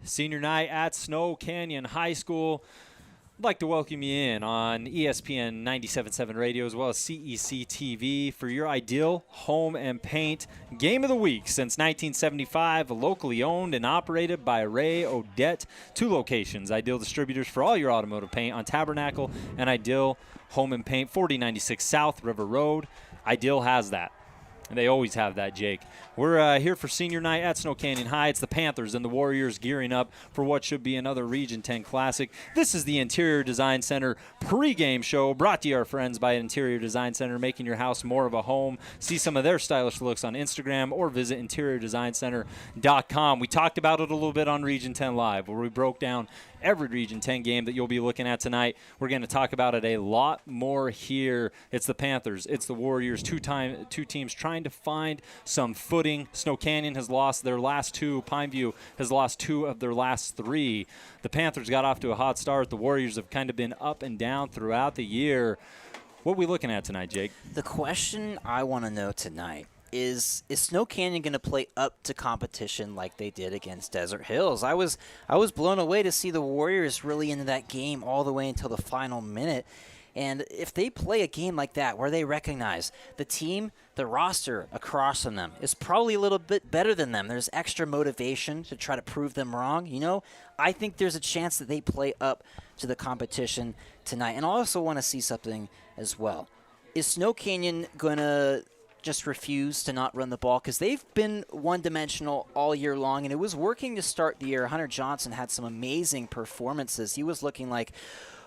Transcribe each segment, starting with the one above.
Senior night at Snow Canyon High School. I'd like to welcome you in on ESPN 97.7 Radio as well as CEC TV for your ideal home and paint game of the week since 1975, locally owned and operated by Ray Odette. 2 locations, Ideal Distributors for all your automotive paint on Tabernacle and Ideal Home and Paint, 4096 South River Road. Ideal has that. And they always have that, Jake. We're here for senior night at Snow Canyon High. It's the Panthers and the Warriors gearing up for what should be another Region 10 Classic. This is the Interior Design Center pregame show brought to you, our friends, by Interior Design Center, making your house more of a home. See some of their stylish looks on Instagram or visit interiordesigncenter.com. We talked about it a little bit on Region 10 Live, where we broke down every Region 10 game that you'll be looking at tonight. We're going to talk about it a lot more here. It's the Panthers. It's the Warriors. Two teams trying to find some footing. Snow Canyon has lost their last 2. Pineview has lost 2 of their last 3. The Panthers got off to a hot start. The Warriors have kind of been up and down throughout the year. What are we looking at tonight, Jake? The question I want to know tonight is Snow Canyon going to play up to competition like they did against Desert Hills? I was blown away to see the Warriors really into that game all the way until the final minute. And if they play a game like that where they recognize the team, the roster across from them is probably a little bit better than them, there's extra motivation to try to prove them wrong. I think there's a chance that they play up to the competition tonight. And I also want to see something as well. Is Snow Canyon going to just refuse to not run the ball? Because they've been one-dimensional all year long, and it was working to start the year. Hunter Johnson had some amazing performances. He was looking like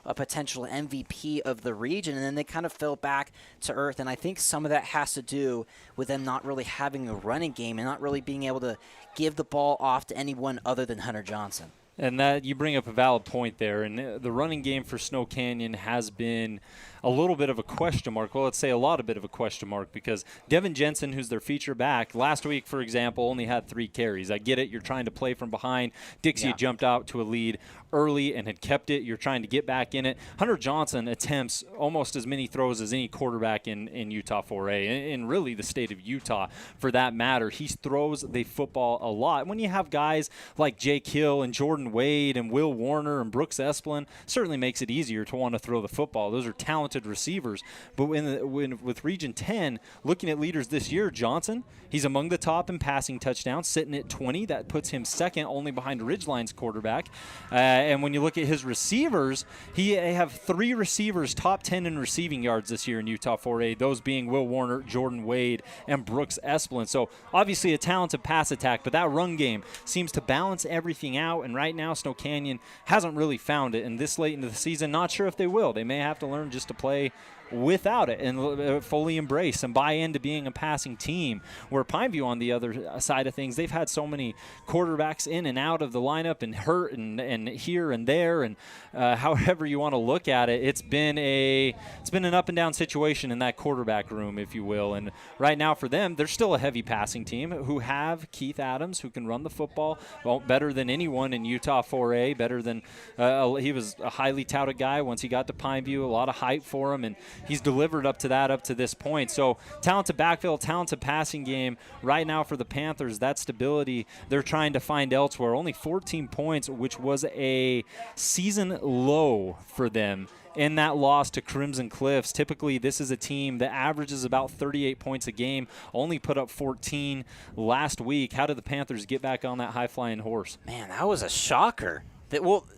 a potential MVP of the region, and then they kind of fell back to earth. And I think some of that has to do with them not really having a running game and not really being able to give the ball off to anyone other than Hunter Johnson. And that you bring up a valid point there. And the running game for Snow Canyon has been a little bit of a question mark. Well, let's say a lot of bit of a question mark, because Devin Jensen, who's their feature back, last week, for example, only had 3 carries. I get it. You're trying to play from behind. Dixie had jumped out to a lead early and had kept it. You're trying to get back in it. Hunter Johnson attempts almost as many throws as any quarterback in Utah 4A, and really the state of Utah for that matter. He throws the football a lot. When you have guys like Jake Hill and Jordan Wade and Will Warner and Brooks Esplin, certainly makes it easier to want to throw the football. Those are talented receivers. But with Region 10, looking at leaders this year, Johnson, he's among the top in passing touchdowns, sitting at 20. That puts him second only behind Ridgeline's quarterback. And when you look at his receivers, he have 3 receivers top 10 in receiving yards this year in Utah 4A, those being Will Warner, Jordan Wade, and Brooks Esplin. So obviously a talented pass attack, but that run game seems to balance everything out. And right now, Snow Canyon hasn't really found it. And this late into the season, not sure if they will. They may have to learn just to play without it and fully embrace and buy into being a passing team. Where Pineview, on the other side of things, they've had so many quarterbacks in and out of the lineup and hurt and here and there, and however you want to look at it, it's been an up and down situation in that quarterback room, if you will. And right now for them, they're still a heavy passing team who have Keith Adams, who can run the football better than anyone in Utah 4A, better than he was a highly touted guy once he got to Pineview, a lot of hype for him, and he's delivered up to this point. So talented backfield, talented passing game. Right now for the Panthers, that stability they're trying to find elsewhere. Only 14 points, which was a season low for them in that loss to Crimson Cliffs. Typically, this is a team that averages about 38 points a game, only put up 14 last week. How did the Panthers get back on that high-flying horse? Man, that was a shocker.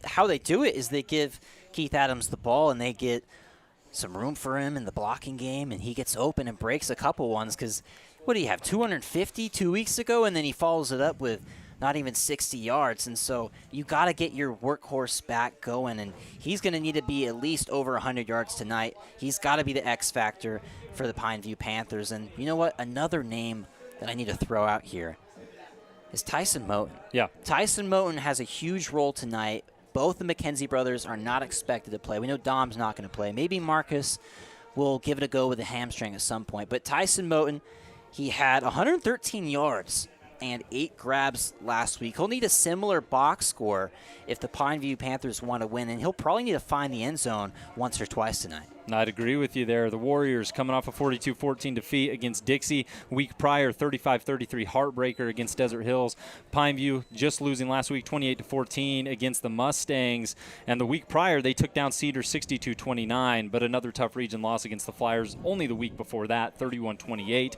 How they do it is they give Keith Adams the ball and they get some room for him in the blocking game, and he gets open and breaks a couple ones. Because what do you have, 250 2 weeks ago, and then he follows it up with not even 60 yards. And so you got to get your workhorse back going, and he's going to need to be at least over 100 yards tonight. He's got to be the X factor for the Pineview Panthers. And you know what? Another name that I need to throw out here is Tyson Moten. Yeah. Tyson Moten has a huge role tonight. Both the McKenzie brothers are not expected to play. We know Dom's not going to play. Maybe Marcus will give it a go with a hamstring at some point. But Tyson Moten, he had 113 yards and 8 grabs last week. He'll need a similar box score if the Pineview Panthers want to win, and he'll probably need to find the end zone once or twice tonight. I'd agree with you there. The Warriors coming off a 42-14 defeat against Dixie. Week prior, 35-33 heartbreaker against Desert Hills. Pineview just losing last week 28-14 against the Mustangs. And the week prior, they took down Cedar 62-29, but another tough region loss against the Flyers only the week before that, 31-28.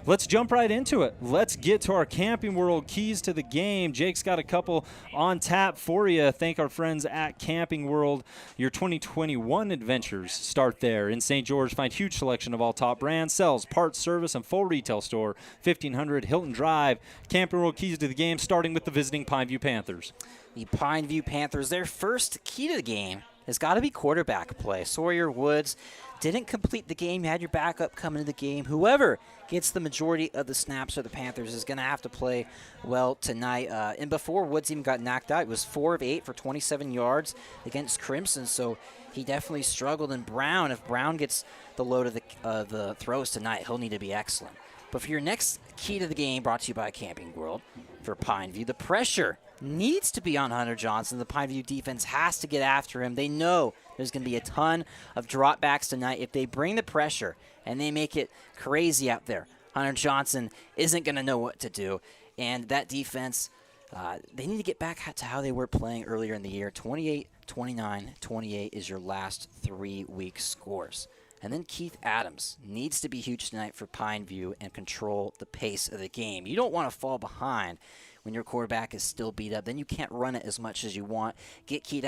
Let's jump right into it. Let's get to our Camping World keys to the game. Jake's got a couple on tap for you. Thank our friends at Camping World. Your 2021 adventures start there. In St. George, find huge selection of all top brands, sells, parts, service, and full retail store. 1500 Hilton Drive. Camping World keys to the game, starting with the visiting Pineview Panthers. The Pineview Panthers, their first key to the game has got to be quarterback play. Sawyer Woods didn't complete the game. You had your backup come into the game. Whoever gets the majority of the snaps for the Panthers is going to have to play well tonight. And before Woods even got knocked out, he was 4 of 8 for 27 yards against Crimson, so he definitely struggled. And Brown, if Brown gets the load of the throws tonight, he'll need to be excellent. But for your next key to the game, brought to you by Camping World, for Pineview, the pressure needs to be on Hunter Johnson. The Pineview defense has to get after him. They know there's going to be a ton of dropbacks tonight. If they bring the pressure and they make it crazy out there, Hunter Johnson isn't going to know what to do. And that defense, they need to get back to how they were playing earlier in the year. 28, 29, 28 is your last 3-week scores. And then Keith Adams needs to be huge tonight for Pineview and control the pace of the game. You don't want to fall behind when your quarterback is still beat up. Then you can't run it as much as you want. Get Keith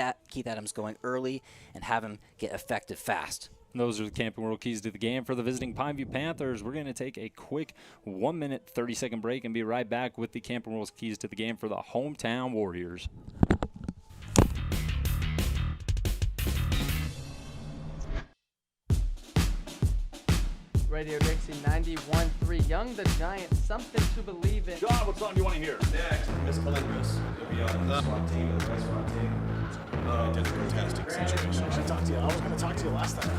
Adams going early and have him get effective fast. Those are the Camping World keys to the game for the visiting Pineview Panthers. We're going to take a quick 1-minute, 30-second break and be right back with the Camping World's keys to the game for the hometown Warriors. Radio Dixie 91.3. Young the Giant, something to believe in. John, what song do you want to hear? Next, Miss Calendris. You'll be on the SWAT team, the SWAT team. That's a fantastic situation. I should talk to you. I was going to talk to you last time.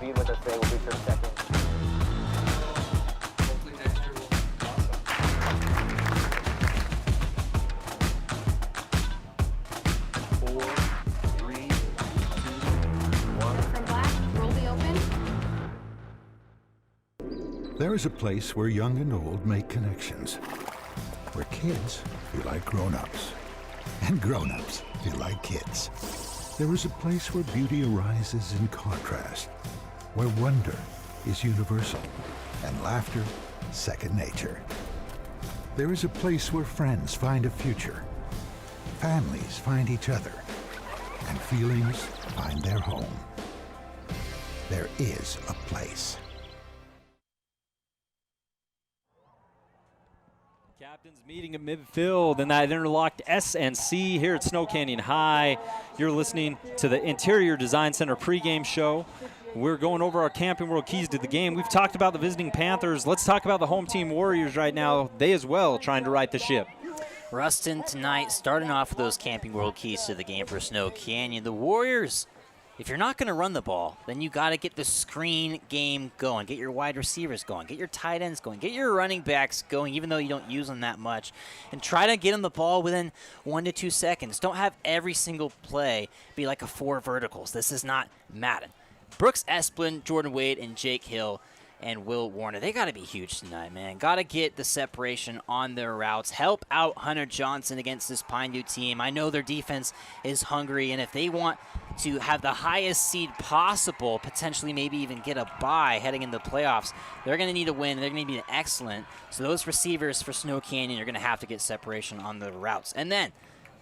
Be with us there. We'll be 30 seconds. There is a place where young and old make connections. Where kids feel like grown-ups. And grown-ups feel like kids. There is a place where beauty arises in contrast. Where wonder is universal. And laughter second nature. There is a place where friends find a future. Families find each other. And feelings find their home. There is a place. Captains meeting at midfield and that interlocked S&C here at Snow Canyon High. You're listening to the Interior Design Center pregame show. We're going over our Camping World keys to the game. We've talked about the visiting Panthers. Let's talk about the home team Warriors right now. They as well trying to right the ship. Rustin tonight starting off with those Camping World keys to the game for Snow Canyon. The Warriors, if you're not going to run the ball, then you got to get the screen game going. Get your wide receivers going. Get your tight ends going. Get your running backs going, even though you don't use them that much. And try to get them the ball within 1 to 2 seconds. Don't have every single play be like a 4 verticals. This is not Madden. Brooks Esplin, Jordan Wade, and Jake Hill and Will Warner, they got to be huge tonight, man. Got to get the separation on their routes. Help out Hunter Johnson against this Pineview team. I know their defense is hungry, and if they want to have the highest seed possible, potentially maybe even get a bye heading into the playoffs, they're going to need a win. They're going to need an excellent. So those receivers for Snow Canyon are going to have to get separation on the routes. And then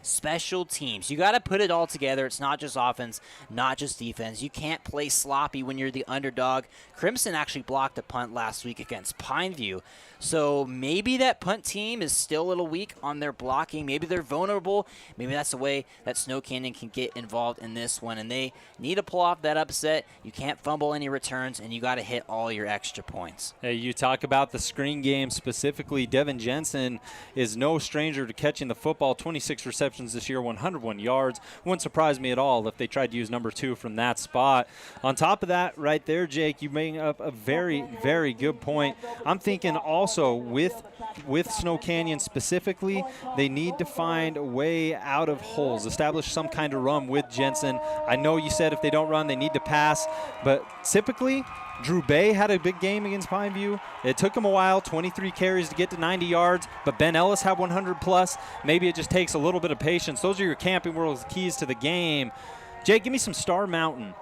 special teams. You got to put it all together. It's not just offense, not just defense. You can't play sloppy when you're the underdog. Crimson actually blocked a punt last week against Pineview. So maybe that punt team is still a little weak on their blocking. Maybe they're vulnerable. Maybe that's the way that Snow Canyon can get involved in this one. And they need to pull off that upset. You can't fumble any returns, and you got to hit all your extra points. Hey, you talk about the screen game specifically. Devin Jensen is no stranger to catching the football. 26 receptions this year, 101 yards. Wouldn't surprise me at all if they tried to use number 2 from that spot. On top of that, right there, Jake, you bring up a very, very good point. I'm thinking also with Snow Canyon specifically, they need to find a way out of holes, establish some kind of run with Jensen. I know you said if they don't run, they need to pass, but typically, Drew Bay had a big game against Pineview. It took him a while, 23 carries to get to 90 yards, but Ben Ellis had 100 plus. Maybe it just takes a little bit of patience. Those are your Camping World keys to the game. Jake, give me some Star Mountain.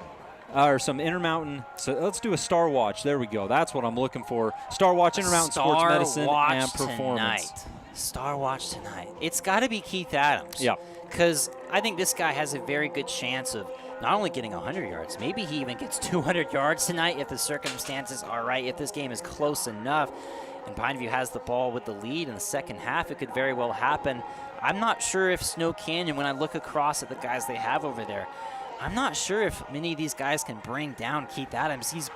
Or some Intermountain. So let's do a Star Watch. There we go. That's what I'm looking for. Star Watch, Intermountain Sports Medicine and Performance. Star Watch tonight. It's got to be Keith Adams. Yeah. Because I think this guy has a very good chance of not only getting 100 yards, maybe he even gets 200 yards tonight if the circumstances are right, if this game is close enough. And Pineview has the ball with the lead in the second half. It could very well happen. I'm not sure if Snow Canyon, when I look across at the guys they have over there, I'm not sure if many of these guys can bring down Keith Adams. He's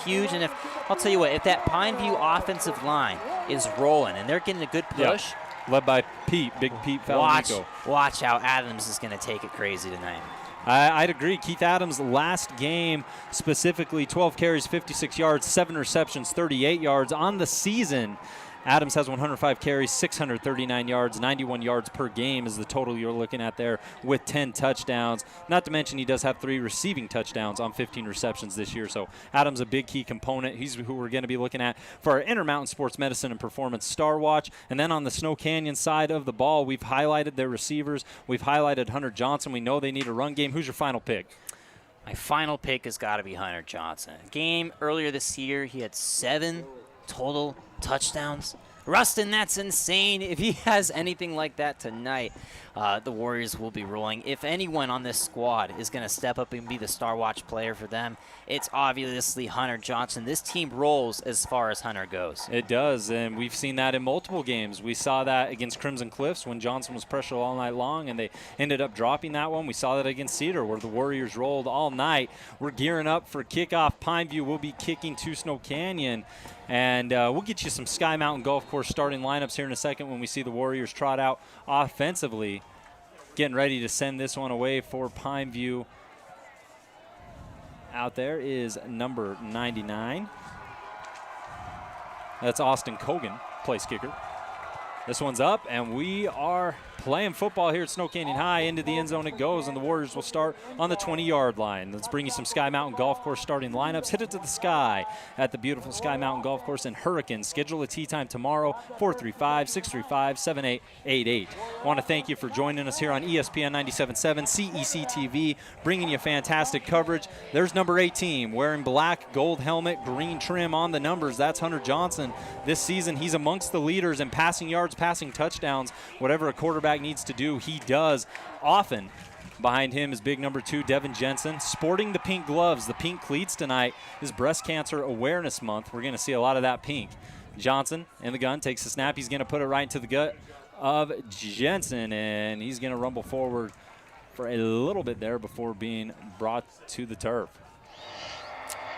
huge, and I'll tell you what, if that Pineview offensive line is rolling and they're getting a good push, led by Pete, Big Pete Falanico. Watch how Adams is going to take it crazy tonight. I'd agree. Keith Adams' last game specifically, 12 carries, 56 yards, 7 receptions, 38 yards on the season. Adams has 105 carries, 639 yards, 91 yards per game is the total you're looking at there with 10 touchdowns. Not to mention he does have 3 receiving touchdowns on 15 receptions this year. So Adams a big key component. He's who we're going to be looking at for our Intermountain Sports Medicine and Performance Star Watch. And then on the Snow Canyon side of the ball, we've highlighted their receivers. We've highlighted Hunter Johnson. We know they need a run game. Who's your final pick? My final pick has got to be Hunter Johnson. Game earlier this year, he had 7 total touchdowns. Rustin, that's insane. If he has anything like that tonight, the Warriors will be rolling. If anyone on this squad is going to step up and be the Star Watch player for them, it's obviously Hunter Johnson. This team rolls as far as Hunter goes. It does, and we've seen that in multiple games. We saw that against Crimson Cliffs when Johnson was pressured all night long, and they ended up dropping that one. We saw that against Cedar where the Warriors rolled all night. We're gearing up for kickoff. Pineview will be kicking to Snow Canyon. And we'll get you some Sky Mountain Golf Course starting lineups here in a second when we see the Warriors trot out offensively. Getting ready to send this one away for Pineview. Out there is number 99. That's Austin Cogan, place kicker. This one's up, and we are playing football here at Snow Canyon High. Into the end zone it goes, and the Warriors will start on the 20-yard line. Let's bring you some Sky Mountain Golf Course starting lineups. Hit it to the sky at the beautiful Sky Mountain Golf Course in Hurricane. Schedule a tee time tomorrow, 435-635-7888. I want to thank you for joining us here on ESPN 97.7, CEC TV, bringing you fantastic coverage. There's number 18, wearing black, gold helmet, green trim on the numbers. That's Hunter Johnson. This season, he's amongst the leaders in passing yards, passing touchdowns. Whatever a quarterback needs to do, he does often. Behind him is big number 2, Devin Jensen, sporting the pink gloves, the pink cleats tonight. Is Breast Cancer Awareness Month. We're going to see a lot of that pink. Johnson in the gun, takes the snap. He's going to put it right into the gut of Jensen, and he's going to rumble forward for a little bit there before being brought to the turf.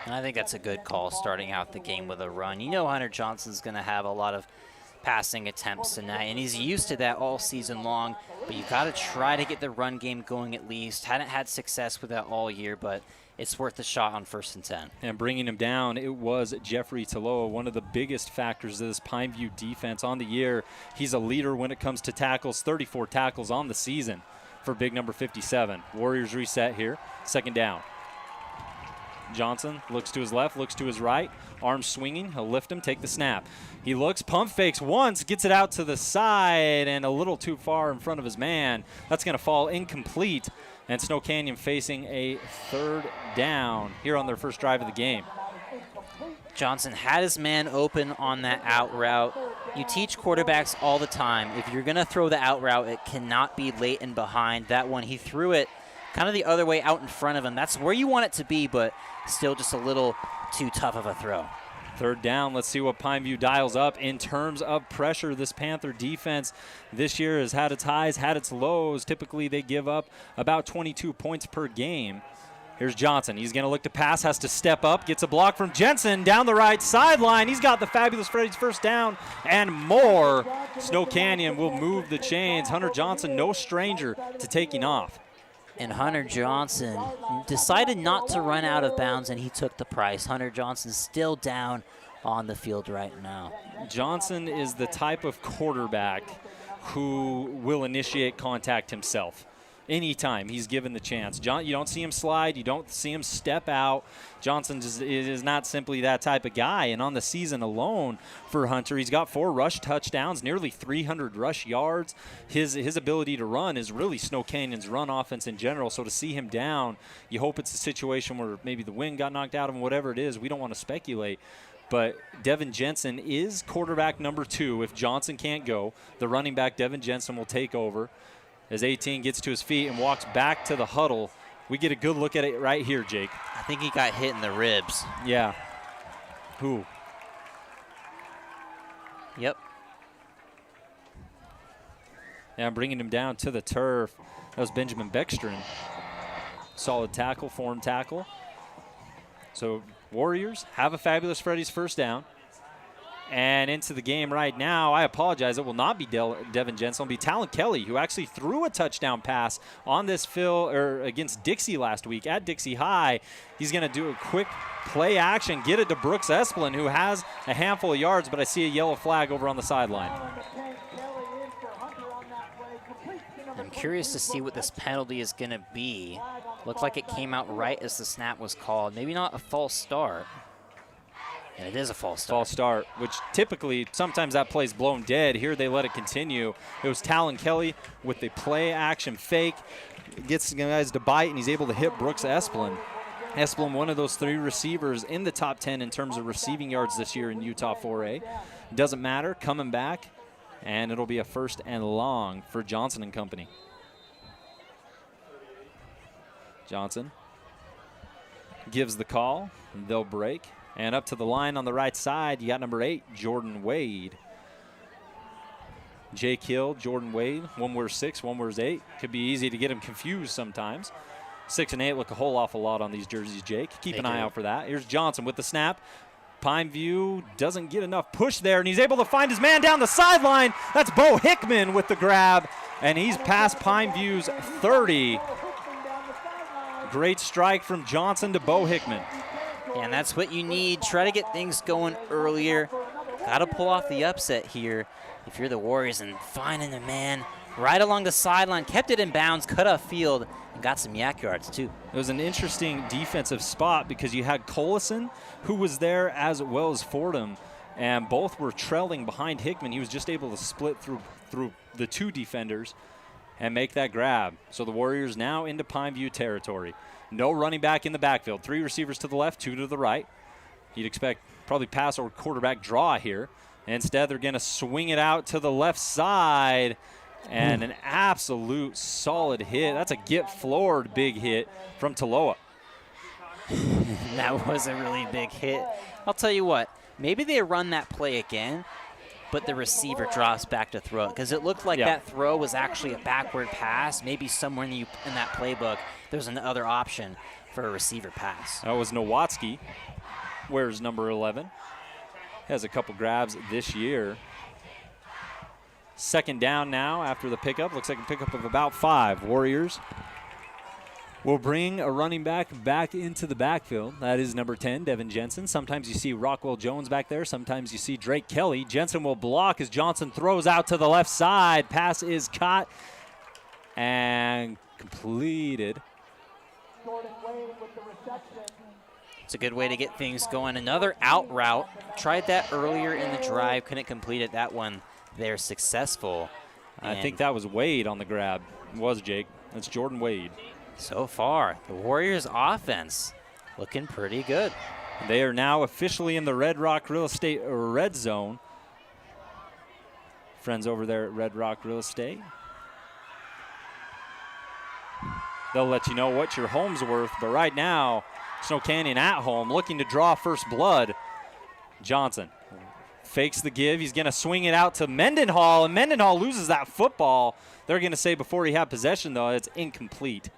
And I think that's a good call, starting out the game with a run. You know Hunter Johnson's going to have a lot of passing attempts tonight, and he's used to that all season long, but you got to try to get the run game going at least. Hadn't had success with that all year, but it's worth a shot on 1st and 10. And bringing him down, it was Jeffrey Taloa, one of the biggest factors of this Pineview defense on the year. He's a leader when it comes to tackles, 34 tackles on the season for big number 57. Warriors reset here, 2nd down. Johnson looks to his left, looks to his right, arms swinging. He'll lift him, take the snap. He looks, pump fakes once, gets it out to the side, and a little too far in front of his man. That's going to fall incomplete, and Snow Canyon facing a 3rd down here on their first drive of the game. Johnson had his man open on that out route. You teach quarterbacks all the time, if you're going to throw the out route, it cannot be late and behind. That one, he threw it kind of the other way out in front of him. That's where you want it to be, but still just a little too tough of a throw. Third down, let's see what Pineview dials up in terms of pressure. This Panther defense this year has had its highs, had its lows. Typically, they give up about 22 points per game. Here's Johnson. He's going to look to pass, has to step up, gets a block from Jensen down the right sideline. He's got the Fabulous Freddy's first down and more. Snow Canyon will move the chains. Hunter Johnson, no stranger to taking off. And Hunter Johnson decided not to run out of bounds, and he took the price. Hunter Johnson's still down on the field right now. Johnson is the type of quarterback who will initiate contact himself. Anytime he's given the chance. You don't see him slide. You don't see him step out. Johnson is not simply that type of guy. And on the season alone for Hunter, he's got 4 rush touchdowns, nearly 300 rush yards. His ability to run is really Snow Canyon's run offense in general. So to see him down, you hope it's a situation where maybe the wind got knocked out of him, whatever it is. We don't want to speculate. But Devin Jensen is quarterback number 2. If Johnson can't go, the running back Devin Jensen will take over. As 18 gets to his feet and walks back to the huddle, we get a good look at it right here, Jake. I think he got hit in the ribs. Yeah. Who? Yep. Yeah, I'm bringing him down to the turf. That was Benjamin Beckstrom. Solid tackle, form tackle. So Warriors have a Fabulous Freddy's first down. And into the game right now, I apologize, it will not be Devin Jensen. It'll be Talon Kelly, who actually threw a touchdown pass on this against Dixie last week at Dixie High. He's going to do a quick play action, get it to Brooks Esplin, who has a handful of yards, but I see a yellow flag over on the sideline. I'm curious to see what this penalty is going to be. Looked like it came out right as the snap was called. Maybe not a false start. And it is a false start. False start, which typically, sometimes that play's blown dead. Here they let it continue. It was Talon Kelly with the play action fake. Gets the guys to bite, and he's able to hit Brooks Esplin. Esplin, one of those 3 receivers in the top 10 in terms of receiving yards this year in Utah 4A. Doesn't matter, coming back, and it'll be a 1st and long for Johnson and company. Johnson gives the call. They'll break. And up to the line on the right side, you got number 8, Jordan Wade. Jake Hill, Jordan Wade. One wears 6, one wears 8. Could be easy to get him confused sometimes. 6 and 8 look a whole awful lot on these jerseys, Jake. Keep an eye out for that. Here's Johnson with the snap. Pineview doesn't get enough push there, and he's able to find his man down the sideline. That's Bo Hickman with the grab, and he's past Pineview's 30. Great strike from Johnson to Bo Hickman. And that's what you need. Try to get things going earlier. Got to pull off the upset here if you're the Warriors, and finding the man right along the sideline. Kept it in bounds, cut off field, and got some yak yards too. It was an interesting defensive spot because you had Collison, who was there, as well as Fordham, and both were trailing behind Hickman. He was just able to split through the 2 defenders and make that grab. So the Warriors now into Pineview territory. No running back in the backfield. 3 receivers to the left, 2 to the right. You'd expect probably pass or quarterback draw here. Instead, they're going to swing it out to the left side. And an absolute solid hit. That's a get-floored big hit from Taloa. That was a really big hit. I'll tell you what, maybe they run that play again, but the receiver drops back to throw it, because it looked like that throw was actually a backward pass. Maybe somewhere in that playbook there's another option for a receiver pass. That was Nowatzki, wears number 11. Has a couple grabs this year. 2nd down now after the pickup. Looks like a pickup of about 5. Warriors will bring a running back into the backfield. That is number 10, Devin Jensen. Sometimes you see Rockwell Jones back there. Sometimes you see Drake Kelly. Jensen will block as Johnson throws out to the left side. Pass is caught and completed. It's a good way to get things going. Another out route. Tried that earlier in the drive. Couldn't complete it. That one there successful. I think that was Wade on the grab. It was, Jake. That's Jordan Wade. So far, the Warriors offense looking pretty good. They are now officially in the Red Rock Real Estate red zone. friends over there at Red Rock Real Estate. They'll let you know what your home's worth, but right now, Snow Canyon at home looking to draw first blood. Johnson fakes the give. He's going to swing it out to Mendenhall, and Mendenhall loses that football. They're going to say before he had possession, though, it's incomplete.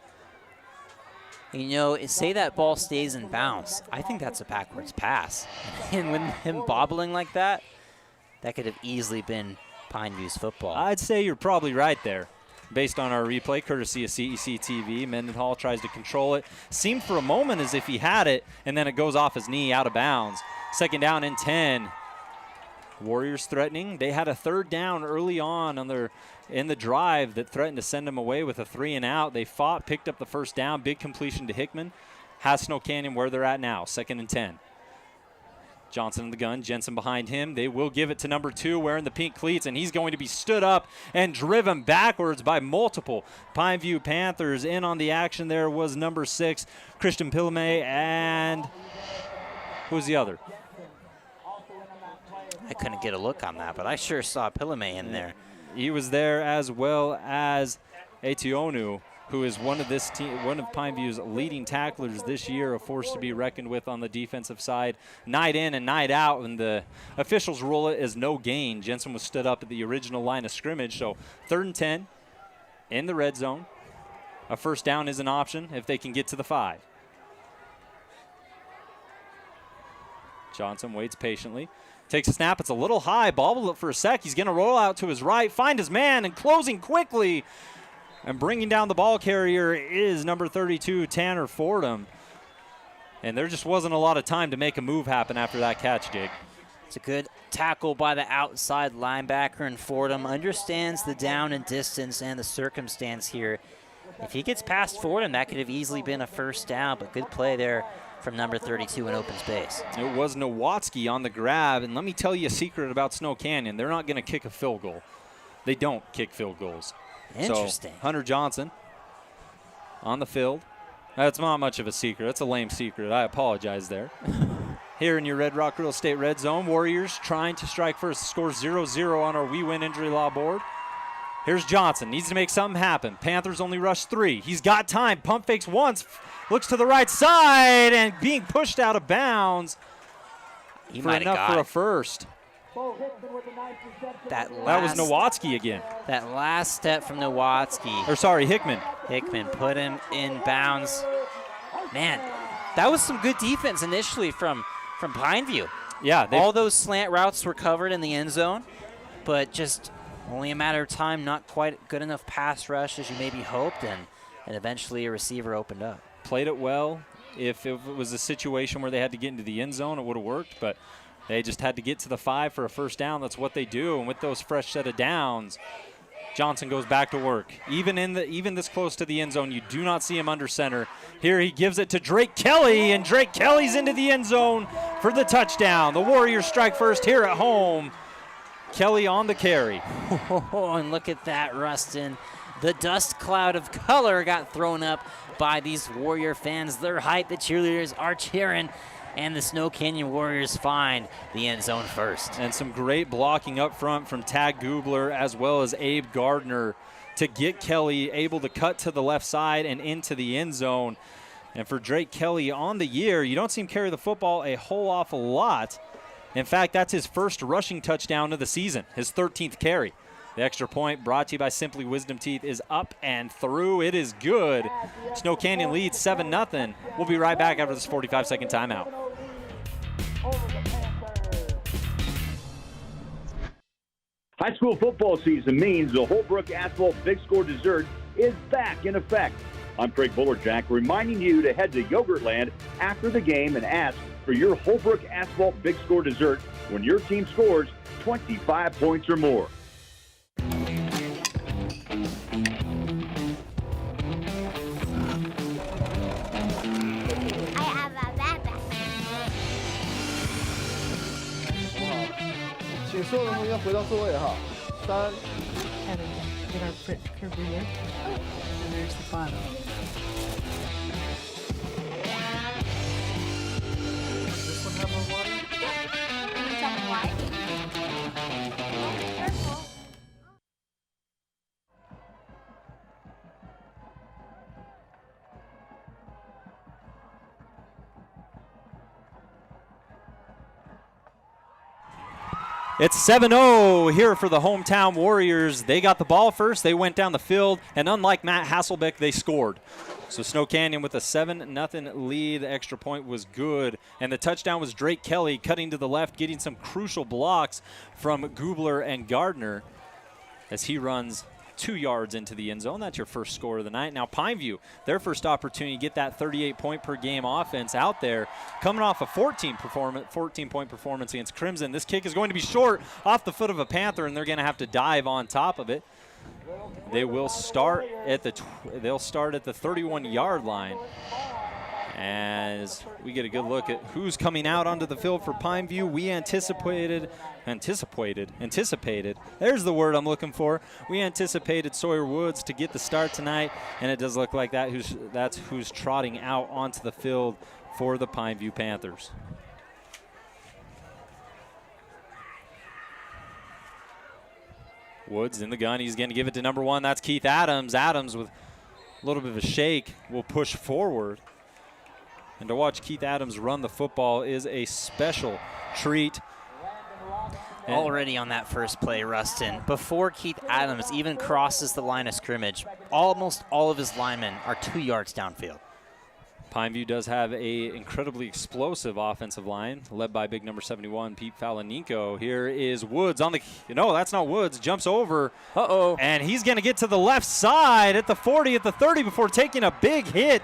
You know, say that ball stays in bounds. I think that's a backwards pass. And with him bobbling like that, that could have easily been Pineview's football. I'd say you're probably right there. Based on our replay, courtesy of CEC TV, Mendenhall tries to control it. Seemed for a moment as if he had it, and then it goes off his knee out of bounds. Second down and 10. Warriors threatening. They had a third down early on in the drive that threatened to send them away with a 3-and-out. They fought, picked up the first down. Big completion to Hickman. Has Snow Canyon where they're at now. 2nd and 10. Johnson in the gun, Jensen behind him. They will give it to number 2 wearing the pink cleats, and he's going to be stood up and driven backwards by multiple Pineview Panthers. In on the action there was number 6, Christian Pilame, and who's the other? I couldn't get a look on that, but I sure saw Pilame in there. He was there, as well as Etionu, who is one of Pineview's leading tacklers this year, a force to be reckoned with on the defensive side. Night in and night out, and the officials rule it as no gain. Jensen was stood up at the original line of scrimmage, so 3rd and 10 in the red zone. A first down is an option if they can get to the 5. Johnson waits patiently. Takes a snap. It's a little high. Bobbled it for a sec. He's going to roll out to his right, find his man, and closing quickly. And bringing down the ball carrier is number 32, Tanner Fordham. And there just wasn't a lot of time to make a move happen after that catch, Jake. It's a good tackle by the outside linebacker, and Fordham understands the down and distance and the circumstance here. If he gets past Fordham, that could have easily been a first down, but good play there from number 32 in open space. It was Nowatzki on the grab, and let me tell you a secret about Snow Canyon. They're not going to kick a field goal. They don't kick field goals. Interesting. So Hunter Johnson on the field. That's not much of a secret. That's a lame secret. I apologize there. Here in your Red Rock Real Estate red zone, Warriors trying to strike first. Score 0-0 on our We Win injury law board. Here's Johnson. Needs to make something happen. Panthers only rush 3. He's got time. Pump fakes once. Looks to the right side and being pushed out of bounds. He for might have enough got for a it. first. That was Nowatzki again. That last step from Nowatzki. Or sorry, Hickman. Hickman put him in bounds. Man, that was some good defense initially from Pineview. Yeah. All those slant routes were covered in the end zone, but just only a matter of time, not quite good enough pass rush as you maybe hoped, and eventually a receiver opened up. Played it well. If it was a situation where they had to get into the end zone, it would have worked, but they just had to get to the 5 for a first down. That's what they do, and with those fresh set of downs, Johnson goes back to work. Even this close to the end zone, you do not see him under center. Here he gives it to Drake Kelly, and Drake Kelly's into the end zone for the touchdown. The Warriors strike first here at home. Kelly on the carry. And look at that, Rustin. The dust cloud of color got thrown up by these Warrior fans. Their hype, the cheerleaders are cheering, and the Snow Canyon Warriors find the end zone first. And some great blocking up front from Tag Gubler as well as Abe Gardner to get Kelly able to cut to the left side and into the end zone. And for Drake Kelly on the year, you don't see him carry the football a whole awful lot. In fact, that's his first rushing touchdown of the season, his 13th carry. The extra point brought to you by Simply Wisdom Teeth is up and through. It is good. Snow Canyon leads 7-0. We'll be right back after this 45-second timeout. High school football season means the Holbrook Asphalt Big Score dessert is back in effect. I'm Craig Bullerjack, reminding you to head to Yogurtland after the game and ask for your Holbrook Asphalt Big Score dessert when your team scores 25 points or more. I have a backpack. 请所有的同学回到座位哈。3、 Kevin, get our print curve here. And there's the bottom. This one have more water? Can you tell me why? Careful. It's 7-0 here for the hometown Warriors. They got the ball first. They went down the field, and unlike Matt Hasselbeck, they scored. So Snow Canyon with a 7-0 lead. The extra point was good. And the touchdown was Drake Kelly cutting to the left, getting some crucial blocks from Gubler and Gardner as he runs 2 yards into the end zone. That's your first score of the night. Now Pineview, their first opportunity to get that 38-point-per-game offense out there, coming off a 14-point performance against Crimson. This kick is going to be short off the foot of a Panther, and they're going to have to dive on top of it. They will start at the 31-yard line. As we get a good look at who's coming out onto the field for Pineview, we anticipated. There's the word I'm looking for. We anticipated Sawyer Woods to get the start tonight, and it does look like that's who's trotting out onto the field for the Pineview Panthers. Woods in the gun. He's going to give it to number 1. That's Keith Adams. Adams with a little bit of a shake will push forward. And to watch Keith Adams run the football is a special treat. Already on that first play, Rustin, before Keith Adams even crosses the line of scrimmage, almost all of his linemen are 2 yards downfield. Pineview does have a incredibly explosive offensive line, led by big number 71, Pete Falanico. Here is Woods on the – no, that's not Woods. Jumps over. Uh-oh. And he's going to get to the left side at the 40, at the 30 before taking a big hit.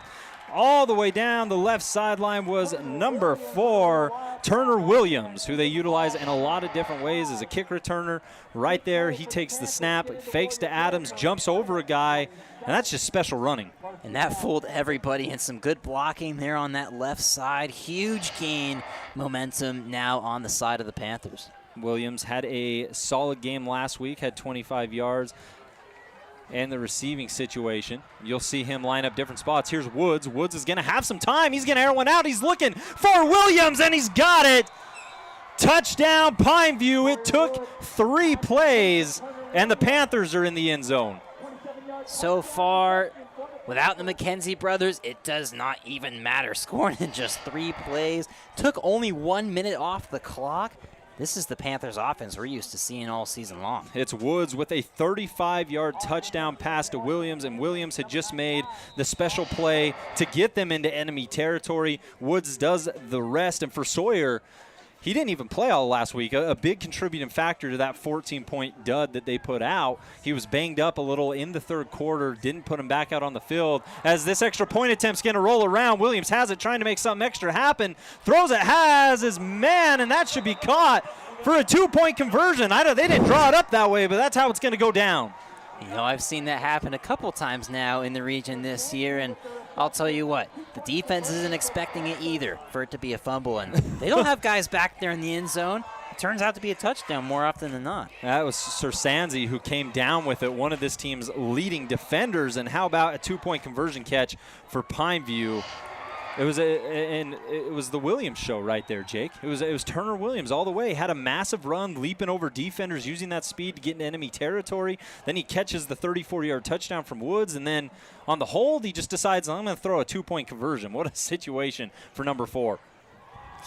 All the way down the left sideline was number 4, Turner Williams, who they utilize in a lot of different ways as a kick returner. Right there, he takes the snap, fakes to Adams, jumps over a guy, and that's just special running. And that fooled everybody, and some good blocking there on that left side. Huge gain momentum now on the side of the Panthers. Williams had a solid game last week, had 25 yards. And the receiving situation, you'll see him line up different spots. Here's Woods. Woods is going to have some time. He's going to air one out. He's looking for Williams, and he's got it. Touchdown, Pineview. It took 3 plays, and the Panthers are in the end zone. So far, without the McKenzie brothers, it does not even matter. Scoring in just 3 plays. Took only 1 minute off the clock. This is the Panthers offense we're used to seeing all season long. It's Woods with a 35-yard touchdown pass to Williams, and Williams had just made the special play to get them into enemy territory. Woods does the rest, and for Sawyer, he didn't even play all last week. A big contributing factor to that 14-point dud that they put out. He was banged up a little in the third quarter, didn't put him back out on the field. As this extra point attempt's going to roll around, Williams has it, trying to make something extra happen. Throws it, has his man, and that should be caught for a 2-point conversion. They didn't draw it up that way, but that's how it's going to go down. You know, I've seen that happen a couple times now in the region this year, and I'll tell you what, the defense isn't expecting it either for it to be a fumble, and they don't have guys back there in the end zone. It turns out to be a touchdown more often than not. That was Sir Sanzi who came down with it, one of this team's leading defenders, and how about a 2-point conversion catch for Pineview? It was the Williams show right there, Jake. It was Turner Williams all the way. Had a massive run, leaping over defenders, using that speed to get into enemy territory. Then he catches the 34-yard touchdown from Woods, and then on the hold, he just decides, I'm going to throw a 2-point conversion. What a situation for number 4.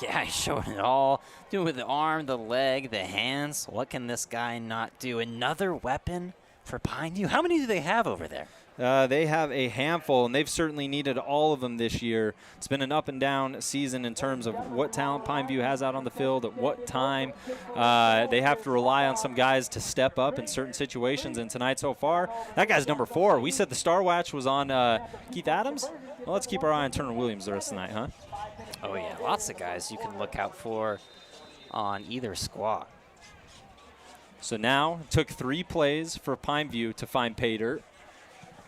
Yeah, he's showing it all. Doing it with the arm, the leg, the hands. What can this guy not do? Another weapon for Pineview. How many do they have over there? They have a handful, and they've certainly needed all of them this year. It's been an up-and-down season in terms of what talent Pineview has out on the field, at what time. They have to rely on some guys to step up in certain situations, and tonight so far, that guy's number 4. We said the Star Watch was on Keith Adams. Well, let's keep our eye on Turner Williams the rest of the night, huh? Oh, yeah, lots of guys you can look out for on either squad. So now it took 3 plays for Pineview to find pay dirt.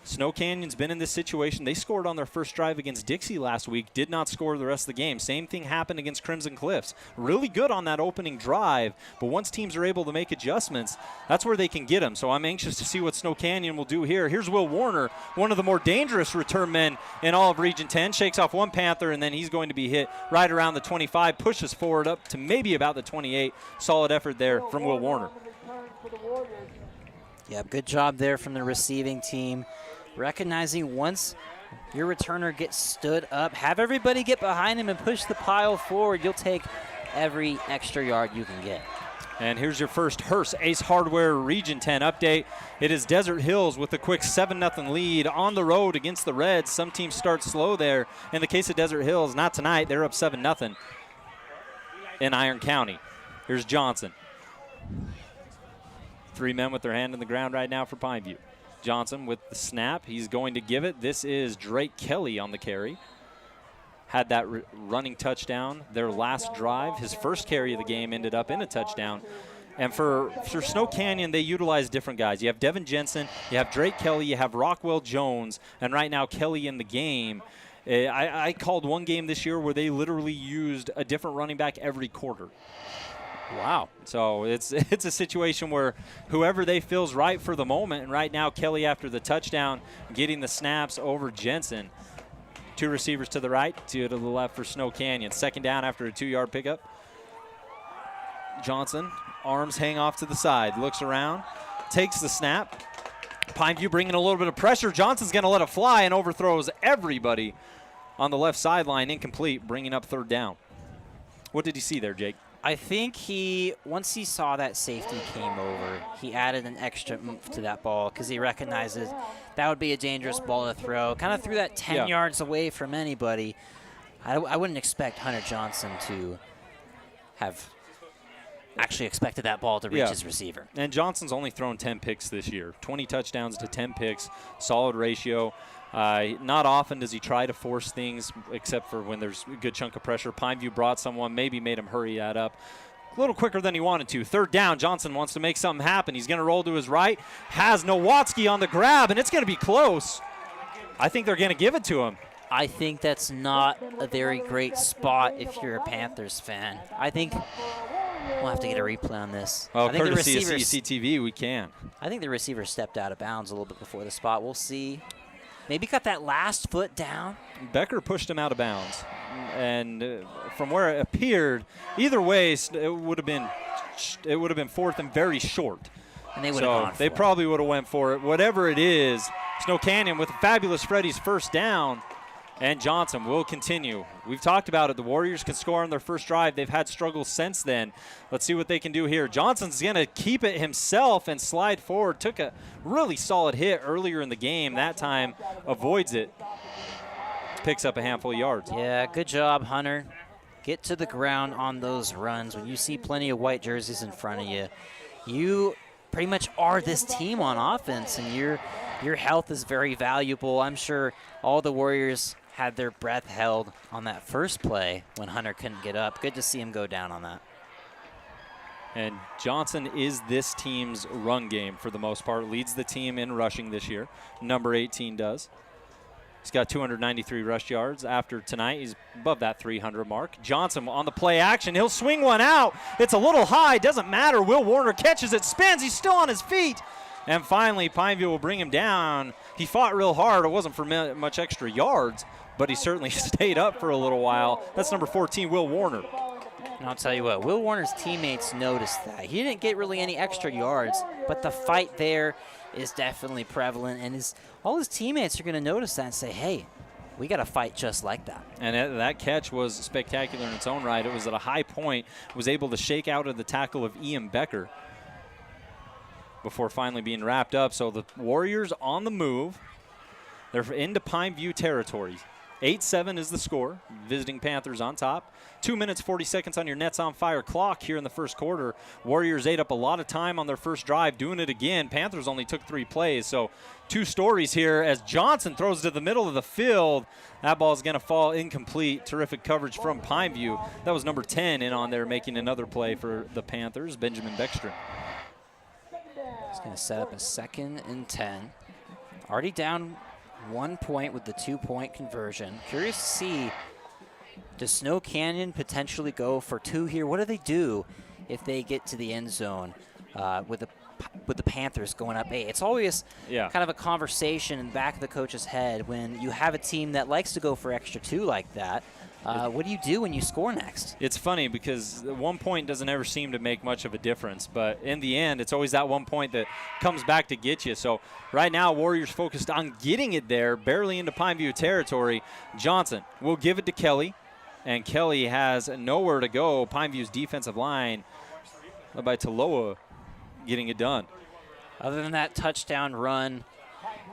Snow Canyon's been in this situation. They scored on their first drive against Dixie last week, did not score the rest of the game. Same thing happened against Crimson Cliffs. Really good on that opening drive, but once teams are able to make adjustments, that's where they can get them. So I'm anxious to see what Snow Canyon will do here. Here's Will Warner, one of the more dangerous return men in all of Region 10. Shakes off one Panther, and then he's going to be hit right around the 25, pushes forward up to maybe about the 28. Solid effort there from Will Warner. Yeah, good job there from the receiving team. Recognizing once your returner gets stood up, have everybody get behind him and push the pile forward. You'll take every extra yard you can get. And here's your first Hearst Ace Hardware Region 10 update. It is Desert Hills with a quick 7-0 lead on the road against the Reds. Some teams start slow there. In the case of Desert Hills, not tonight. They're up 7-0 in Iron County. Here's Johnson. 3 men with their hand in the ground right now for Pineview. Johnson with the snap. He's going to give it. This is Drake Kelly on the carry. Had that running touchdown their last drive. His first carry of the game ended up in a touchdown. And for Snow Canyon, they utilize different guys. You have Devin Jensen, you have Drake Kelly, you have Rockwell Jones, and right now Kelly in the game. I called one game this year where they literally used a different running back every quarter. Wow. So it's a situation where whoever they feels right for the moment, and right now Kelly after the touchdown getting the snaps over Jensen. 2 receivers to the right, 2 to the left for Snow Canyon. Second down after a 2-yard pickup. Johnson, arms hang off to the side, looks around, takes the snap. Pineview bringing a little bit of pressure. Johnson's going to let it fly and overthrows everybody on the left sideline, incomplete, bringing up 3rd down. What did you see there, Jake? I think once he saw that safety came over, he added an extra oomph to that ball because he recognizes that would be a dangerous ball to throw. Kind of threw that 10 yards away from anybody. I wouldn't expect Hunter Johnson to have actually expected that ball to reach his receiver. And Johnson's only thrown 10 picks this year. 20 touchdowns to 10 picks, solid ratio. Not often does he try to force things except for when there's a good chunk of pressure. Pineview brought someone, maybe made him hurry that up. A little quicker than he wanted to. 3rd down, Johnson wants to make something happen. He's going to roll to his right, has Nowatzki on the grab, and it's going to be close. I think they're going to give it to him. I think that's not a very great spot if you're a Panthers fan. I think we'll have to get a replay on this. Oh, I think courtesy of CCTV, we can. I think the receiver stepped out of bounds a little bit before the spot. We'll see. Maybe got that last foot down. Becker pushed him out of bounds. And from where it appeared, either way, it would have been 4th and very short. And they would have gone for they probably would have went for it. Whatever it is, Snow Canyon with Fabulous Freddy's first down. And Johnson will continue. We've talked about it. The Warriors can score on their first drive. They've had struggles since then. Let's see what they can do here. Johnson's going to keep it himself and slide forward. Took a really solid hit earlier in the game. That time avoids it. Picks up a handful of yards. Yeah, good job, Hunter. Get to the ground on those runs. When you see plenty of white jerseys in front of you, you pretty much are this team on offense, and your health is very valuable. I'm sure all the Warriors had their breath held on that first play when Hunter couldn't get up. Good to see him go down on that. And Johnson is this team's run game for the most part. Leads the team in rushing this year. Number 18 does. He's got 293 rush yards. After tonight, he's above that 300 mark. Johnson on the play action. He'll swing one out. It's a little high. Doesn't matter. Will Warner catches it, spins. He's still on his feet. And finally, Pineview will bring him down. He fought real hard. It wasn't for much extra yards, but he certainly stayed up for a little while. That's number 14, Will Warner. And I'll tell you what, Will Warner's teammates noticed that. He didn't get really any extra yards, but the fight there is definitely prevalent, and all his teammates are going to notice that and say, hey, we got to fight just like that. And that catch was spectacular in its own right. It was at a high point, was able to shake out of the tackle of Ian Becker before finally being wrapped up. So the Warriors on the move. They're into Pineview territory. 8-7 is the score. Visiting Panthers on top. 2 minutes, 40 seconds on your Nets on Fire clock here in the first quarter. Warriors ate up a lot of time on their first drive, doing it again. Panthers only took 3 plays. So 2 stories here as Johnson throws to the middle of the field. That ball is going to fall incomplete. Terrific coverage from Pineview. That was number 10 in on there making another play for the Panthers, Benjamin Beckstrom. He's going to set up a 2nd and 10. Already down 1 point with the 2-point conversion. Curious to see, does Snow Canyon potentially go for 2 here? What do they do if they get to the end zone with the Panthers going up 8? It's always kind of a conversation in the back of the coach's head when you have a team that likes to go for extra 2 like that. What do you do when you score next? It's funny because 1 point doesn't ever seem to make much of a difference, but in the end, it's always that 1 point that comes back to get you. So right now, Warriors focused on getting it there, barely into Pineview territory. Johnson will give it to Kelly, and Kelly has nowhere to go. Pineview's defensive line by Taloa getting it done. Other than that touchdown run,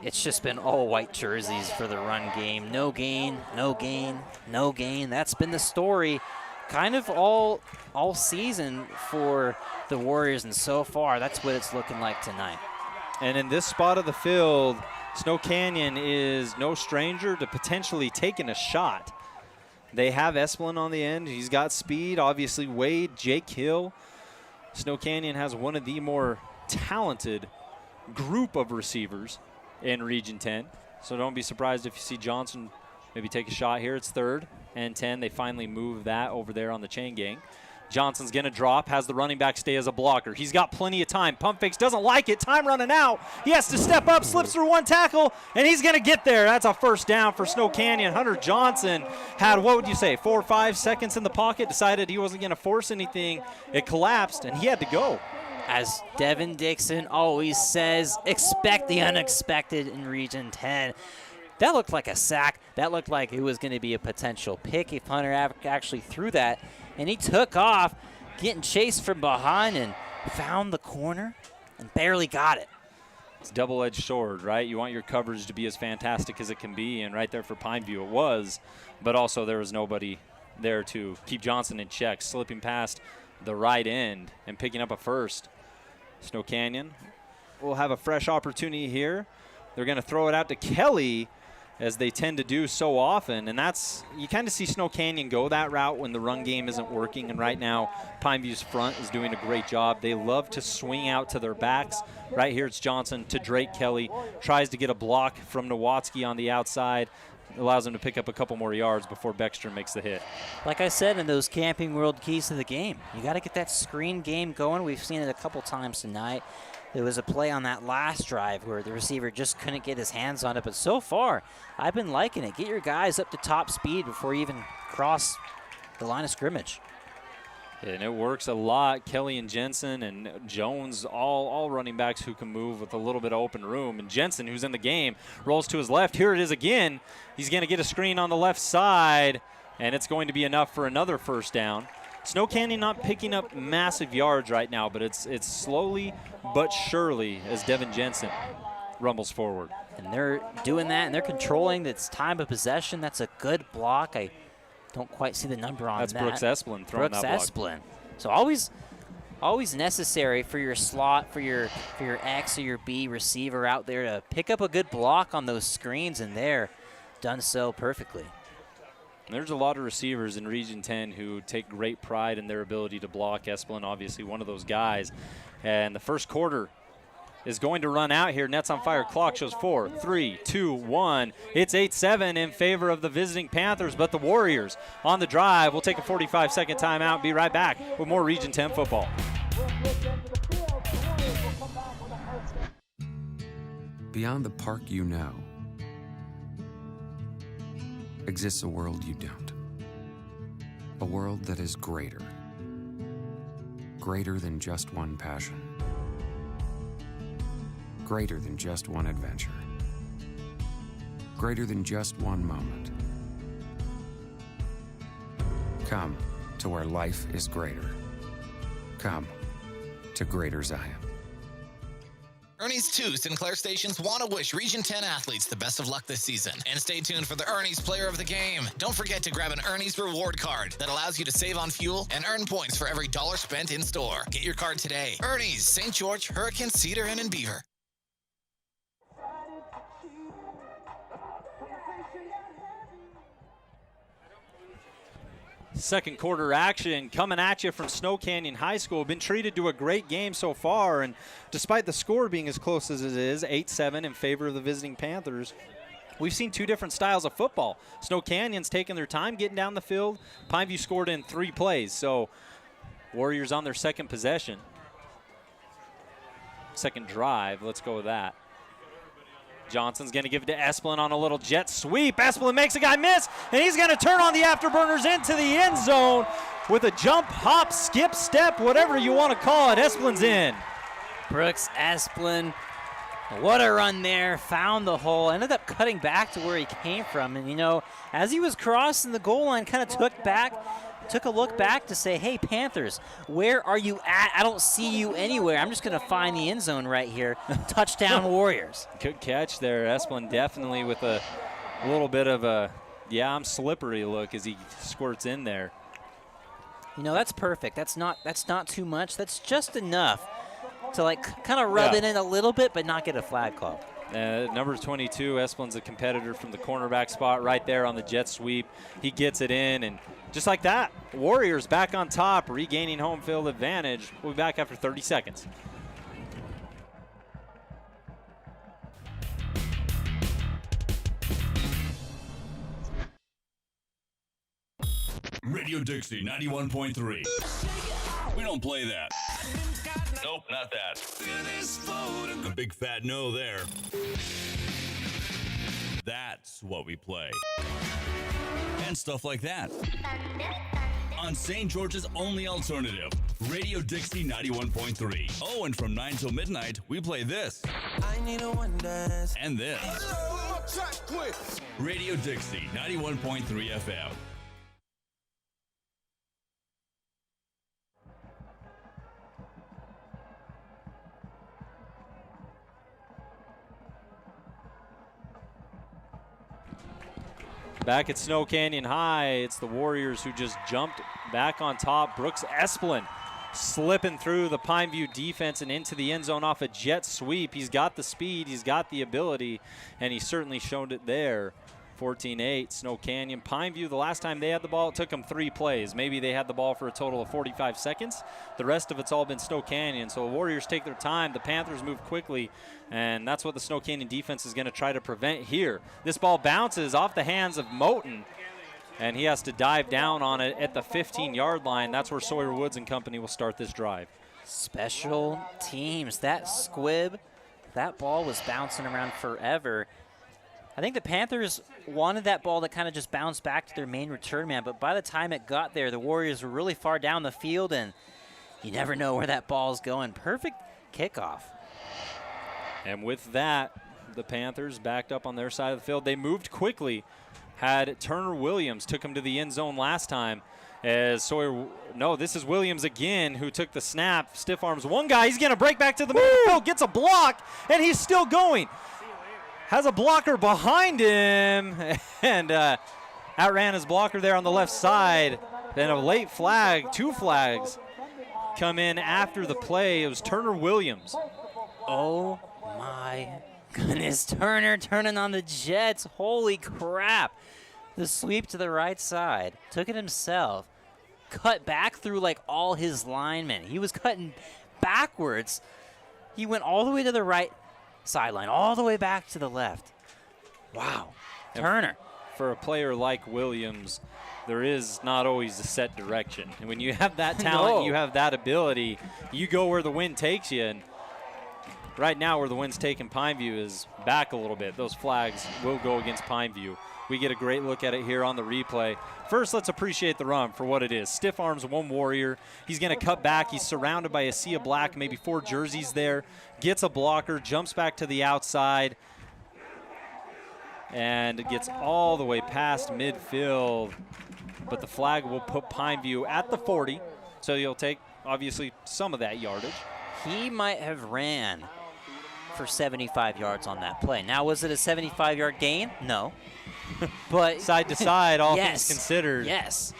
it's just been all white jerseys for the run game. No gain, no gain, no gain. That's been the story kind of all season for the Warriors, and so far that's what it's looking like tonight. And in this spot of the field, Snow Canyon is no stranger to potentially taking a shot. They have Esplin on the end. He's got speed. Obviously, Wade, Jake Hill. Snow Canyon has one of the more talented group of receivers in Region 10. So don't be surprised if you see Johnson maybe take a shot here. It's 3rd and 10. They finally move that over there on the chain gang. Johnson's going to drop, has the running back stay as a blocker. He's got plenty of time. Pump fakes, doesn't like it. Time running out. He has to step up, slips through one tackle, and he's going to get there. That's a first down for Snow Canyon. Hunter Johnson had, what would you say, 4 or 5 seconds in the pocket, decided he wasn't going to force anything. It collapsed, and he had to go. As Devin Dixon always says, expect the unexpected in Region 10. That looked like a sack. That looked like it was going to be a potential pick if Hunter actually threw that. And he took off, getting chased from behind, and found the corner and barely got it. It's a double-edged sword, right? You want your coverage to be as fantastic as it can be, and right there for Pineview it was. But also there was nobody there to keep Johnson in check, slipping past the right end and picking up a first. Snow Canyon will have a fresh opportunity here. They're going to throw it out to Kelly, as they tend to do so often, and that's, you kind of see Snow Canyon go that route when the run game isn't working, and right now Pineview's front is doing a great job. They love to swing out to their backs. Right here it's Johnson to Drake Kelly, tries to get a block from Nowatzki on the outside, allows him to pick up a couple more yards before Beckstrom makes the hit. Like I said in those Camping World keys to the game, you got to get that screen game going. We've seen it a couple times tonight. There was a play on that last drive where the receiver just couldn't get his hands on it. But so far, I've been liking it. Get your guys up to top speed before you even cross the line of scrimmage. And it works a lot. Kelly and Jensen and Jones, all running backs who can move with a little bit of open room. And Jensen, who's in the game, rolls to his left. Here it is again. He's going to get a screen on the left side, and it's going to be enough for another first down. Snow Canyon not picking up massive yards right now, but it's slowly but surely as Devin Jensen rumbles forward. And they're doing that, and they're controlling its time of possession. That's a good block. I don't quite see the number on that. That's Brooks Esplin throwing that block. Brooks Esplin. So always necessary for your slot, for your X or your B receiver out there to pick up a good block on those screens, and they're done so perfectly. There's a lot of receivers in Region 10 who take great pride in their ability to block. Esplin, obviously one of those guys. And the first quarter is going to run out here. Nets on fire. Clock shows 4, 3, 2, 1. It's 8-7 in favor of the visiting Panthers, but the Warriors on the drive. We'll take a 45-second timeout. Be right back with more Region 10 football. Beyond the park you know exists a world you don't. A world that is greater. Greater than just one passion. Greater than just one adventure. Greater than just one moment. Come to where life is greater. Come to Greater Zion. Ernie's 2 Sinclair stations want to wish Region 10 athletes the best of luck this season. And stay tuned for the Ernie's Player of the Game. Don't forget to grab an Ernie's reward card that allows you to save on fuel and earn points for every dollar spent in store. Get your card today. Ernie's, St. George, Hurricane, Cedar, and in Beaver. Second quarter action coming at you from Snow Canyon High School. Been treated to a great game so far, and despite the score being as close as it is, 8-7 in favor of the visiting Panthers, we've seen two different styles of football. Snow Canyon's taking their time getting down the field. Pineview scored in 3 plays, so Warriors on their second possession. Second drive, let's go with that. Johnson's going to give it to Esplin on a little jet sweep. Esplin makes a guy miss, and he's going to turn on the afterburners into the end zone with a jump, hop, skip, step, whatever you want to call it. Esplin's in. Brooks Esplin, what a run there. Found the hole, ended up cutting back to where he came from. And, you know, as he was crossing the goal line, kind of took back, took a look back to say, hey, Panthers, where are you at? I don't see you anywhere. I'm just going to find the end zone right here. Touchdown Warriors. Good catch there. Esplin definitely with a little bit of a, yeah, I'm slippery look as he squirts in there. You know, that's perfect. That's not too much. That's just enough to, like, kind of rub it in a little bit but not get a flag call. Number 22, Esplin's a competitor from the cornerback spot right there on the jet sweep. He gets it in, and just like that, Warriors back on top, regaining home field advantage. We'll be back after 30 seconds. Radio Dixie 91.3. We don't play that. Nope, not that. A big fat no there. That's what we play. And stuff like that. On St. George's only alternative, Radio Dixie 91.3. Oh, and from 9 till midnight, we play this. I need a one dance. And this. Radio Dixie 91.3 FM. Back at Snow Canyon High, it's the Warriors who just jumped back on top. Brooks Esplin slipping through the Pineview defense and into the end zone off a jet sweep. He's got the speed, he's got the ability, and he certainly showed it there. 14-8, Snow Canyon. Pineview, the last time they had the ball, it took them 3 plays. Maybe they had the ball for a total of 45 seconds. The rest of it's all been Snow Canyon. So the Warriors take their time. The Panthers move quickly, and that's what the Snow Canyon defense is going to try to prevent here. This ball bounces off the hands of Moten, and he has to dive down on it at the 15-yard line. That's where Sawyer Woods and company will start this drive. Special teams. That squib, that ball was bouncing around forever. I think the Panthers wanted that ball to kind of just bounce back to their main return man, but by the time it got there, the Warriors were really far down the field, and you never know where that ball's going. Perfect kickoff. And with that, the Panthers backed up on their side of the field. They moved quickly, had Turner Williams, took him to the end zone last time. As Sawyer, no, this is Williams again who took the snap, stiff arms one guy. He's going to break back to the middle, gets a block, and he's still going. Has a blocker behind him, and outran his blocker there on the left side. Then a late flag, 2 flags come in after the play. It was Turner Williams. Oh my goodness, Turner turning on the Jets. Holy crap. The sweep to the right side, took it himself, cut back through like all his linemen. He was cutting backwards. He went all the way to the right sideline, all the way back to the left. Wow. Turner. For a player like Williams, there is not always a set direction. And when you have that talent, you have that ability, you go where the wind takes you. And right now where the wind's taking Pineview is back a little bit. Those flags will go against Pineview. We get a great look at it here on the replay. First, let's appreciate the run for what it is. Stiff arms one Warrior. He's going to cut back. He's surrounded by a sea of black, maybe 4 jerseys there. Gets a blocker, jumps back to the outside, and gets all the way past midfield. But the flag will put Pineview at the 40, so you'll take, obviously, some of that yardage. He might have ran for 75 yards on that play. Now, was it a 75-yard gain? No. But side to side, all yes, things considered. Yes.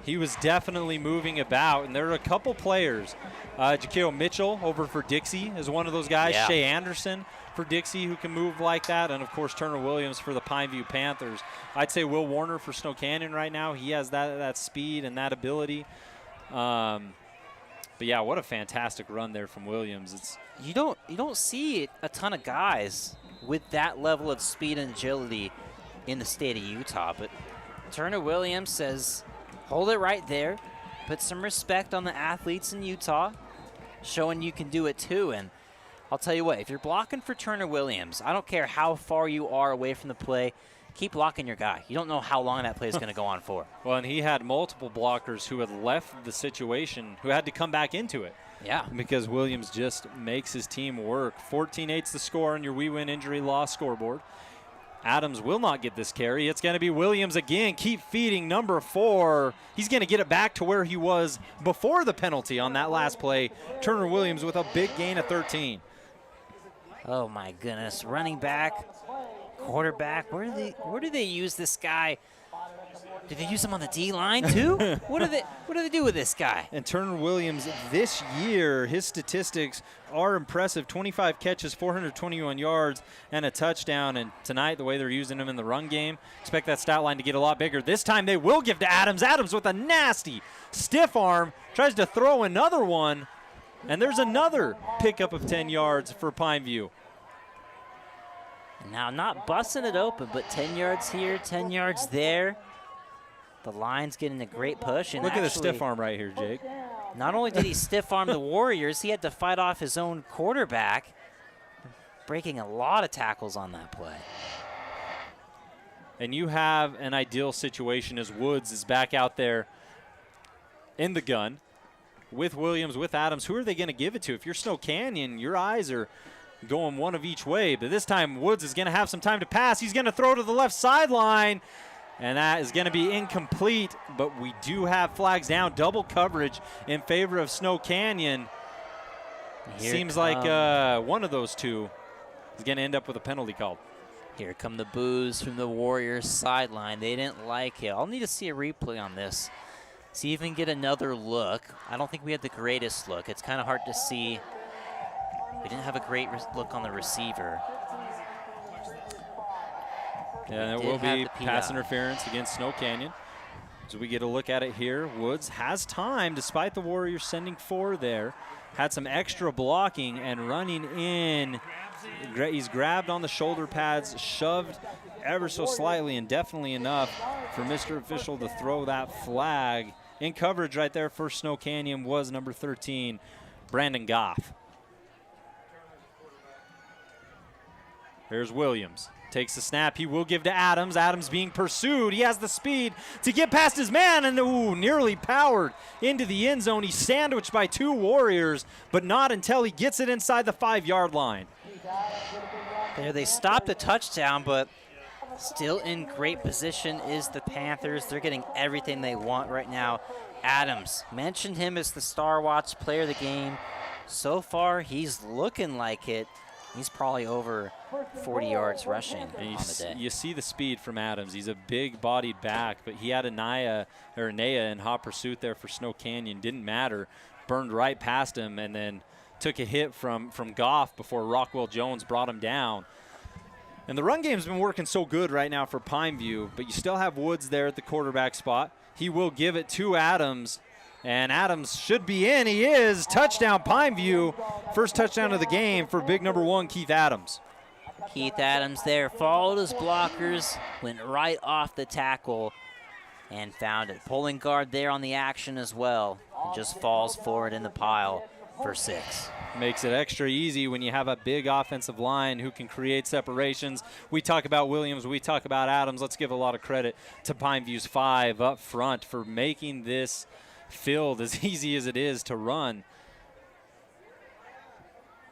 He was definitely moving about, and there are a couple players. Jakeo Mitchell over for Dixie is one of those guys. Yeah. Shea Anderson for Dixie who can move like that, and, of course, Turner Williams for the Pineview Panthers. I'd say Will Warner for Snow Canyon right now. He has that speed and that ability. But, yeah, what a fantastic run there from Williams. You don't see a ton of guys with that level of speed and agility in the state of Utah, but Turner Williams says, hold it right there, put some respect on the athletes in Utah, showing you can do it too. And I'll tell you what, if you're blocking for Turner Williams, I don't care how far you are away from the play, keep blocking your guy. You don't know how long that play is going to go on for. Well, and he had multiple blockers who had left the situation, who had to come back into it. Yeah. Because Williams just makes his team work. 14-8's the score on your We Win Injury Law scoreboard. Adams will not get this carry. It's going to be Williams again. Keep feeding number 4. He's going to get it back to where he was before the penalty on that last play. Turner Williams with a big gain of 13. Oh my goodness, running back, quarterback, where do they use this guy? Did they use him on the D-line too? What do they do with this guy? And Turner Williams this year, his statistics are impressive. 25 catches, 421 yards, and a touchdown. And tonight, the way they're using him in the run game, expect that stat line to get a lot bigger. This time they will give to Adams. Adams with a nasty stiff arm, tries to throw another one, and there's another pickup of 10 yards for Pineview. Now not busting it open, but 10 yards here, 10 yards there. The line's getting a great push. And look at the stiff arm right here, Jake. Not only did he stiff arm the Warriors, he had to fight off his own quarterback, breaking a lot of tackles on that play. And you have an ideal situation as Woods is back out there in the gun with Williams, with Adams. Who are they going to give it to? If you're Snow Canyon, your eyes are going one of each way. But this time Woods is going to have some time to pass. He's going to throw to the left sideline. And that is going to be incomplete, but we do have flags down. Double coverage in favor of Snow Canyon. Seems like one of those two is going to end up with a penalty called. Here come the boos from the Warriors sideline. They didn't like it. I'll need to see a replay on this. See if we can get another look. I don't think we had the greatest look. It's kind of hard to see. We didn't have a great look on the receiver. Yeah, there will be pass interference against Snow Canyon. As we get a look at it here, Woods has time, despite the Warriors sending 4 there. Had some extra blocking and running in. He's grabbed on the shoulder pads, shoved ever so slightly and definitely enough for Mr. Official to throw that flag. In coverage right there for Snow Canyon was number 13, Brandon Goff. Here's Williams. Takes the snap. He will give to Adams. Adams being pursued. He has the speed to get past his man, and nearly powered into the end zone. He's sandwiched by 2 Warriors, but not until he gets it inside the 5-yard line. There, they stopped the touchdown, but still in great position is the Panthers. They're getting everything they want right now. Adams, mentioned him as the Star Watch player of the game. So far, he's looking like it. He's probably over 40 yards rushing on the day. You see the speed from Adams. He's a big-bodied back, but he had Naya in hot pursuit there for Snow Canyon. Didn't matter. Burned right past him and then took a hit from Goff before Rockwell Jones brought him down. And the run game's been working so good right now for Pineview, but you still have Woods there at the quarterback spot. He will give it to Adams. And Adams should be in. He is. Touchdown, Pineview. First touchdown of the game for big number 1, Keith Adams. Keith Adams there followed his blockers, went right off the tackle, and found it. Pulling guard there on the action as well. And just falls forward in the pile for 6. Makes it extra easy when you have a big offensive line who can create separations. We talk about Williams, we talk about Adams. Let's give a lot of credit to Pineview's 5 up front for making this field as easy as it is to run.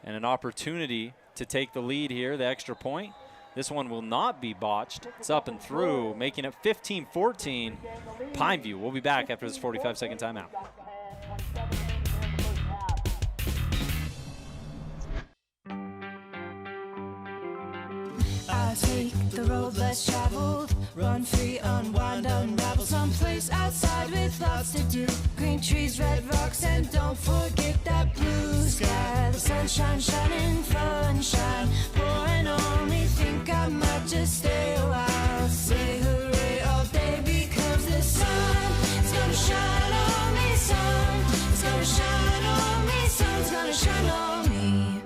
And an opportunity to take the lead here, the extra point. This one will not be botched. It's up and through, making it 15-14. Pineview will be back after this 45-second timeout. I take the road less traveled, run free, unwind, unravel someplace outside with lots to do. Green trees, red rocks, and don't forget that blue sky. The sunshine shining, sunshine pouring on me. Think I might just stay a while. Say hooray all day because the sun is gonna shine on me. Sun is gonna shine on me. Sun's gonna shine on me.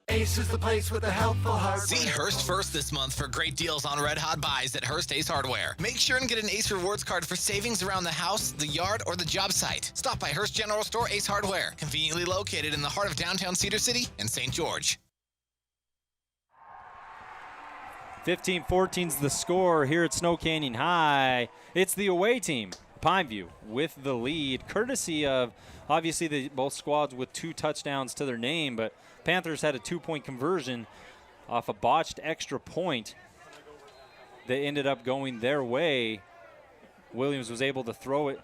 Ace is the place with the helpful hardware. See Hearst first this month for great deals on red hot buys at Hearst Ace Hardware. Make sure and get an Ace Rewards card for savings around the house, the yard, or the job site. Stop by Hearst General Store Ace Hardware, conveniently located in the heart of downtown Cedar City and St. George. 15-14's the score here at Snow Canyon High. It's the away team, Pineview, with the lead, courtesy of obviously both squads with 2 touchdowns to their name, but Panthers had a 2-point conversion off a botched extra point. that ended up going their way. Williams was able to throw it,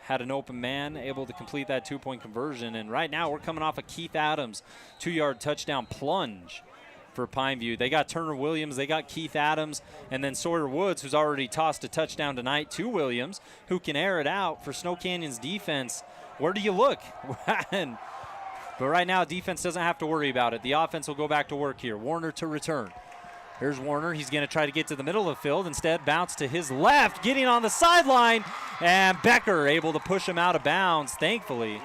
had an open man, able to complete that 2-point conversion. And right now we're coming off a Keith Adams 2-yard touchdown plunge for Pineview. They got Turner Williams, they got Keith Adams, and then Sawyer Woods, who's already tossed a touchdown tonight to Williams, who can air it out for Snow Canyon's defense. Where do you look? But right now, defense doesn't have to worry about it. The offense will go back to work here. Warner to return. Here's Warner. He's going to try to get to the middle of the field. Instead, bounce to his left, getting on the sideline. And Becker able to push him out of bounds, thankfully.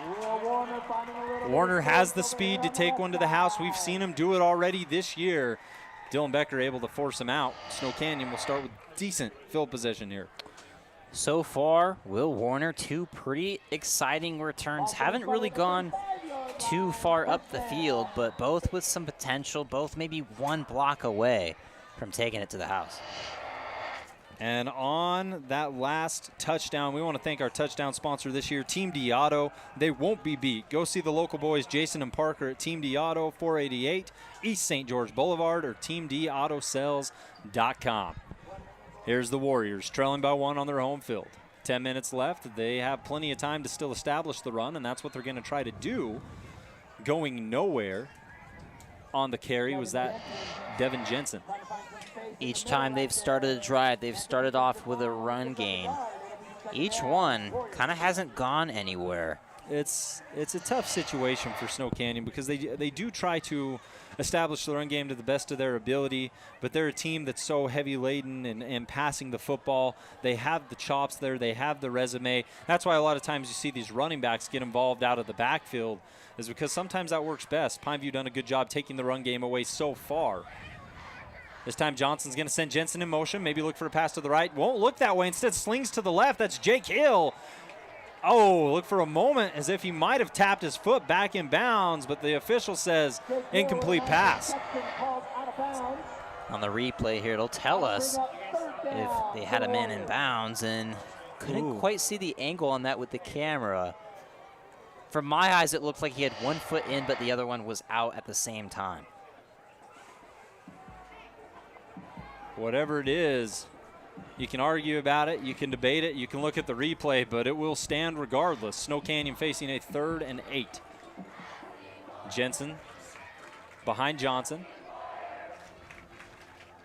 Warner has the speed to take one to the house. We've seen him do it already this year. Dylan Becker able to force him out. Snow Canyon will start with decent field position here. So far, Will Warner, 2 pretty exciting returns. Haven't really gone too far up the field, but both with some potential, both maybe 1 block away from taking it to the house. And on that last touchdown, we want to thank our touchdown sponsor this year, Team D Auto. They won't be beat. Go see the local boys, Jason and Parker, at Team D Auto, 488 East St. George Boulevard, or teamdautosales.com. Here's the Warriors, trailing by 1 on their home field. 10 minutes left. They have plenty of time to still establish the run, and that's what they're going to try to do. Going nowhere on the carry was that Devin Jensen. Each time they've started a drive, they've started off with a run game. Each one kind of hasn't gone anywhere. It's a tough situation for Snow Canyon because they do try to establish the run game to the best of their ability, but they're a team that's so heavy laden and passing the football. They have the chops there. They have the resume. That's why a lot of times you see these running backs get involved out of the backfield, is because sometimes that works best. Pineview done a good job taking the run game away so far. This time Johnson's going to send Jensen in motion, maybe look for a pass to the right. Won't look that way. Instead slings to the left. That's Jake Hill. Oh, look for a moment as if he might have tapped his foot back in bounds, but the official says incomplete pass. On the replay here, it'll tell us if they had a man in bounds, and couldn't quite see the angle on that with the camera. From my eyes, it looked like he had 1 foot in, but the other one was out at the same time. Whatever it is, you can argue about it, you can debate it, you can look at the replay, but it will stand regardless. Snow Canyon facing a 3rd and 8. Jensen behind Johnson.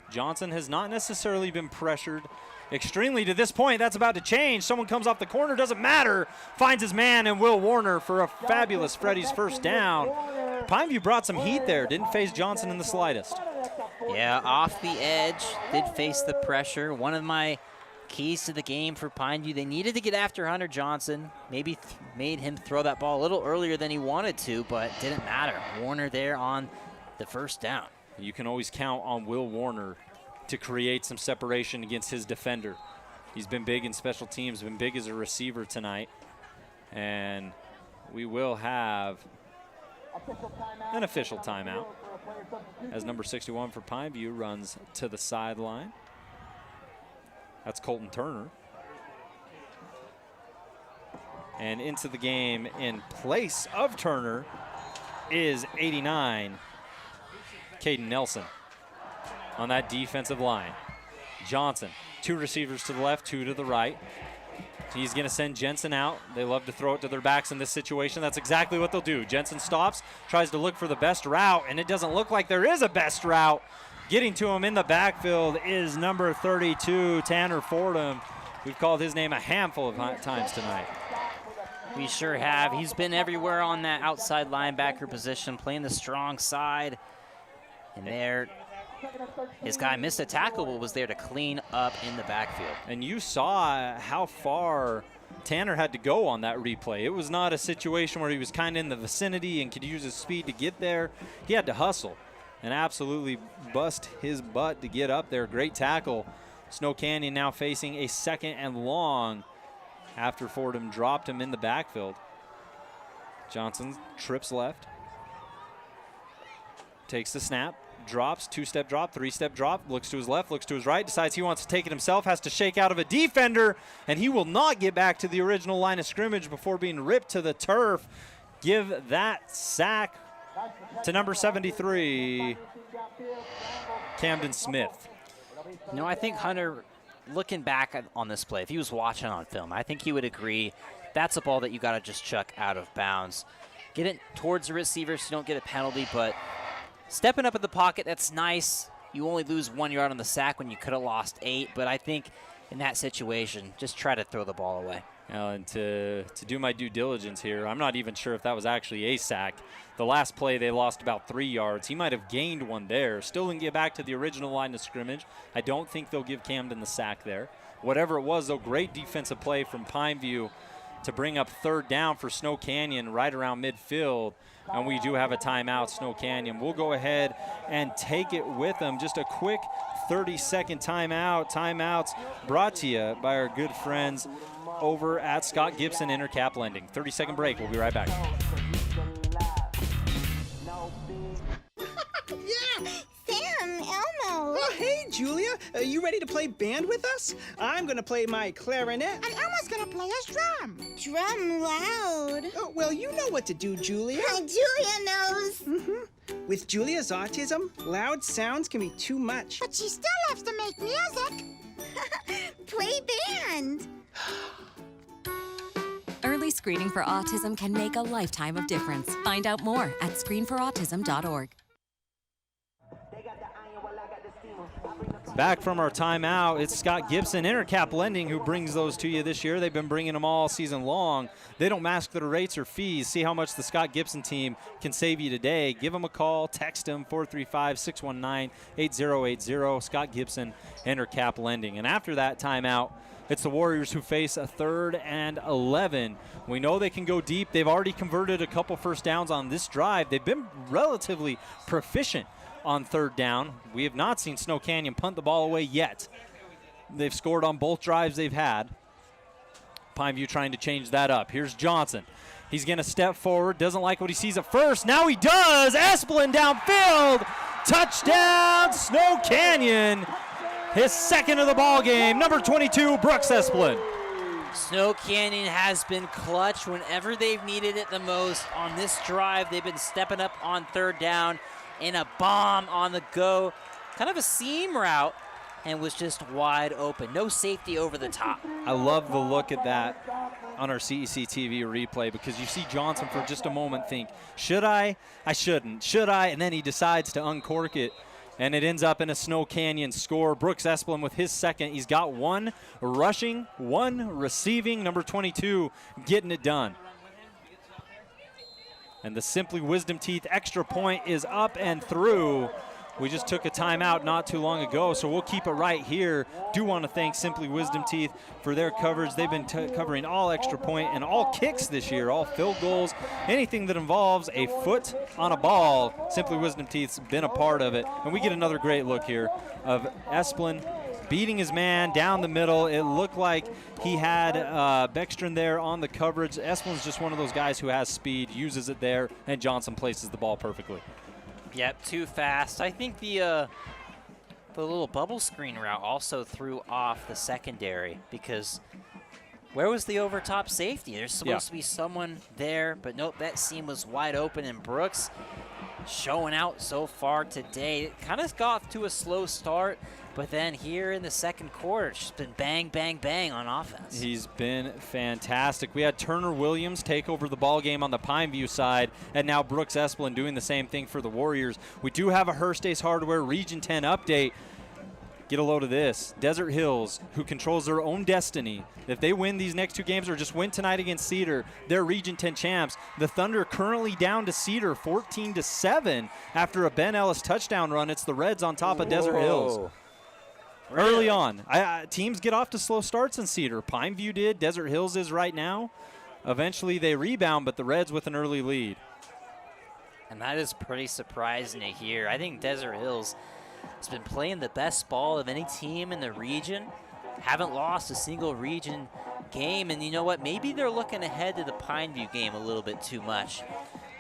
Johnson has not necessarily been pressured extremely to this point. That's about to change. Someone comes off the corner, doesn't matter. Finds his man, and Will Warner for a fabulous Freddy's first down. Pineview brought some heat there, didn't face Johnson in the slightest. Yeah, off the edge, did face the pressure. One of my keys to the game for Pineview, they needed to get after Hunter Johnson. Maybe made him throw that ball a little earlier than he wanted to, but didn't matter. Warner there on the first down. You can always count on Will Warner to create some separation against his defender. He's been big in special teams, been big as a receiver tonight. And we will have an official timeout as number 61 for Pineview runs to the sideline. That's Colton Turner. And into the game in place of Turner is 89, Caden Nelson on that defensive line. Johnson, 2 receivers to the left, 2 to the right. He's going to send Jensen out. They love to throw it to their backs in this situation. That's exactly what they'll do. Jensen stops, tries to look for the best route, and it doesn't look like there is a best route. Getting to him in the backfield is number 32, Tanner Fordham. We've called his name a handful of times tonight. We sure have. He's been everywhere on that outside linebacker position, playing the strong side. And there, his guy missed a tackle, but was there to clean up in the backfield. And you saw how far Tanner had to go on that replay. It was not a situation where he was kind of in the vicinity and could use his speed to get there. He had to hustle and absolutely bust his butt to get up there. Great tackle. Snow Canyon now facing a 2nd and long after Fordham dropped him in the backfield. Johnson trips left. Takes the snap. Drops, 2-step drop, 3-step drop, looks to his left, looks to his right, decides he wants to take it himself, has to shake out of a defender, and he will not get back to the original line of scrimmage before being ripped to the turf. Give that sack to number 73, Camden Smith. No, I think Hunter, looking back on this play, if he was watching on film, I think he would agree that's a ball that you got to just chuck out of bounds. Get it towards the receiver so you don't get a penalty, but stepping up in the pocket, that's nice. You only lose 1 yard on the sack when you could have lost 8, but I think in that situation, just try to throw the ball away. And to do my due diligence here, I'm not even sure if that was actually a sack. The last play, they lost about 3 yards. He might have gained one there. Still didn't get back to the original line of scrimmage. I don't think they'll give Camden the sack there. Whatever it was, though, great defensive play from Pineview to bring up 3rd down for Snow Canyon right around midfield. And we do have a timeout, Snow Canyon. We'll go ahead and take it with them. Just a quick 30-second timeout. Timeouts brought to you by our good friends over at Scott Gibson Intercap Lending. 30-second break. We'll be right back. Yeah, Sam, Elmo. Oh, hey, Julia. Are you ready to play band with us? I'm going to play my clarinet. And Elmo's going to play his drum. Drum loud. Oh, well, you know what to do, Julia. Julia knows. With Julia's autism, loud sounds can be too much. But she still loves to make music. Play band. Early screening for autism can make a lifetime of difference. Find out more at screenforautism.org. Back from our timeout, it's Scott Gibson Intercap Lending who brings those to you this year. They've been bringing them all season long. They don't mask their rates or fees. See how much the Scott Gibson team can save you today. Give them a call. Text them 435-619-8080. Scott Gibson Intercap Lending. And after that timeout, it's the Warriors who face a 3rd and 11. We know they can go deep. They've already converted a couple first downs on this drive. They've been relatively proficient on 3rd down. We have not seen Snow Canyon punt the ball away yet. They've scored on both drives they've had. Pineview trying to change that up. Here's Johnson. He's going to step forward. Doesn't like what he sees at first. Now he does. Esplin downfield. Touchdown, Snow Canyon. His 2nd of the ball game. Number 22, Brooks Esplin. Snow Canyon has been clutch whenever they've needed it the most. On this drive, they've been stepping up on 3rd down in a bomb on the go. Kind of a seam route and was just wide open. No safety over the top. I love the look at that on our CEC TV replay because you see Johnson for just a moment think, should I? I shouldn't. Should I? And then he decides to uncork it. And it ends up in a Snow Canyon score. Brooks Esplin with his 2nd. He's got 1 rushing, 1 receiving. Number 22 getting it done. And the Simply Wisdom Teeth extra point is up and through. We just took a timeout not too long ago, so we'll keep it right here. Do want to thank Simply Wisdom Teeth for their coverage. They've been covering all extra point and all kicks this year, all field goals, anything that involves a foot on a ball. Simply Wisdom Teeth's been a part of it. And we get another great look here of Esplin beating his man down the middle. It looked like he had Beckstrom there on the coverage. Esplin's just one of those guys who has speed, uses it there, and Johnson places the ball perfectly. Yep, too fast. I think the little bubble screen route also threw off the secondary because where was the overtop safety? There's supposed to be someone there, but nope, that seam was wide open, and Brooks showing out so far today. It kind of got off to a slow start, but then here in the 2nd quarter, it's just been bang, bang, bang on offense. He's been fantastic. We had Turner Williams take over the ball game on the Pineview side, and now Brooks Esplin doing the same thing for the Warriors. We do have a Hearst Ace Hardware Region 10 update. Get a load of this. Desert Hills, who controls their own destiny. If they win these next 2 games or just win tonight against Cedar, they're Region 10 champs. The Thunder currently down to Cedar 14-7 after a Ben Ellis touchdown run. It's the Reds on top of Desert Hills. Really? Early on. Teams get off to slow starts in Cedar. Pineview did. Desert Hills is right now. Eventually they rebound, but the Reds with an early lead. And that is pretty surprising to hear. I think Desert Hills has been playing the best ball of any team in the region. Haven't lost a single region game. And you know what? Maybe they're looking ahead to the Pineview game a little bit too much.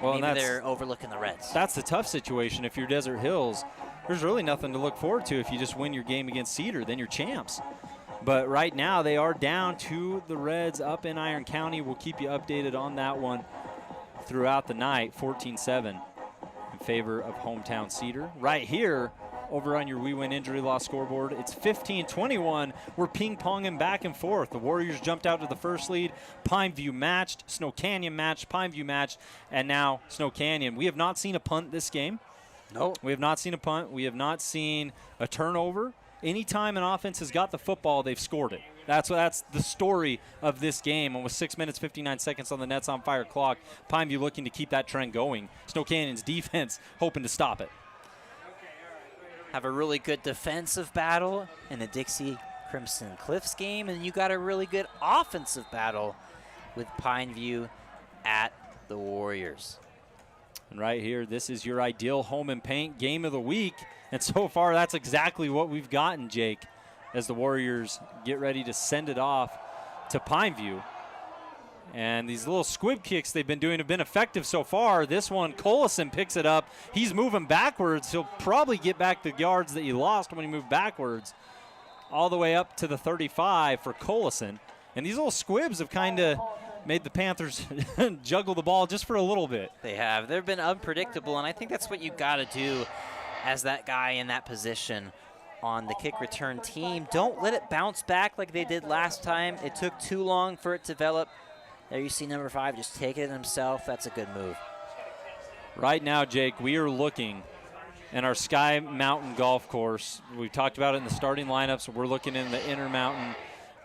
Well, maybe they're overlooking the Reds. That's the tough situation if you're Desert Hills. There's really nothing to look forward to if you just win your game against Cedar. Then you're champs. But right now they are down to the Reds up in Iron County. We'll keep you updated on that one throughout the night. 14-7 in favor of hometown Cedar. Right here, over on your We Win Injury Law scoreboard. It's 15-21. We're ping-ponging back and forth. The Warriors jumped out to the first lead. Pineview matched. Snow Canyon matched. Pineview matched. And now Snow Canyon. We have not seen a punt this game. No. We have not seen a punt. We have not seen a turnover. Anytime an offense has got the football, they've scored it. That's the story of this game. And with 6 minutes, 59 seconds on the Nets on Fire clock, Pineview looking to keep that trend going. Snow Canyon's defense hoping to stop it. Have a really good defensive battle in the Dixie Crimson Cliffs game, and you got a really good offensive battle with Pineview at the Warriors. And right here, this is your ideal home and paint game of the week. And so far, that's exactly what we've gotten, Jake, as the Warriors get ready to send it off to Pineview. And these little squib kicks they've been doing have been effective so far. This one, Collison picks it up. He's moving backwards. He'll probably get back the yards that he lost when he moved backwards, all the way up to the 35 for Collison. And these little squibs have kind of made the Panthers juggle the ball just for a little bit. They have. They've been unpredictable, and I think that's what you got to do as that guy in that position on the kick return team. Don't let it bounce back like they did last time. It took too long for it to develop. There you see number 5 just take it himself. That's a good move. Right now, Jake, we are looking in our Sky Mountain golf course. We talked about it in the starting lineups. We're looking in the Intermountain.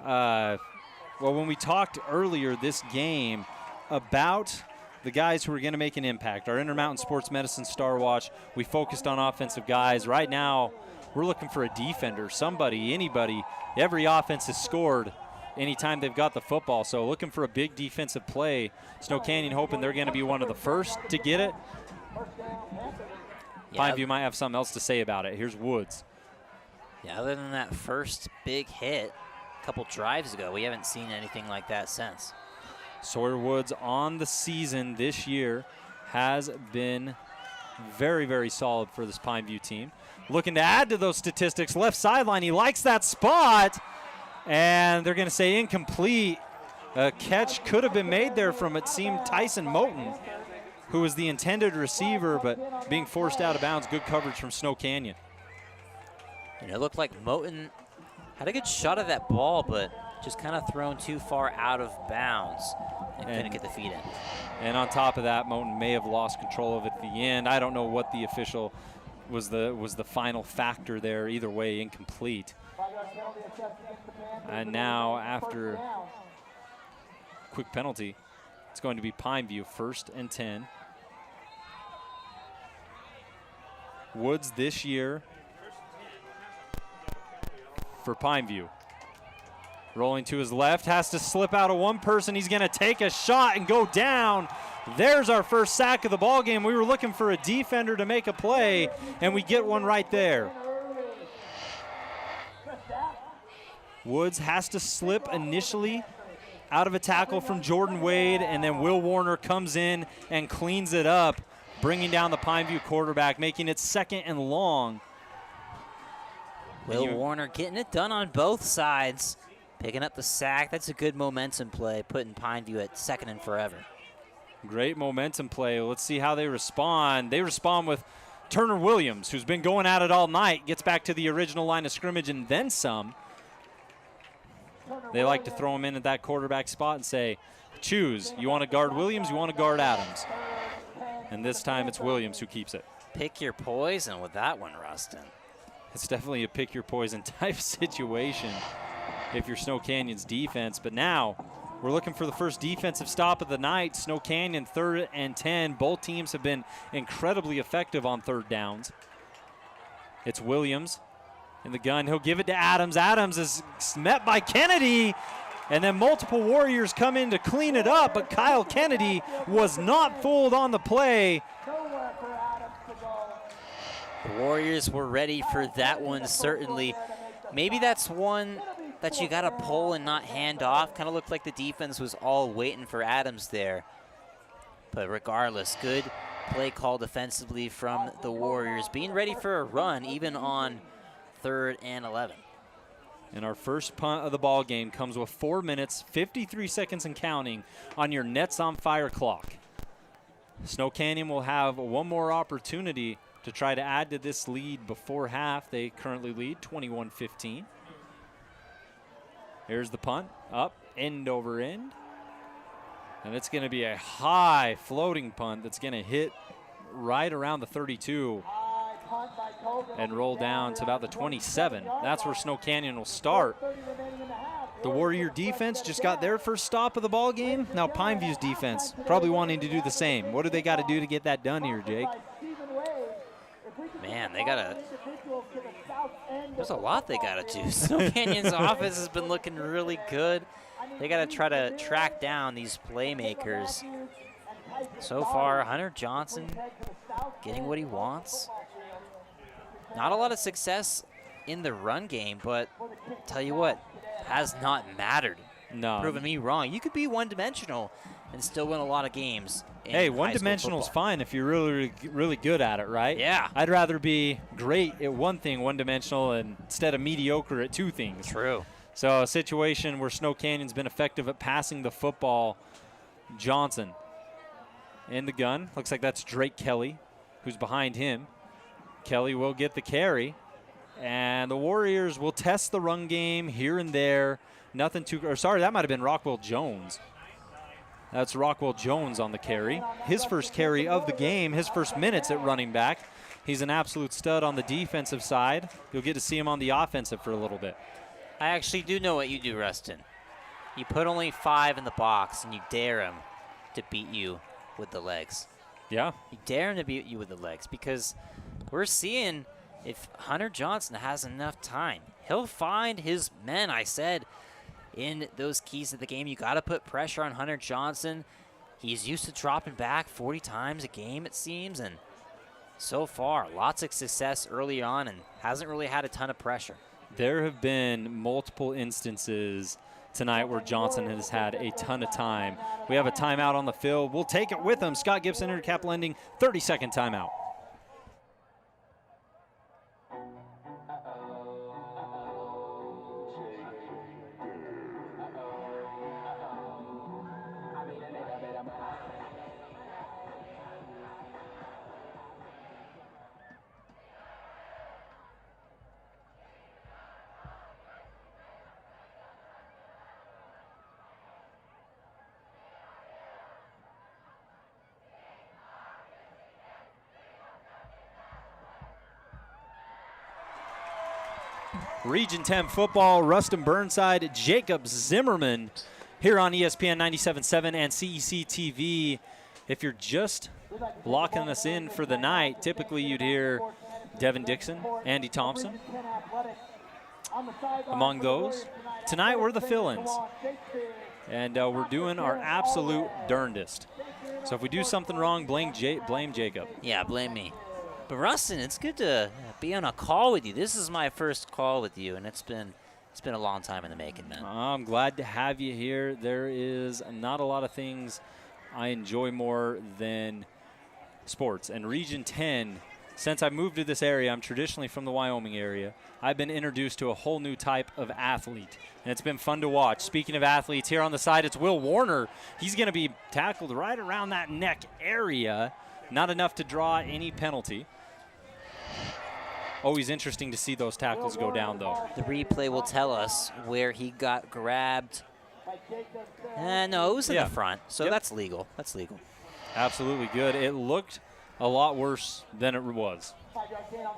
Well, when we talked earlier this game about the guys who are going to make an impact, our Intermountain Sports Medicine Star Watch, we focused on offensive guys. Right now, we're looking for a defender, somebody, anybody. Every offense has scored anytime they've got the football, so looking for a big defensive play. Snow Canyon hoping they're going to be one of the first to get it. Pineview might have something else to say about it. Here's Woods. Yeah, other than that first big hit a couple drives ago, we haven't seen anything like that since. Sawyer Woods on the season this year has been very, very solid for this Pineview team. Looking to add to those statistics, left sideline, he likes that spot. And they're going to say incomplete. A catch could have been made there from, it seemed, Tyson Moten, who was the intended receiver, but being forced out of bounds. Good coverage from Snow Canyon. And it looked like Moten had a good shot at that ball, but just kind of thrown too far out of bounds and couldn't get the feet in. And on top of that, Moten may have lost control of it at the end. I don't know what the official was the final factor there. Either way, incomplete. And now, after quick penalty, it's going to be Pineview, 1st and 10. Woods this year for Pineview. Rolling to his left, has to slip out of one person. He's going to take a shot and go down. There's our first sack of the ball game. We were looking for a defender to make a play, and we get one right there. Woods has to slip initially out of a tackle from Jordan Wade, and then Will Warner comes in and cleans it up, bringing down the Pineview quarterback, making it 2nd and long. Will Warner getting it done on both sides, picking up the sack. That's a good momentum play, putting Pineview at 2nd and forever. Great momentum play. Let's see how they respond. They respond with Turner Williams, who's been going at it all night, gets back to the original line of scrimmage and then some. They like to throw him in at that quarterback spot and say, choose. You want to guard Williams, you want to guard Adams. And this time it's Williams who keeps it. Pick your poison with that one, Rustin. It's definitely a pick your poison type situation if you're Snow Canyon's defense. But now we're looking for the first defensive stop of the night. Snow Canyon, 3rd and 10. Both teams have been incredibly effective on 3rd downs. It's Williams in the gun. He'll give it to Adams. Adams is met by Kennedy, and then multiple Warriors come in to clean it up, but Kyle Kennedy was not fooled on the play. The Warriors were ready for that one, certainly. Maybe that's one that you got to pull and not hand off. Kind of looked like the defense was all waiting for Adams there. But regardless, good play call defensively from the Warriors, being ready for a run even on 3rd and 11. And our first punt of the ball game comes with 4 minutes, 53 seconds and counting on your Nets on Fire clock. Snow Canyon will have one more opportunity to try to add to this lead before half. They currently lead 21-15. Here's the punt, up, end over end. And it's going to be a high floating punt that's going to hit right around the 32 and roll down to about the 27. That's where Snow Canyon will start. The Warrior defense just got their first stop of the ball game. Now Pineview's defense probably wanting to do the same. What do they got to do to get that done here, Jake? Man, there's a lot they got to do. Snow Canyon's offense has been looking really good. They got to try to track down these playmakers. So far, Hunter Johnson getting what he wants. Not a lot of success in the run game, but tell you what, has not mattered. No. Proving me wrong. You could be one-dimensional and still win a lot of games. Hey, one-dimensional is fine if you're really, really good at it, right? Yeah. I'd rather be great at one thing, one-dimensional, instead of mediocre at two things. True. So a situation where Snow Canyon's been effective at passing the football. Johnson in the gun. Looks like that's Drake Kelly, who's behind him. Kelly will get the carry. And the Warriors will test the run game here and there. Nothing too, or sorry, that might have been Rockwell Jones. That's Rockwell Jones on the carry. His first carry of the game, his first minutes at running back. He's an absolute stud on the defensive side. You'll get to see him on the offensive for a little bit. I actually do know what you do, Rustin. You put only 5 in the box and you dare him to beat you with the legs. Yeah. You dare him to beat you with the legs because we're seeing if Hunter Johnson has enough time, he'll find his men, I said, in those keys of the game. You got to put pressure on Hunter Johnson. He's used to dropping back 40 times a game, it seems, and so far, lots of success early on and hasn't really had a ton of pressure. There have been multiple instances tonight where Johnson has had a ton of time. We have a timeout on the field. We'll take it with him. Scott Gibson, Intercap Lending, 30-second timeout. Region 10 football, Rustin Burnside, Jacob Zimmerman here on ESPN 97.7 and CEC TV. If you're just locking us in for the night, typically you'd hear Devin Dixon, Andy Thompson among those. Tonight we're the fill-ins, and we're doing our absolute darndest. So if we do something wrong, blame Jacob. Yeah, blame me. But Rustin, it's good to be on a call with you. This is my first call with you, and it's been a long time in the making, man. I'm glad to have you here. There is not a lot of things I enjoy more than sports. And Region 10, since I moved to this area, I'm traditionally from the Wyoming area, I've been introduced to a whole new type of athlete, and it's been fun to watch. Speaking of athletes, here on the side, it's Will Warner. He's going to be tackled right around that neck area. Not enough to draw any penalty. Always interesting to see those tackles go down, though. The replay will tell us where he got grabbed. No, it was in the front, so that's legal. That's legal. Absolutely good. It looked a lot worse than it was.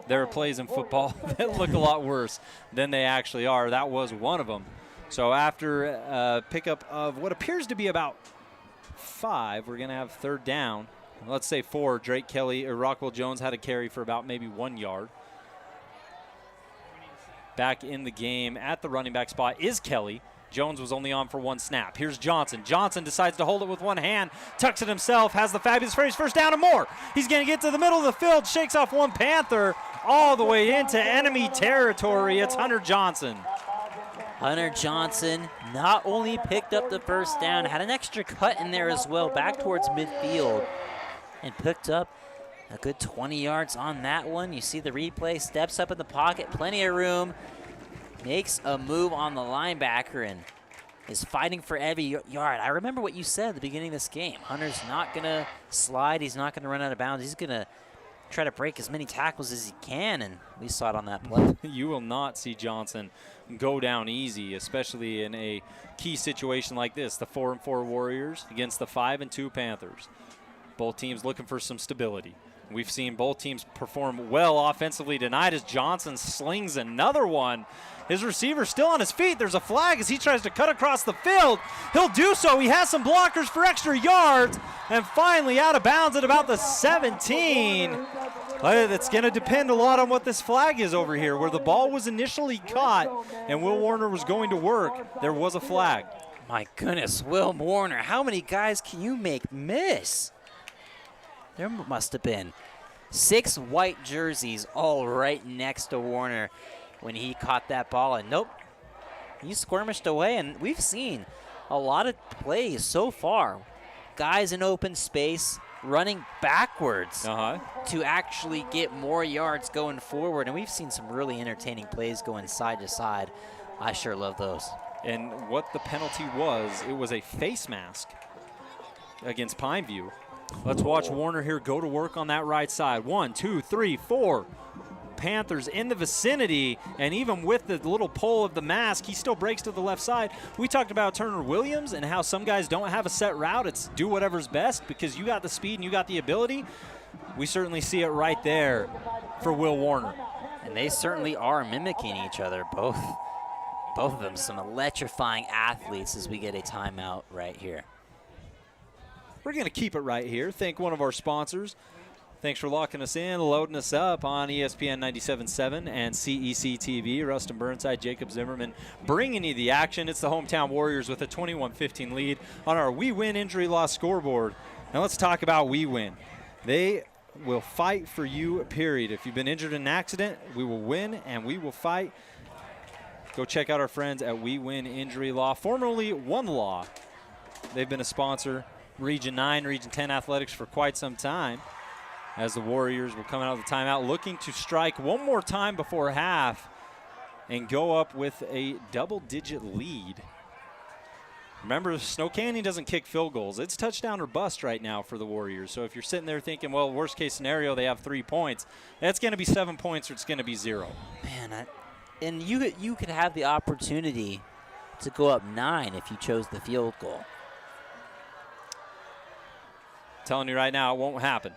There are plays in football that look a lot worse than they actually are. That was one of them. So after a pickup of what appears to be about 5, we're going to have third down. Let's say 4. Drake Kelly or Rockwell Jones had a carry for about maybe 1 yard. Back in the game at the running back spot is Kelly. Jones was only on for 1 snap. Here's Johnson. Johnson decides to hold it with one hand, tucks it himself, has the fabulous phrase, first down and more. He's going to get to the middle of the field, shakes off one Panther all the way into enemy territory. It's Hunter Johnson. Hunter Johnson not only picked up the first down, had an extra cut in there as well, back towards midfield, and picked up a good 20 yards on that one. You see the replay, steps up in the pocket, plenty of room, makes a move on the linebacker and is fighting for every yard. I remember what you said at the beginning of this game. Hunter's not going to slide. He's not going to run out of bounds. He's going to try to break as many tackles as he can, and we saw it on that play. You will not see Johnson go down easy, especially in a key situation like this. The 4-4 Warriors against the 5-2 Panthers. Both teams looking for some stability. We've seen both teams perform well offensively tonight as Johnson slings another one. His receiver's still on his feet. There's a flag as he tries to cut across the field. He'll do so. He has some blockers for extra yards. And finally out of bounds at about the 17. It's going to depend a lot on what this flag is over here. Where the ball was initially caught and Will Warner was going to work, there was a flag. My goodness, Will Warner. How many guys can you make miss? There must have been 6 white jerseys all right next to Warner when he caught that ball. And nope, he squirmished away. And we've seen a lot of plays so far. Guys in open space running backwards to actually get more yards going forward. And we've seen some really entertaining plays going side to side. I sure love those. And what the penalty was, it was a face mask against Pineview. Let's watch Warner here go to work on that right side. 1, 2, 3, 4. Panthers in the vicinity, and even with the little pull of the mask, he still breaks to the left side. We talked about Turner Williams and how some guys don't have a set route. It's do whatever's best because you got the speed and you got the ability. We certainly see it right there for Will Warner. And they certainly are mimicking each other, both of them. Some electrifying athletes as we get a timeout right here. We're going to keep it right here. Thank one of our sponsors. Thanks for locking us in, loading us up on ESPN 97.7 and CEC TV. Rustin Burnside, Jacob Zimmerman bringing you the action. It's the Hometown Warriors with a 21-15 lead on our We Win injury loss scoreboard. Now let's talk about We Win. They will fight for you, period. If you've been injured in an accident, we will win and we will fight. Go check out our friends at We Win Injury Law, formerly One Law. They've been a sponsor, Region 9, Region 10 athletics for quite some time, as the Warriors will come out of the timeout looking to strike one more time before half and go up with a double-digit lead. Remember, Snow Canyon doesn't kick field goals. It's touchdown or bust right now for the Warriors. So if you're sitting there thinking, well, worst-case scenario, they have 3 points, that's going to be 7 points or it's going to be 0. Man, and you could have the opportunity to go up 9 if you chose the field goal. Telling you right now, it won't happen.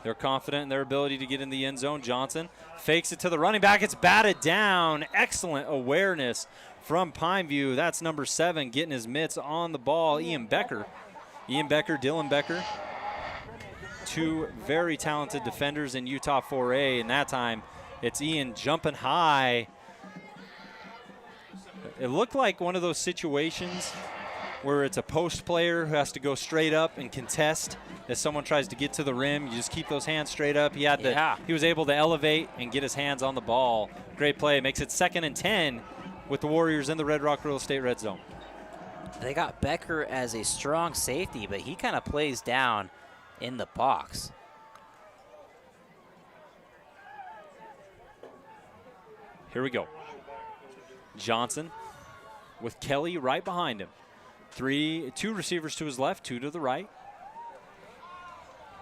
They're confident in their ability to get in the end zone. Johnson fakes it to the running back. It's batted down. Excellent awareness from Pineview. That's number 7 getting his mitts on the ball. Ian Becker, Dylan Becker. 2 very talented defenders in Utah 4A, and that time it's Ian jumping high. It looked like one of those situations where it's a post player who has to go straight up and contest as someone tries to get to the rim. You just keep those hands straight up. He was able to elevate and get his hands on the ball. Great play. Makes it 2nd and 10 with the Warriors in the Red Rock Real Estate red zone. They got Becker as a strong safety, but he kind of plays down in the box. Here we go. Johnson with Kelly right behind him. 2 receivers to his left, 2 to the right.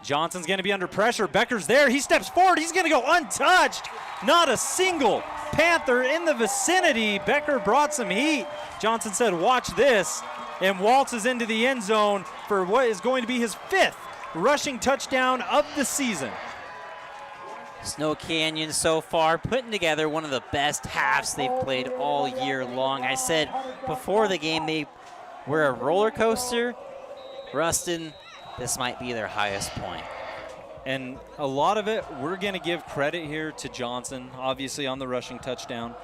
Johnson's going to be under pressure. Becker's there. He steps forward. He's going to go untouched. Not a single Panther in the vicinity. Becker brought some heat. Johnson said, watch this, and waltzes into the end zone for what is going to be his 5th rushing touchdown of the season. Snow Canyon so far putting together one of the best halves they've played all year long. I said before the game they were a roller coaster. Rustin, this might be their highest point. And a lot of it, we're going to give credit here to Johnson, obviously on the rushing touchdown.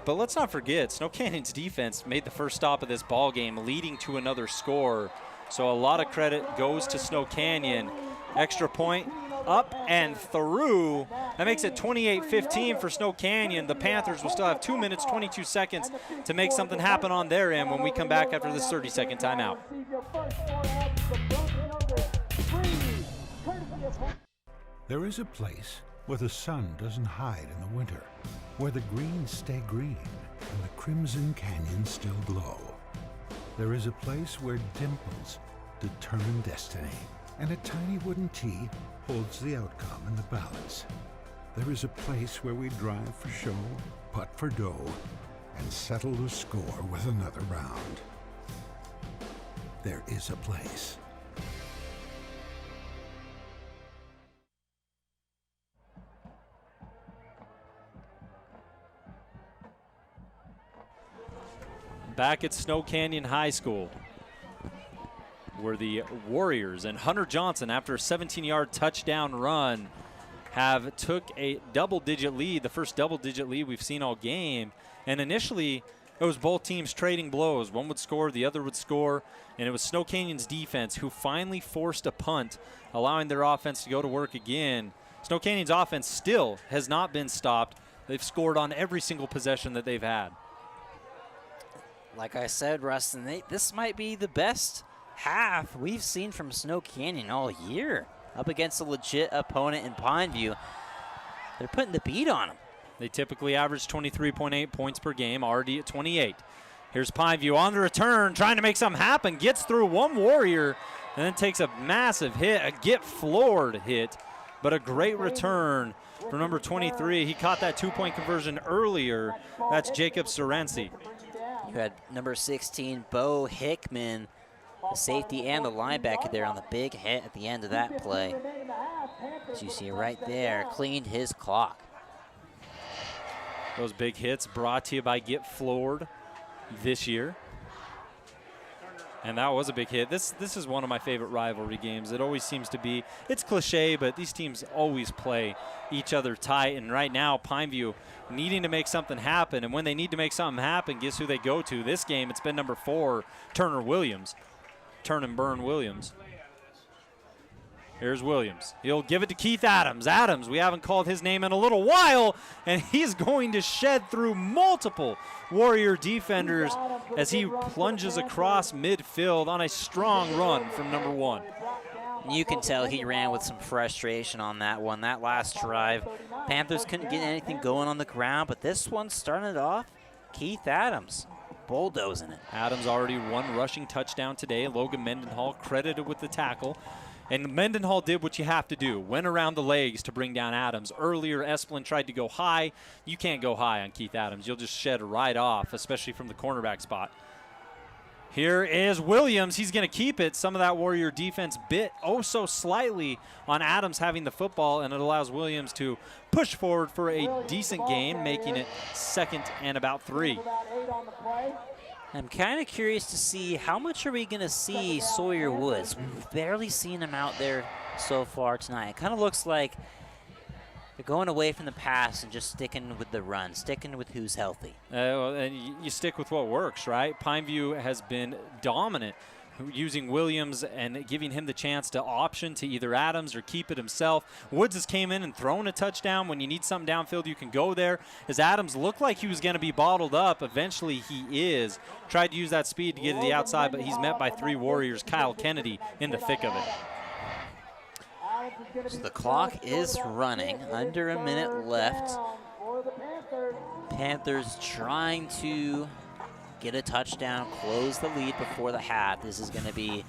But let's not forget, Snow Canyon's defense made the first stop of this ball game, leading to another score. So a lot of credit goes to Snow Canyon. Extra point, up and through. That makes it 28-15 for Snow Canyon. The Panthers will still have 2 minutes, 22 seconds to make something happen on their end when we come back after this 30-second timeout. There is a place where the sun doesn't hide in the winter, where the greens stay green and the crimson canyons still glow. There is a place where dimples determine destiny, and a tiny wooden tee holds the outcome in the balance. There is a place where we drive for show, putt for dough, and settle the score with another round. There is a place. Back at Snow Canyon High School, where the Warriors and Hunter Johnson, after a 17-yard touchdown run, have took a double-digit lead, the first double-digit lead we've seen all game. And initially, it was both teams trading blows. One would score, the other would score, and it was Snow Canyon's defense who finally forced a punt, allowing their offense to go to work again. Snow Canyon's offense still has not been stopped. They've scored on every single possession that they've had. Like I said, Rustin, this might be the best half we've seen from Snow Canyon all year. Up against a legit opponent in Pineview, they're putting the beat on them. They typically average 23.8 points per game, already at 28. Here's Pineview on the return, trying to make something happen, gets through one Warrior, and then takes a massive hit, a get-floored hit, but a great return from number 23. He caught that two-point conversion earlier. That's Jacob Sorensi. You had number 16, Bo Hickman, the safety and the linebacker there on the big hit at the end of that play. As you see right there, cleaned his clock. Those big hits brought to you by Get Floored this year. And that was a big hit. This is one of my favorite rivalry games. It always seems to be, it's cliche, but these teams always play each other tight. And right now, Pineview needing to make something happen. And when they need to make something happen, guess who they go to? This game, it's been number 4, Turner Williams. Turn and burn Williams. Here's Williams. He'll give it to Keith Adams. Adams, we haven't called his name in a little while, and he's going to shed through multiple Warrior defenders as he plunges across midfield on a strong run from number 1. You can tell he ran with some frustration on that one. That last drive, Panthers couldn't get anything going on the ground, but this one started off, Keith Adams bulldozing it. Adams already one rushing touchdown today. Logan Mendenhall credited with the tackle. And Mendenhall did what you have to do, went around the legs to bring down Adams. Earlier, Esplin tried to go high. You can't go high on Keith Adams. You'll just shed right off, especially from the cornerback spot. Here is Williams. He's going to keep it. Some of that Warrior defense bit so slightly on Adams having the football, and it allows Williams to push forward for a decent gain, making it 2nd and about 3. I'm kind of curious to see how much are we going to see Sawyer Woods. We've barely seen him out there so far tonight. It kind of looks like they're going away from the pass and just sticking with the run, sticking with who's healthy. And you stick with what works, right? Pineview has been dominant using Williams and giving him the chance to option to either Adams or keep it himself. Woods has came in and thrown a touchdown. When you need something downfield, you can go there. As Adams looked like he was going to be bottled up, eventually he is. Tried to use that speed to get to the outside, but he's met by 3 Warriors. Kyle Kennedy in the thick of it. So the clock is running, under a minute left. Panthers trying to get a touchdown, close the lead before the half. This is going to be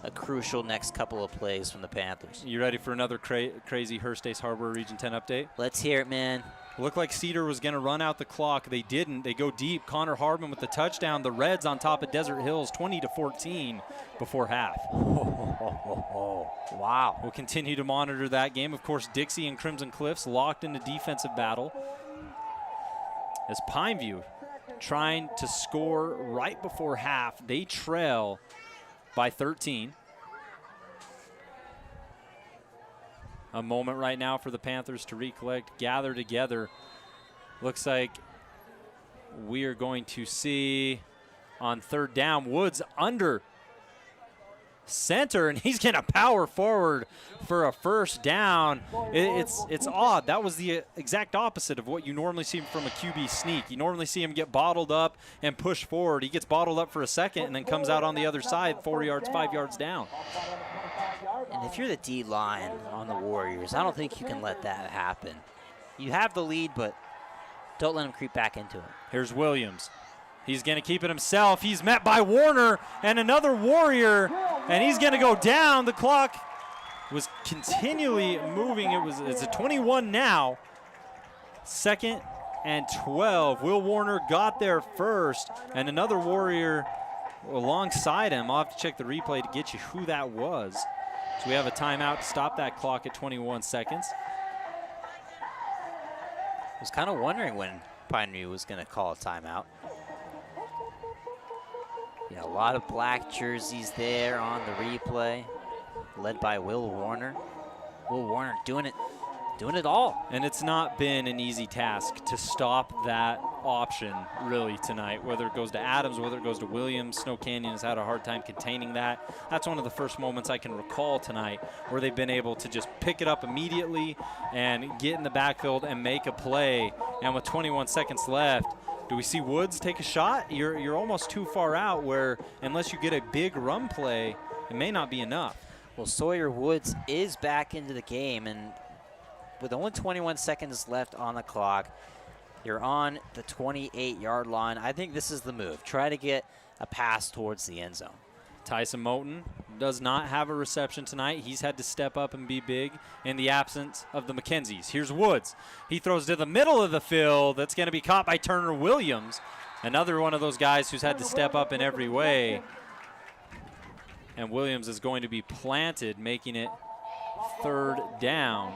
a crucial next couple of plays from the Panthers. You ready for another crazy Hearst-Ace Harbor Region 10 update? Let's hear it, man. Looked like Cedar was going to run out the clock. They didn't. They go deep. Connor Hardman with the touchdown. The Reds on top of Desert Hills, 20-14 before half. Wow. We'll continue to monitor that game. Of course, Dixie and Crimson Cliffs locked into defensive battle. As Pineview trying to score right before half. They trail by 13. A moment right now for the Panthers to recollect, gather together. Looks like we are going to see on 3rd down, Woods under center, and he's going to power forward for a 1st down. It's odd. That was the exact opposite of what you normally see from a QB sneak. You normally see him get bottled up and push forward. He gets bottled up for a second and then comes out on the other side 4 yards, 5 yards down. And if you're the D-line on the Warriors, I don't think you can let that happen. You have the lead, but don't let him creep back into it. Here's Williams. He's going to keep it himself. He's met by Warner and another Warrior, and he's going to go down. The clock was continually moving. It's a 21 now. 2nd and 12. Will Warner got there first, and another Warrior alongside him. I'll have to check the replay to get you who that was. So we have a timeout to stop that clock at 21 seconds. I was kind of wondering when Pineview was going to call a timeout. Yeah, a lot of black jerseys there on the replay, led by Will Warner. Will Warner doing it all. And it's not been an easy task to stop that option really tonight, whether it goes to Adams, whether it goes to Williams. Snow Canyon has had a hard time containing that. That's one of the first moments I can recall tonight where they've been able to just pick it up immediately and get in the backfield and make a play. And with 21 seconds left, do we see Woods take a shot? You're almost too far out where unless you get a big run play, it may not be enough. Well, Sawyer Woods is back into the game, and with only 21 seconds left on the clock, you're on the 28-yard line. I think this is the move. Try to get a pass towards the end zone. Tyson Moten does not have a reception tonight. He's had to step up and be big in the absence of the McKenzies. Here's Woods. He throws to the middle of the field. That's going to be caught by Turner Williams, another one of those guys who's had to step up in every way. And Williams is going to be planted, making it 3rd down.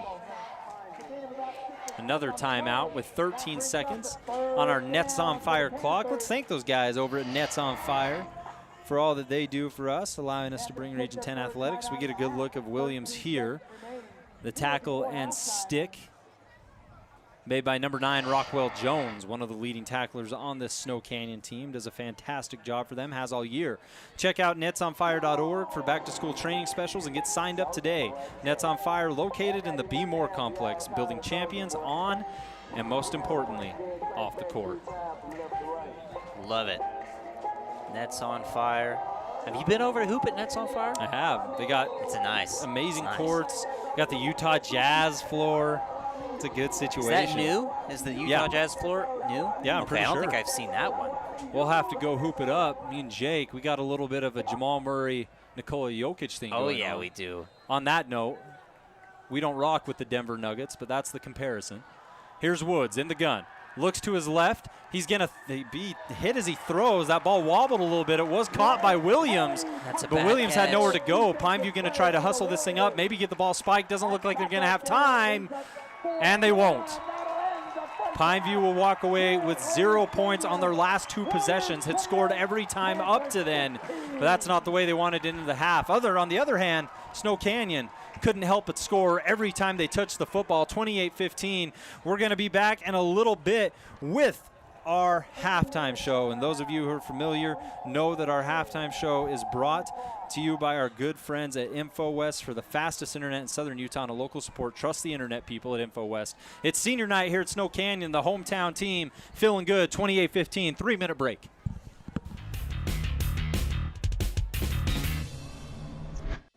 Another timeout with 13 seconds on our Nets on Fire clock. Let's thank those guys over at Nets on Fire for all that they do for us, allowing us to bring Region 10 athletics. We get a good look of Williams here. The tackle and stick made by number 9, Rockwell Jones, one of the leading tacklers on this Snow Canyon team. Does a fantastic job for them, has all year. Check out netsonfire.org for back-to-school training specials and get signed up today. Nets on Fire located in the B. Moore Complex, building champions on and, most importantly, off the court. Love it. Nets on Fire. Have you been over to hoop at Nets on Fire? I have. They got amazing courts. Got the Utah Jazz floor. It's a good situation. Is that new? Is the Utah Jazz floor new? Yeah, I'm pretty sure. I don't think I've seen that one. We'll have to go hoop it up. Me and Jake, we got a little bit of a Jamal Murray, Nikola Jokic thing going on. Oh, yeah, we do. On that note, we don't rock with the Denver Nuggets, but that's the comparison. Here's Woods in the gun. Looks to his left. He's going to be hit as he throws. That ball wobbled a little bit. It was caught by Williams, but Williams had nowhere to go. Pineview going to try to hustle this thing up, maybe get the ball spiked. Doesn't look like they're going to have time, and they won't. Pineview will walk away with 0 points on their last 2 possessions. Had scored every time up to then, but that's not the way they wanted into the half. On the other hand, Snow Canyon couldn't help but score every time they touched the football, 28-15. We're going to be back in a little bit with our halftime show. And those of you who are familiar know that our halftime show is brought to you by our good friends at InfoWest for the fastest internet in Southern Utah and a local support. Trust the internet people at InfoWest. It's senior night here at Snow Canyon. The hometown team feeling good, 28-15, 3-minute break.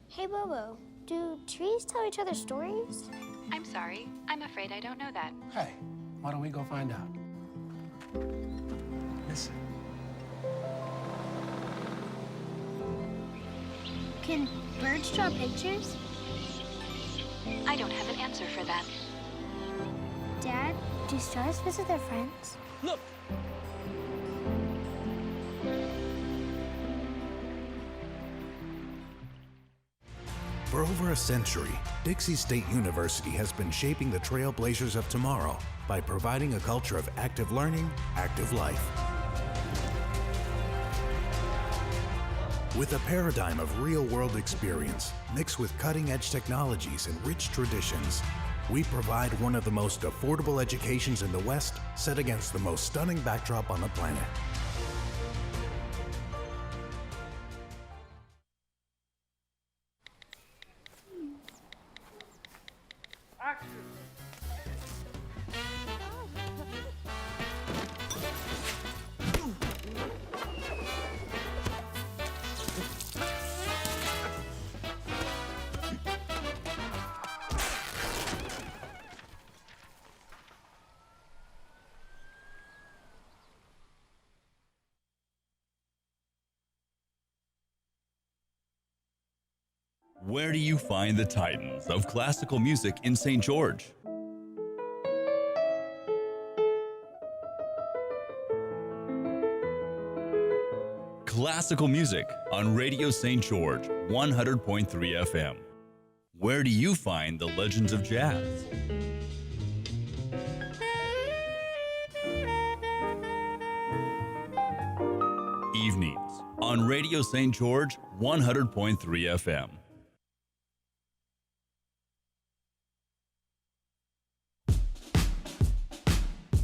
Hey, Bobo, do trees tell each other stories? I'm sorry. I'm afraid I don't know that. Hey, why don't we go find out? Listen. Can birds draw pictures? I don't have an answer for that. Dad, do stars visit their friends? Look! For over a century, Dixie State University has been shaping the trailblazers of tomorrow by providing a culture of active learning, active life. With a paradigm of real-world experience mixed with cutting-edge technologies and rich traditions, we provide one of the most affordable educations in the West, set against the most stunning backdrop on the planet. Where do you find the titans of classical music in St. George? Classical music on Radio St. George, 100.3 FM. Where do you find the legends of jazz? Evenings on Radio St. George, 100.3 FM.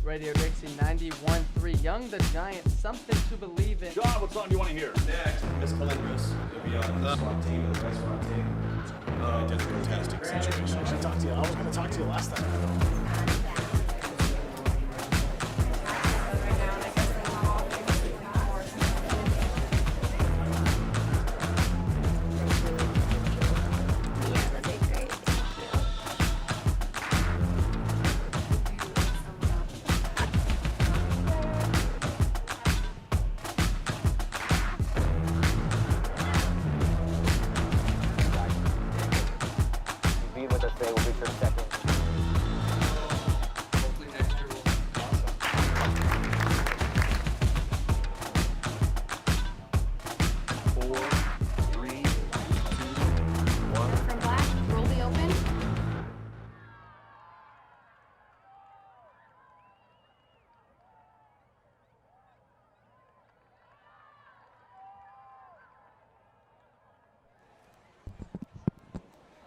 Radio Dixie 91.3, Young the Giant, something to believe in. John, what song do you want to hear? Next, Miss Calendris. You'll be on the SWAT team, the SWAT team. That's a fantastic situation. I talked to you. I was going to talk to you last time.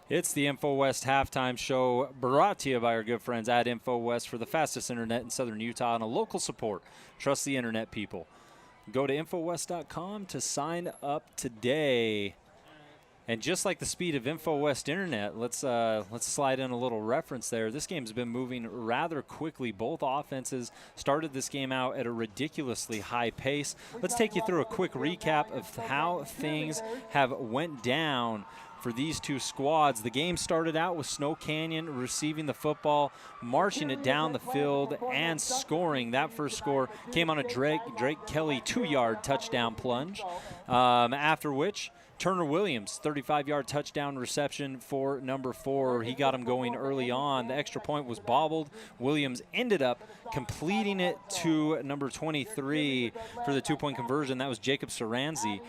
It's the InfoWest halftime show brought to you by our good friends at InfoWest for the fastest internet in southern Utah and a local support. Trust the internet, people. Go to InfoWest.com to sign up today. And just like the speed of InfoWest internet, let's slide in a little reference there. This game's been moving rather quickly. Both offenses started this game out at a ridiculously high pace. Let's take you through a quick recap of how things have went down for these two squads. The game started out with Snow Canyon receiving the football, marching it down the field, and scoring. That first score came on a Drake Kelly 2-yard touchdown plunge, after which Turner Williams, 35-yard touchdown reception for number 4. He got him going early on. The extra point was bobbled. Williams ended up completing it to number 23 for the 2-point conversion. That was Jacob Saranzi.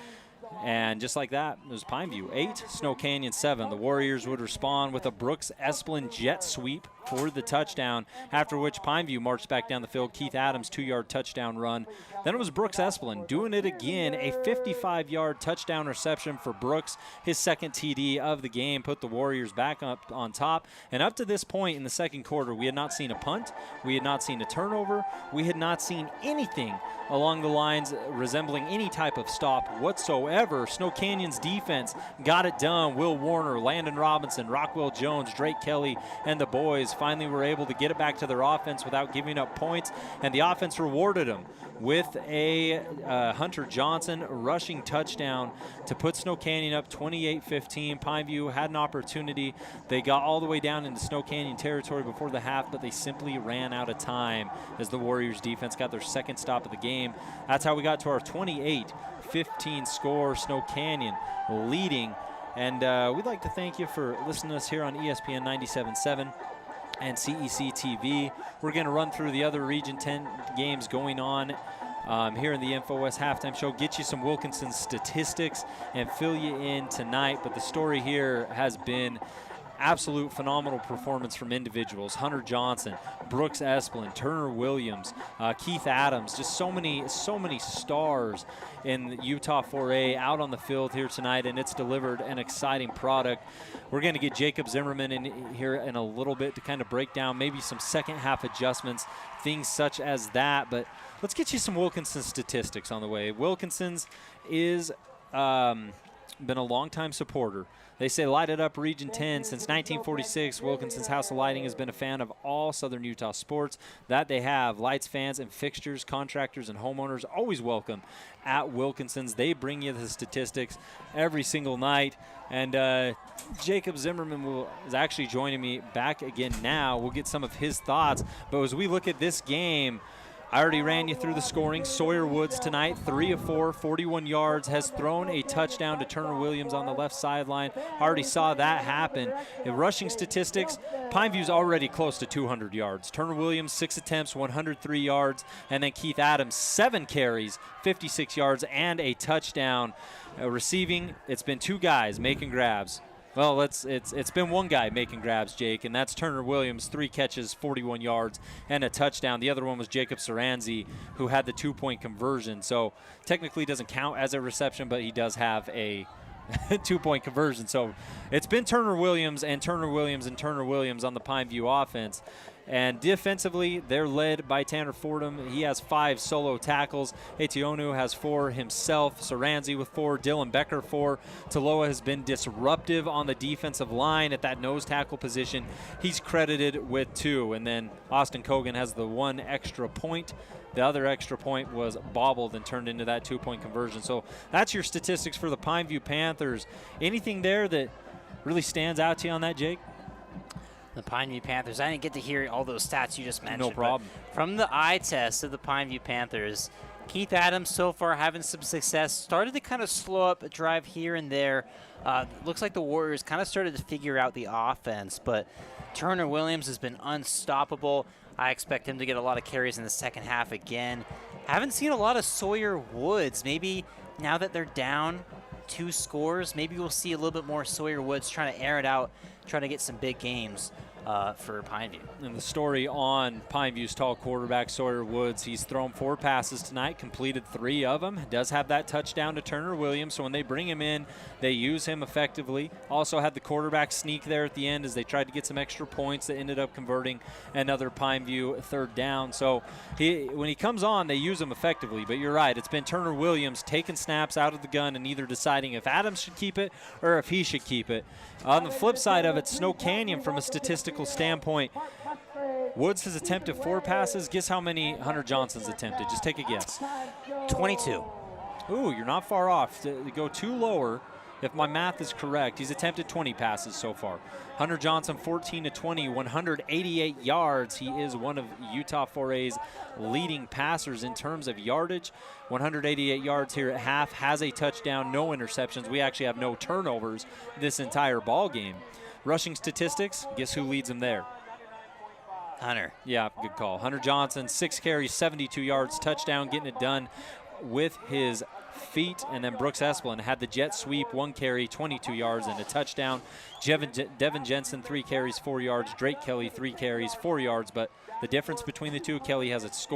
And just like that, it was Pineview 8, Snow Canyon 7. The Warriors would respond with a Brooks Esplin jet sweep for the touchdown, after which Pineview marched back down the field. Keith Adams, 2-yard touchdown run. Then it was Brooks Esplin doing it again, a 55-yard touchdown reception for Brooks. His second TD of the game put the Warriors back up on top. And up to this point in the second quarter, we had not seen a punt. We had not seen a turnover. We had not seen anything along the lines resembling any type of stop whatsoever. Snow Canyon's defense got it done. Will Warner, Landon Robinson, Rockwell Jones, Drake Kelly, and the boys finally were able to get it back to their offense without giving up points, and the offense rewarded them with a Hunter Johnson rushing touchdown to put Snow Canyon up 28-15. Pineview had an opportunity. They got all the way down into Snow Canyon territory before the half, but they simply ran out of time as the Warriors defense got their second stop of the game. That's how we got to our 28-15 score, Snow Canyon leading. And we'd like to thank you for listening to us here on ESPN 97.7 and CEC TV. We're going to run through the other Region 10 games going on here in the InfoWest halftime show, get you some Wilkinson statistics and fill you in tonight. But the story here has been absolute phenomenal performance from individuals. Hunter Johnson, Brooks Esplin, Turner Williams, Keith Adams, just so many stars in Utah 4A out on the field here tonight, and it's delivered an exciting product. We're going to get Jacob Zimmerman in here in a little bit to kind of break down maybe some second half adjustments, things such as that. But let's get you some Wilkinson statistics on the way. Wilkinson's is been a longtime supporter. They say light it up Region 10. Since 1946, Wilkinson's House of Lighting has been a fan of all Southern Utah sports. That they have. Lights, fans, and fixtures, contractors, and homeowners always welcome at Wilkinson's. They bring you the statistics every single night. And Jacob Zimmerman is actually joining me back again now. We'll get some of his thoughts. But as we look at this game, I already ran you through the scoring. Sawyer Woods tonight, 3 of 4, 41 yards, has thrown a touchdown to Turner Williams on the left sideline. Already saw that happen. In rushing statistics, Pineview's already close to 200 yards. Turner Williams, 6 attempts, 103 yards, and then Keith Adams, 7 carries, 56 yards, and a touchdown. Receiving, it's been 2 guys making grabs. Well, it's been 1 guy making grabs, Jake, and that's Turner Williams, 3 catches, 41 yards, and a touchdown. The other one was Jacob Saranzi, who had the 2-point conversion. So technically doesn't count as a reception, but he does have a 2-point conversion. So it's been Turner Williams and Turner Williams and Turner Williams on the Pineview offense. And defensively, they're led by Tanner Fordham. He has 5 solo tackles. Etionu has 4 himself. Saranzi with 4. Dylan Becker 4. Taloa has been disruptive on the defensive line at that nose tackle position. He's credited with 2. And then Austin Cogan has the 1 extra point. The other extra point was bobbled and turned into that 2-point conversion. So that's your statistics for the Pineview Panthers. Anything there that really stands out to you on that, Jake? The Pineview Panthers. I didn't get to hear all those stats you just mentioned. No problem. From the eye test of the Pineview Panthers, Keith Adams so far having some success. Started to kind of slow up a drive here and there. Looks like the Warriors kind of started to figure out the offense, but Turner Williams has been unstoppable. I expect him to get a lot of carries in the second half again. Haven't seen a lot of Sawyer Woods. Maybe now that they're down 2 scores, maybe we'll see a little bit more Sawyer Woods trying to air it out, trying to get some big games for Pineview. And the story on Pineview's tall quarterback, Sawyer Woods, he's thrown 4 passes tonight, completed 3 of them. Does have that touchdown to Turner Williams, so when they bring him in, they use him effectively. Also had the quarterback sneak there at the end as they tried to get some extra points that ended up converting another Pineview 3rd down. So when he comes on, they use him effectively. But you're right, it's been Turner Williams taking snaps out of the gun and either deciding if Adams should keep it or if he should keep it. On the flip side of it, Snow Canyon, from a statistical standpoint, Woods has attempted 4 passes. Guess how many Hunter Johnson's attempted? Just take a guess. 22. Ooh, you're not far off. To go 2 lower, if my math is correct, he's attempted 20 passes so far. Hunter Johnson, 14 to 20, 188 yards. He is one of Utah 4A's leading passers in terms of yardage. 188 yards here at half, has a touchdown, no interceptions. We actually have no turnovers this entire ball game. Rushing statistics, guess who leads them there? Hunter. Yeah, good call. Hunter Johnson, 6 carries, 72 yards, touchdown, getting it done with his feet. And then Brooks Esplin had the jet sweep, 1 carry, 22 yards, and a touchdown. Devin Jensen, 3 carries, 4 yards. Drake Kelly, 3 carries, 4 yards. But the difference between the two, Kelly has its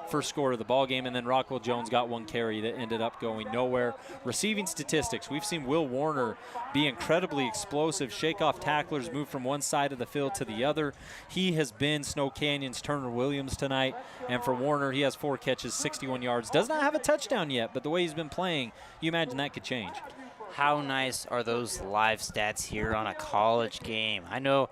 first score of the ball game, and then Rockwell Jones got 1 carry that ended up going nowhere. Receiving statistics, we've seen Will Warner be incredibly explosive, shake off tacklers, move from one side of the field to the other. He has been Snow Canyon's Turner Williams tonight, and for Warner, he has 4 catches, 61 yards. Does not have a touchdown yet, but the way he's been playing, you imagine that could change. How nice are those live stats here on a college game? I know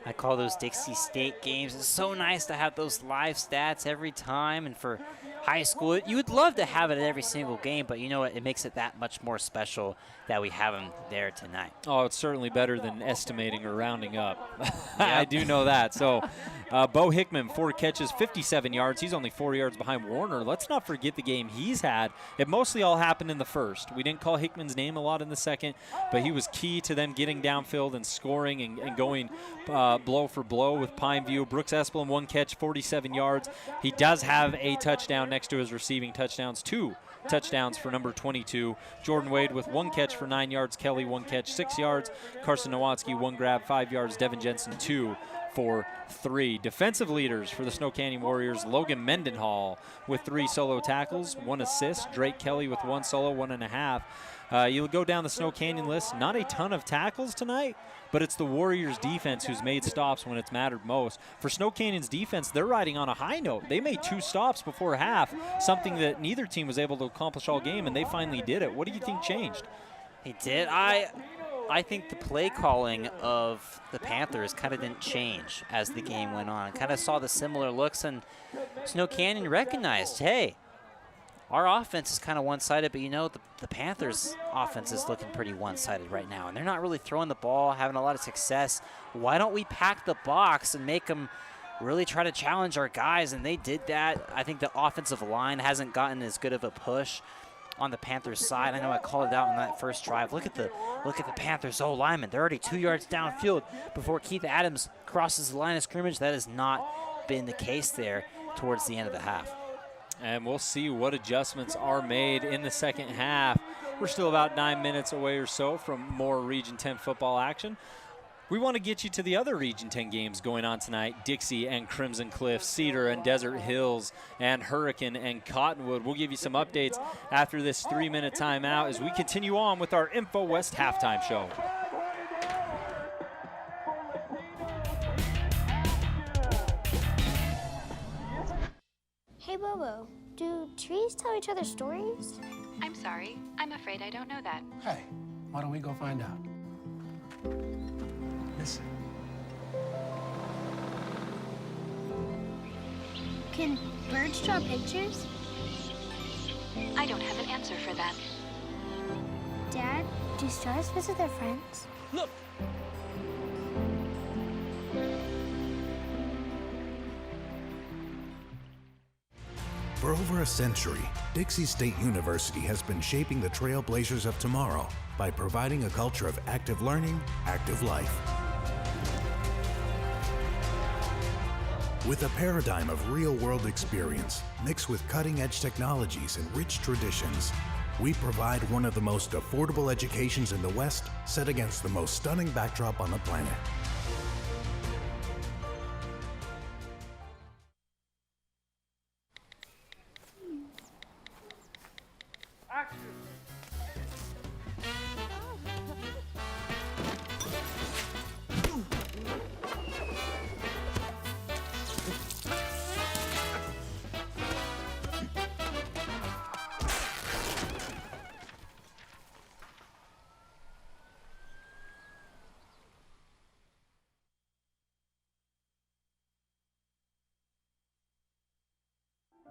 I call those Dixie State games. It's so nice to have those live stats every time. And for high school, you would love to have it at every single game, but you know what? It makes it that much more special that we have them there tonight. Oh, it's certainly better than estimating or rounding up. I do know that. So Bo Hickman, 4 catches, 57 yards. He's only 4 yards behind Warner. Let's not forget the game he's had. It mostly all happened in the first. We didn't call Hickman's name a lot in the second, but he was key to them getting downfield and scoring and going blow for blow with Pineview. Brooks Esplin, 1 catch, 47 yards. He does have a touchdown next to his receiving touchdowns, 2 touchdowns for number 22. Jordan Wade with 1 catch for 9 yards. Kelly, 1 catch, 6 yards. Carson Nowatzki, 1 grab, 5 yards. Devin Jensen, 2 for 3. Defensive leaders for the Snow Canyon Warriors, Logan Mendenhall with 3 solo tackles, 1 assist. Drake Kelly with 1 solo, 1.5. You'll go down the Snow Canyon list. Not a ton of tackles tonight, but it's the Warriors' defense who's made stops when it's mattered most. For Snow Canyon's defense, they're riding on a high note. They made 2 stops before half, something that neither team was able to accomplish all game, and they finally did it. What do you think changed? He did. I think the play calling of the Panthers kind of didn't change as the game went on. Kind of saw the similar looks, and Snow Canyon recognized, hey, our offense is kind of one-sided, but you know the Panthers' offense is looking pretty one-sided right now, and they're not really throwing the ball, having a lot of success. Why don't we pack the box and make them really try to challenge our guys, and they did that. I think the offensive line hasn't gotten as good of a push on the Panthers side. I know I called it out in that first drive. Look at the Panthers O linemen. They're already 2 yards downfield before Keith Adams crosses the line of scrimmage. That has not been the case there towards the end of the half. And we'll see what adjustments are made in the second half. We're still about 9 minutes away or so from more Region 10 football action. We want to get you to the other Region 10 games going on tonight. Dixie and Crimson Cliff, Cedar and Desert Hills, and Hurricane and Cottonwood. We'll give you some updates after this 3-minute timeout as we continue on with our Info West halftime show. Hey, Bobo, do trees tell each other stories? I'm sorry. I'm afraid I don't know that. Hey, why don't we go find out? Listen. Can birds draw pictures? I don't have an answer for that. Dad, do stars visit their friends? Look! For over a century, Dixie State University has been shaping the trailblazers of tomorrow by providing a culture of active learning, active life. With a paradigm of real-world experience mixed with cutting-edge technologies and rich traditions, we provide one of the most affordable educations in the West, set against the most stunning backdrop on the planet.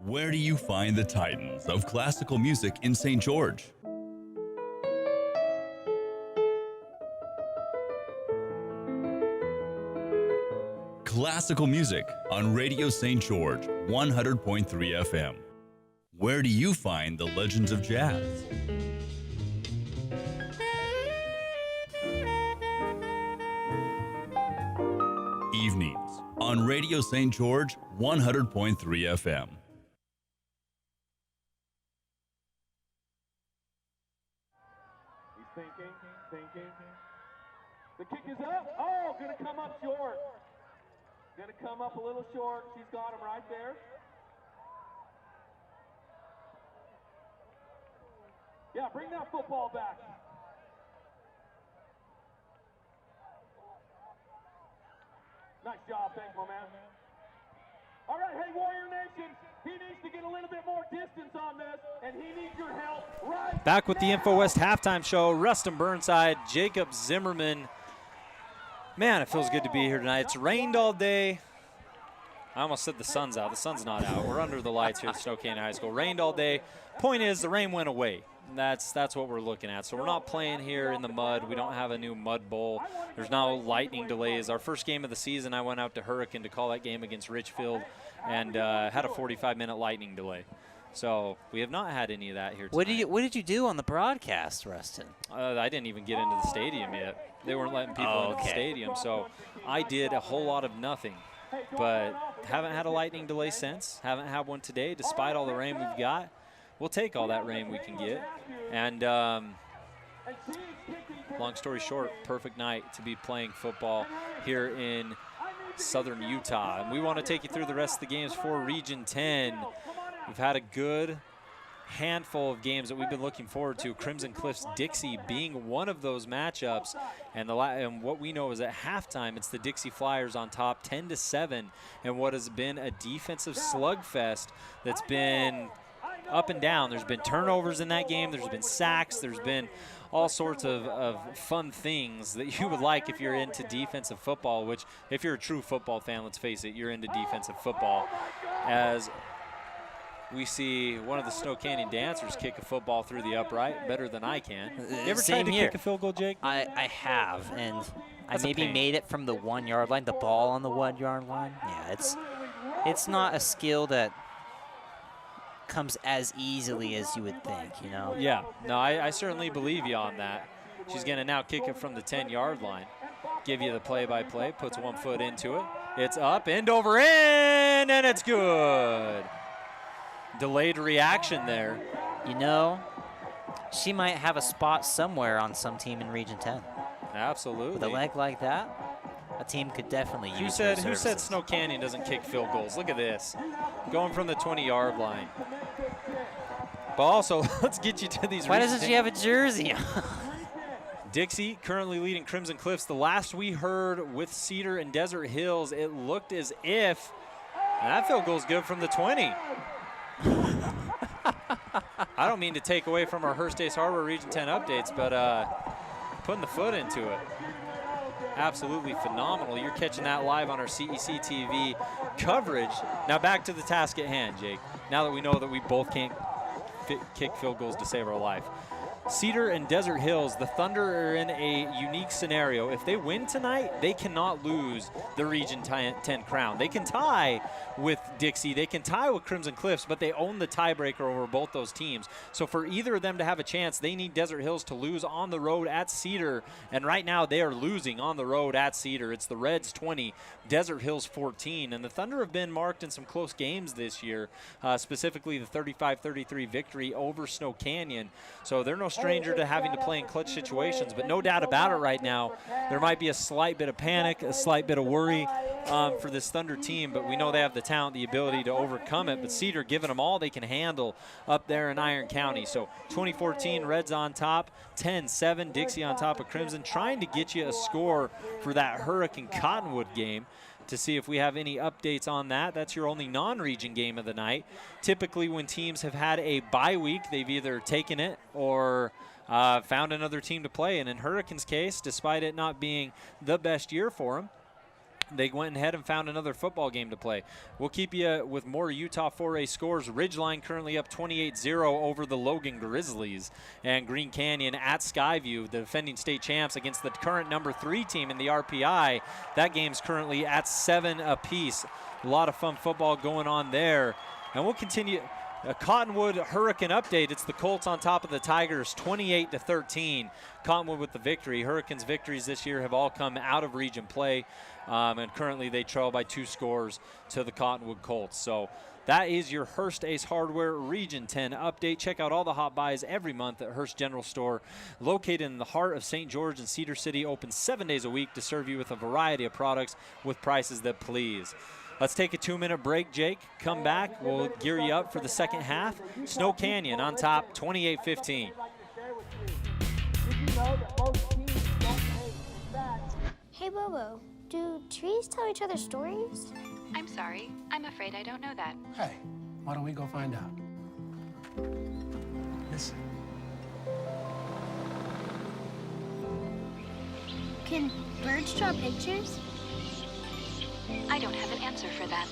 Where do you find the titans of classical music in St. George? Classical music on Radio St. George, 100.3 FM. Where do you find the legends of jazz? Evenings on Radio St. George, 100.3 FM. Thinking. The kick is up. Oh, gonna come up short. Gonna come up a little short. She's got him right there. Yeah, bring that football back. Nice job. Thanks, my man. All right, hey, Warrior Nation. He needs to get a little bit more distance on this, and he needs your help right Back with the Info West halftime show. Rustin Burnside, Jacob Zimmerman. Man, it feels good to be here tonight. It's rained all day. I almost said the sun's out. The sun's not out. We're under the lights here at Snow Canyon High School. Rained all day. Point is, the rain went away. That's what we're looking at. So we're not playing here in the mud. We don't have a new mud bowl. There's no lightning delays. Our first game of the season, I went out to Hurricane to call that game against Richfield and had a 45-minute lightning delay. So we have not had any of that here tonight. What did you do on the broadcast, Rustin? I didn't even get into the stadium yet. They weren't letting people into the stadium, so I did a whole lot of nothing. But haven't had a lightning delay since. Haven't had one today, despite all the rain we've got. We'll take all that rain we can get. And long story short, perfect night to be playing football here in Southern Utah. And we want to take you through the rest of the games for Region 10. We've had a good handful of games that we've been looking forward to. Crimson Cliffs Dixie being one of those matchups. And what we know is at halftime, it's the Dixie Flyers on top 10-7 in what has been a defensive slugfest that's been up and down. There's been turnovers in that game. There's been sacks. There's been all sorts of fun things that you would like if you're into defensive football, which if you're a true football fan, let's face it, you're into defensive football. As we see one of the Snow Canyon dancers kick a football through the upright better than I can. You ever tried to kick a field goal, Jake? I have, and I maybe made it from the 1 yard line, the ball on the 1 yard line. Yeah, it's not a skill that comes as easily as you would think, you know? Yeah, no, I certainly believe you on that. She's going to now kick it from the 10-yard line. Give you the play-by-play, puts 1 foot into it. It's up, end over end, and it's good. Delayed reaction there. You know, she might have a spot somewhere on some team in Region 10. Absolutely. With a leg like that, a team could definitely use her Who said services. Snow Canyon doesn't kick field goals? Look at this. Going from the 20-yard line. But also, let's get you to these. Why doesn't she have a jersey? Dixie currently leading Crimson Cliffs. The last we heard with Cedar and Desert Hills, it looked as if that field goal's good from the 20. I don't mean to take away from our Hearst Ace Hardware Region 10 updates, but putting the foot into it. Absolutely phenomenal. You're catching that live on our CEC TV coverage. Now back to the task at hand, Jake. Now that we know that we both can't kick field goals to save our life. Cedar and Desert Hills, the Thunder are in a unique scenario. If they win tonight, they cannot lose the Region 10 crown. They can tie with Dixie, they can tie with Crimson Cliffs, but they own the tiebreaker over both those teams. So for either of them to have a chance, they need Desert Hills to lose on the road at Cedar, and right now they are losing on the road at Cedar. It's the Reds 20, Desert Hills 14, and the Thunder have been marked in some close games this year, specifically the 35-33 victory over Snow Canyon. So they're no stranger to having to play in clutch situations, but no doubt about it right now, there might be a slight bit of panic, a slight bit of worry for this Thunder team, but we know they have the talent, the ability to overcome it. But Cedar giving them all they can handle up there in Iron County. So 2014 Reds on top, 10-7, Dixie on top of Crimson, trying to get you a score for that Hurricane Cottonwood game. To see if we have any updates on that. That's your only non-region game of the night. Typically when teams have had a bye week, they've either taken it or found another team to play. And in Hurricane's case, despite it not being the best year for them, they went ahead and found another football game to play. We'll keep you with more Utah 4A scores. Ridgeline currently up 28-0 over the Logan Grizzlies. And Green Canyon at Skyview, the defending state champs, against the current number 3 team in the RPI. That game's currently at 7 apiece. A lot of fun football going on there. And we'll continue. A Cottonwood Hurricane update. It's the Colts on top of the Tigers, 28-13. Cottonwood with the victory. Hurricanes' victories this year have all come out of region play, and currently they trail by 2 scores to the Cottonwood Colts. So that is your Hearst Ace Hardware Region 10 update. Check out all the hot buys every month at Hearst General Store, located in the heart of St. George and Cedar City, open 7 days a week to serve you with a variety of products with prices that please. Let's take a 2-minute break, Jake. Come back. We'll gear you up for the second half. Snow Canyon on top, 28-15. Hey, Bobo, do trees tell each other stories? I'm sorry. I'm afraid I don't know that. Hey, why don't we go find out? Listen. Can birds draw pictures? I don't have an answer for that.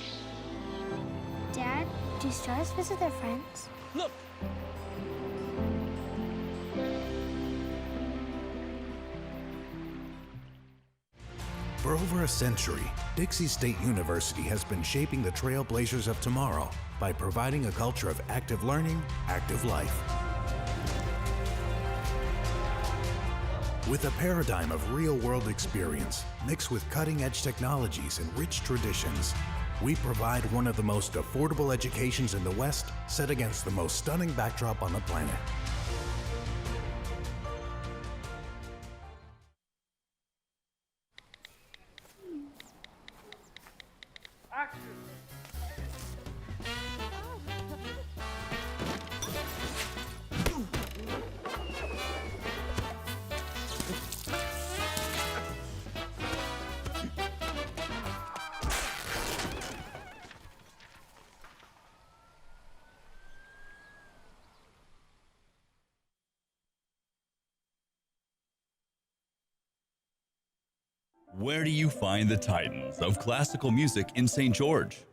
Dad, do stars visit their friends? Look! For over a century, Dixie State University has been shaping the trailblazers of tomorrow by providing a culture of active learning, active life. With a paradigm of real-world experience mixed with cutting-edge technologies and rich traditions, we provide one of the most affordable educations in the West, set against the most stunning backdrop on the planet. Where do you find the titans of classical music in St. George?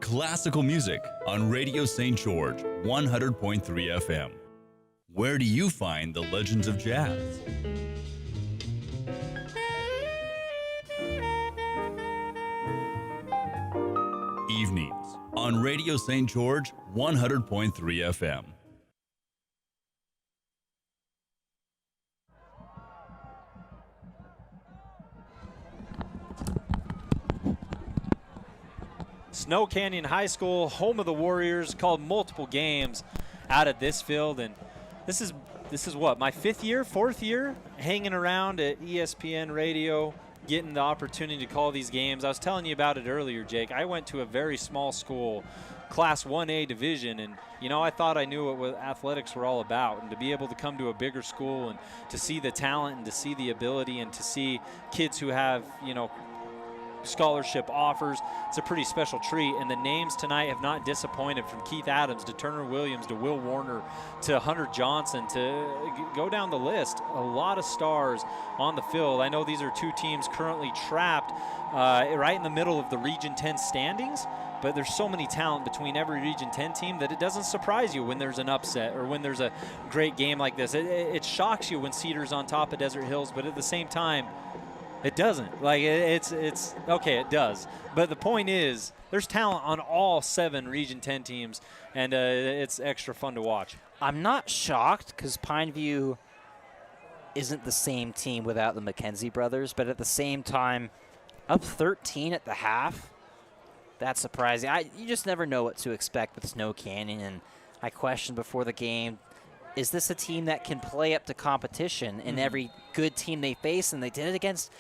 classical music on Radio St. George 100.3 FM. Where do you find the legends of jazz? Evenings on Radio St. George 100.3 FM. Snow Canyon High School, home of the Warriors, called multiple games out at this field, and this is what, my fourth year hanging around at ESPN Radio, getting the opportunity to call these games. I was telling you about it earlier, Jake. I went to a very small school, Class 1A division, and I thought I knew what athletics were all about, and to be able to come to a bigger school and to see the talent and to see the ability and to see kids who have scholarship offers, it's a pretty special treat. And the names tonight have not disappointed, from Keith Adams to Turner Williams to Will Warner to Hunter Johnson, to go down the list. A lot of stars on the field. I know these are two teams currently trapped right in the middle of the Region 10 standings, but there's so many talent between every Region 10 team that it doesn't surprise you when there's an upset or when there's a great game like this. It shocks you when Cedar's on top of Desert Hills, but at the same time, it doesn't. Like, it's okay, it does. But the point is, there's talent on all 7 Region 10 teams, and it's extra fun to watch. I'm not shocked because Pineview isn't the same team without the McKenzie brothers, but at the same time, up 13 at the half, that's surprising. You just never know what to expect with Snow Canyon, and I questioned before the game, is this a team that can play up to competition in every good team they face? And they did it against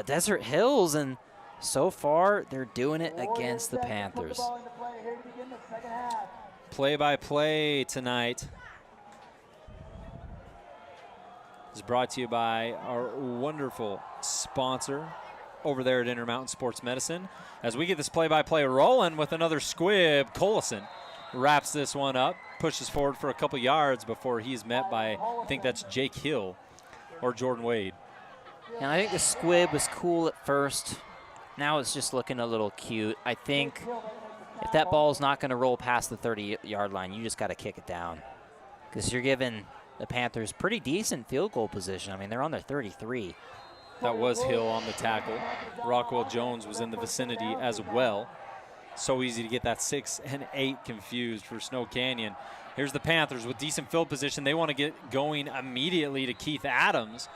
Desert Hills, and so far they're doing it against the Panthers. Play-by-play tonight is brought to you by our wonderful sponsor over there at Intermountain Sports Medicine. As we get this play-by-play rolling with another squib, Collison wraps this one up, pushes forward for a couple yards before he's met by, I think that's Jake Hill or Jordan Wade. And I think the squib was cool at first. Now it's just looking a little cute. I think if that ball's not going to roll past the 30-yard line, you just got to kick it down, because you're giving the Panthers pretty decent field goal position. I mean, they're on their 33. That was Hill on the tackle. Rockwell Jones was in the vicinity as well. So easy to get that 6 and 8 confused for Snow Canyon. Here's the Panthers with decent field position. They want to get going immediately to Keith Adams.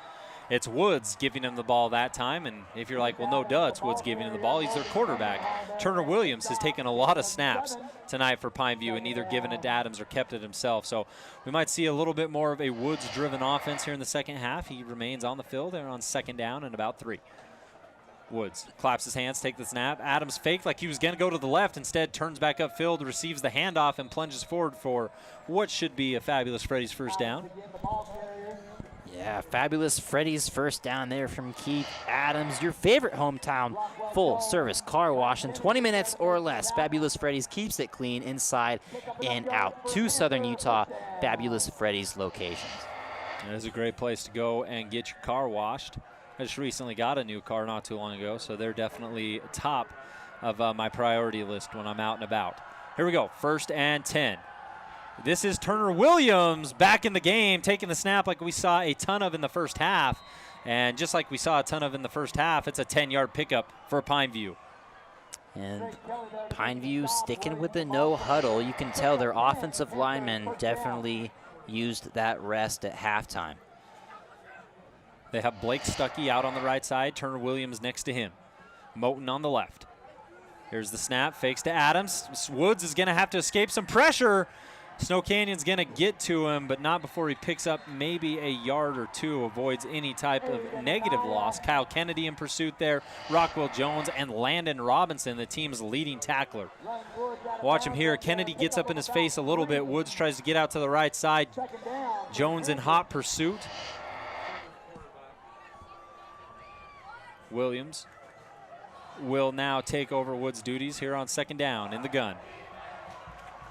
It's Woods giving him the ball that time, and if you're like, well, no duh, it's Woods giving him the ball. He's their quarterback. Turner Williams has taken a lot of snaps tonight for Pineview and either given it to Adams or kept it himself. So we might see a little bit more of a Woods-driven offense here in the second half. He remains on the field. They're on second down and about 3. Woods claps his hands, take the snap. Adams faked like he was going to go to the left. Instead, turns back upfield, receives the handoff, and plunges forward for what should be a Fabulous Freddy's first down. Yeah, Fabulous Freddy's first down there from Keith Adams. Your favorite hometown full-service car wash in 20 minutes or less. Fabulous Freddy's keeps it clean inside and out. 2 Southern Utah Fabulous Freddy's locations. It is a great place to go and get your car washed. I just recently got a new car not too long ago, so they're definitely top of my priority list when I'm out and about. Here we go, 1st and 10. This is Turner Williams back in the game, taking the snap like we saw a ton of in the first half. And just like we saw a ton of in the first half, it's a 10-yard pickup for Pineview. And Pineview sticking with the no huddle. You can tell their offensive linemen definitely used that rest at halftime. They have Blake Stuckey out on the right side, Turner Williams next to him. Moten on the left. Here's the snap, fakes to Adams. Woods is going to have to escape some pressure. Snow Canyon's going to get to him, but not before he picks up maybe a yard or 2, avoids any type of negative loss. Kyle Kennedy in pursuit there, Rockwell Jones, and Landon Robinson, the team's leading tackler. Watch him here. Kennedy gets up in his face a little bit. Woods tries to get out to the right side. Jones in hot pursuit. Williams will now take over Woods' duties here on second down in the gun.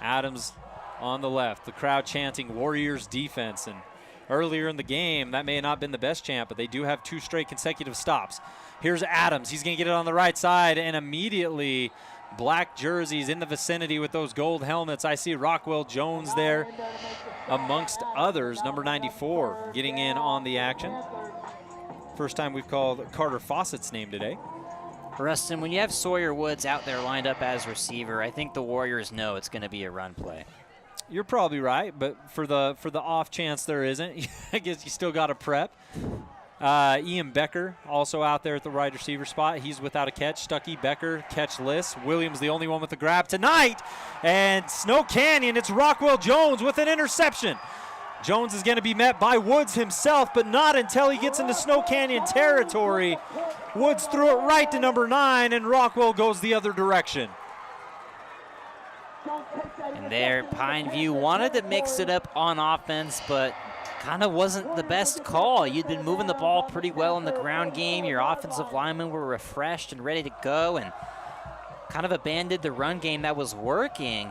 Adams on the left, the crowd chanting Warriors defense, and earlier in the game that may have not been the best chant, but they do have 2 straight consecutive stops. Here's Adams. He's going to get it on the right side, and immediately black jerseys in the vicinity with those gold helmets. I see Rockwell Jones there amongst others, number 94 getting in on the action. First time we've called Carter Fawcett's name today. Rustin, when you have Sawyer Woods out there lined up as receiver, I think the Warriors know it's going to be a run play. You're probably right, but for the off chance there isn't, I guess you still got to prep. Ian Becker also out there at the wide receiver spot. He's without a catch. Stuckey, Becker, catchless. Williams the only one with the grab tonight. And Snow Canyon, it's Rockwell Jones with an interception. Jones is going to be met by Woods himself, but not until he gets into Snow Canyon territory. Woods threw it right to number 9, and Rockwell goes the other direction. And there, Pineview wanted to mix it up on offense, but kind of wasn't the best call. You'd been moving the ball pretty well in the ground game. Your offensive linemen were refreshed and ready to go, and kind of abandoned the run game that was working.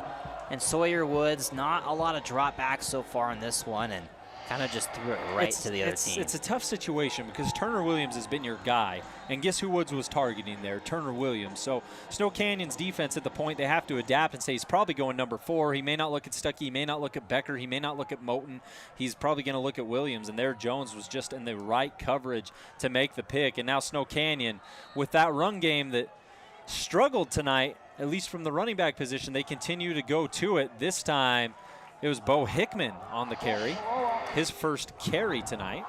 And Sawyer Woods, not a lot of dropbacks so far in this one, and kind of just threw it right to the other team. It's a tough situation because Turner Williams has been your guy. And guess who Woods was targeting there? Turner Williams. So Snow Canyon's defense at the point, they have to adapt and say he's probably going number 4. He may not look at Stuckey. He may not look at Becker. He may not look at Moten. He's probably going to look at Williams. And there Jones was just in the right coverage to make the pick. And now Snow Canyon, with that run game that struggled tonight, at least from the running back position, they continue to go to it. This time, it was Bo Hickman on the carry, his first carry tonight.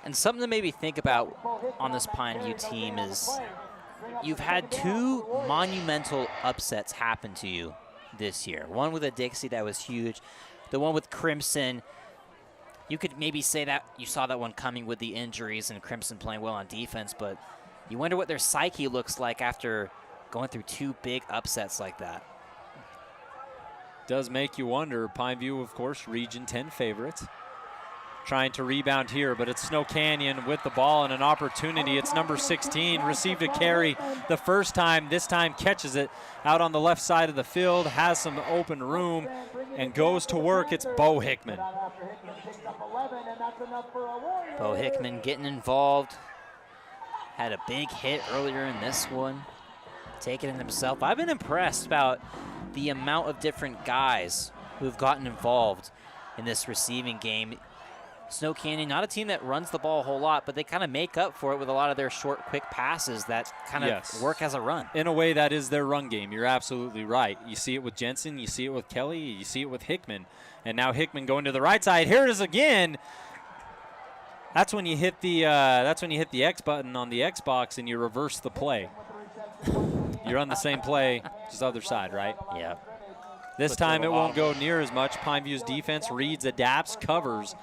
And something to maybe think about on this Pineview team is you've had 2 monumental upsets happen to you this year. One with a Dixie that was huge. The one with Crimson, you could maybe say that you saw that one coming with the injuries and Crimson playing well on defense, but you wonder what their psyche looks like after going through 2 big upsets like that. Does make you wonder. Pineview, of course, Region 10 favorites. Trying to rebound here, but it's Snow Canyon with the ball and an opportunity. It's number 16, received a carry the first time. This time catches it out on the left side of the field, has some open room, and goes to work. It's Bo Hickman. Bo Hickman getting involved. Had a big hit earlier in this one. Taking it himself. I've been impressed about the amount of different guys who've gotten involved in this receiving game. Snow Canyon, not a team that runs the ball a whole lot, but they kind of make up for it with a lot of their short, quick passes that kind of work as a run. In a way, that is their run game. You're absolutely right. You see it with Jensen, you see it with Kelly, you see it with Hickman, and now Hickman going to the right side. Here it is again. That's when you hit the X button on the Xbox and you reverse the play. You're on the same play, just other side, right? Yeah. This time it won't go near as much. Pineview's defense reads, adapts, covers,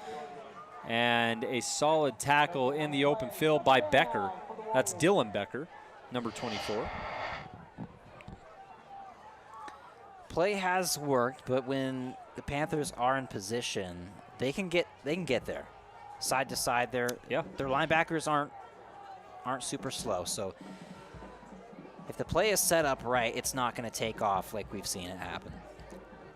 and a solid tackle in the open field by Becker. That's Dylan Becker, number 24. Play has worked, but when the Panthers are in position, they can get there. Side to side, their linebackers aren't super slow. So if the play is set up right, it's not going to take off like we've seen it happen.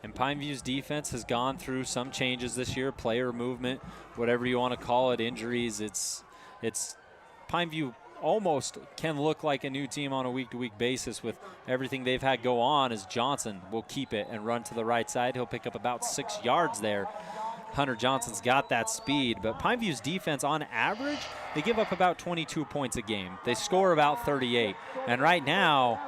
And Pineview's defense has gone through some changes this year, player movement, whatever you want to call it, injuries. It's Pineview almost can look like a new team on a week-to-week basis with everything they've had go on, as Johnson will keep it and run to the right side. He'll pick up about 6 yards there. Hunter Johnson's got that speed, but Pineview's defense on average, they give up about 22 points a game. They score about 38. And right now,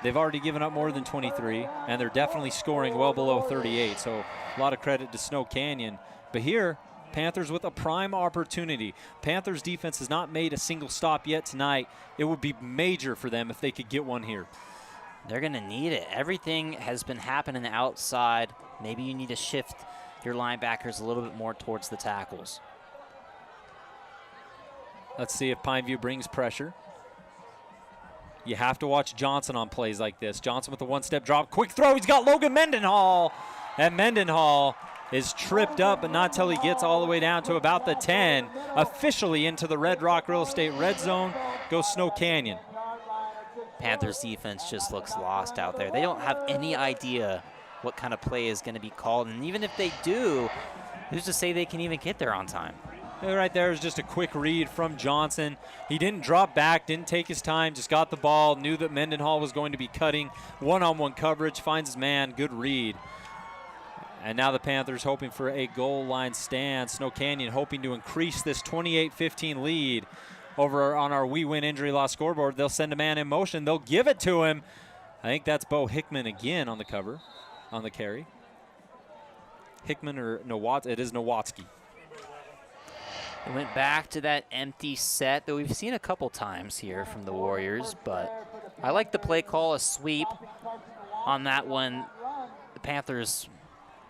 they've already given up more than 23, and they're definitely scoring well below 38. So a lot of credit to Snow Canyon. But here, Panthers with a prime opportunity. Panthers defense has not made a single stop yet tonight. It would be major for them if they could get one here. They're going to need it. Everything has been happening outside. Maybe you need to shift your linebackers a little bit more towards the tackles. Let's see if Pineview brings pressure. You have to watch Johnson on plays like this. Johnson with the one-step drop. Quick throw. He's got Logan Mendenhall. And Mendenhall is tripped up, but not till he gets all the way down to about the 10. Officially into the Red Rock Real Estate red zone goes Snow Canyon. Panthers defense just looks lost out there. They don't have any idea what kind of play is going to be called. And even if they do, who's to say they can even get there on time? Right there is just a quick read from Johnson. He didn't drop back, didn't take his time, just got the ball, knew that Mendenhall was going to be cutting. One-on-one coverage, finds his man, good read. And now the Panthers hoping for a goal line stand. Snow Canyon hoping to increase this 28-15 lead over on our We Win Injury Loss scoreboard. They'll send a man in motion. They'll give it to him. I think that's Bo Hickman again on the cover, on the carry. Hickman or Nowatzki? It is Nowatzki. It went back to that empty set that we've seen a couple times here from the Warriors, but I like the play call, a sweep on that one. The Panthers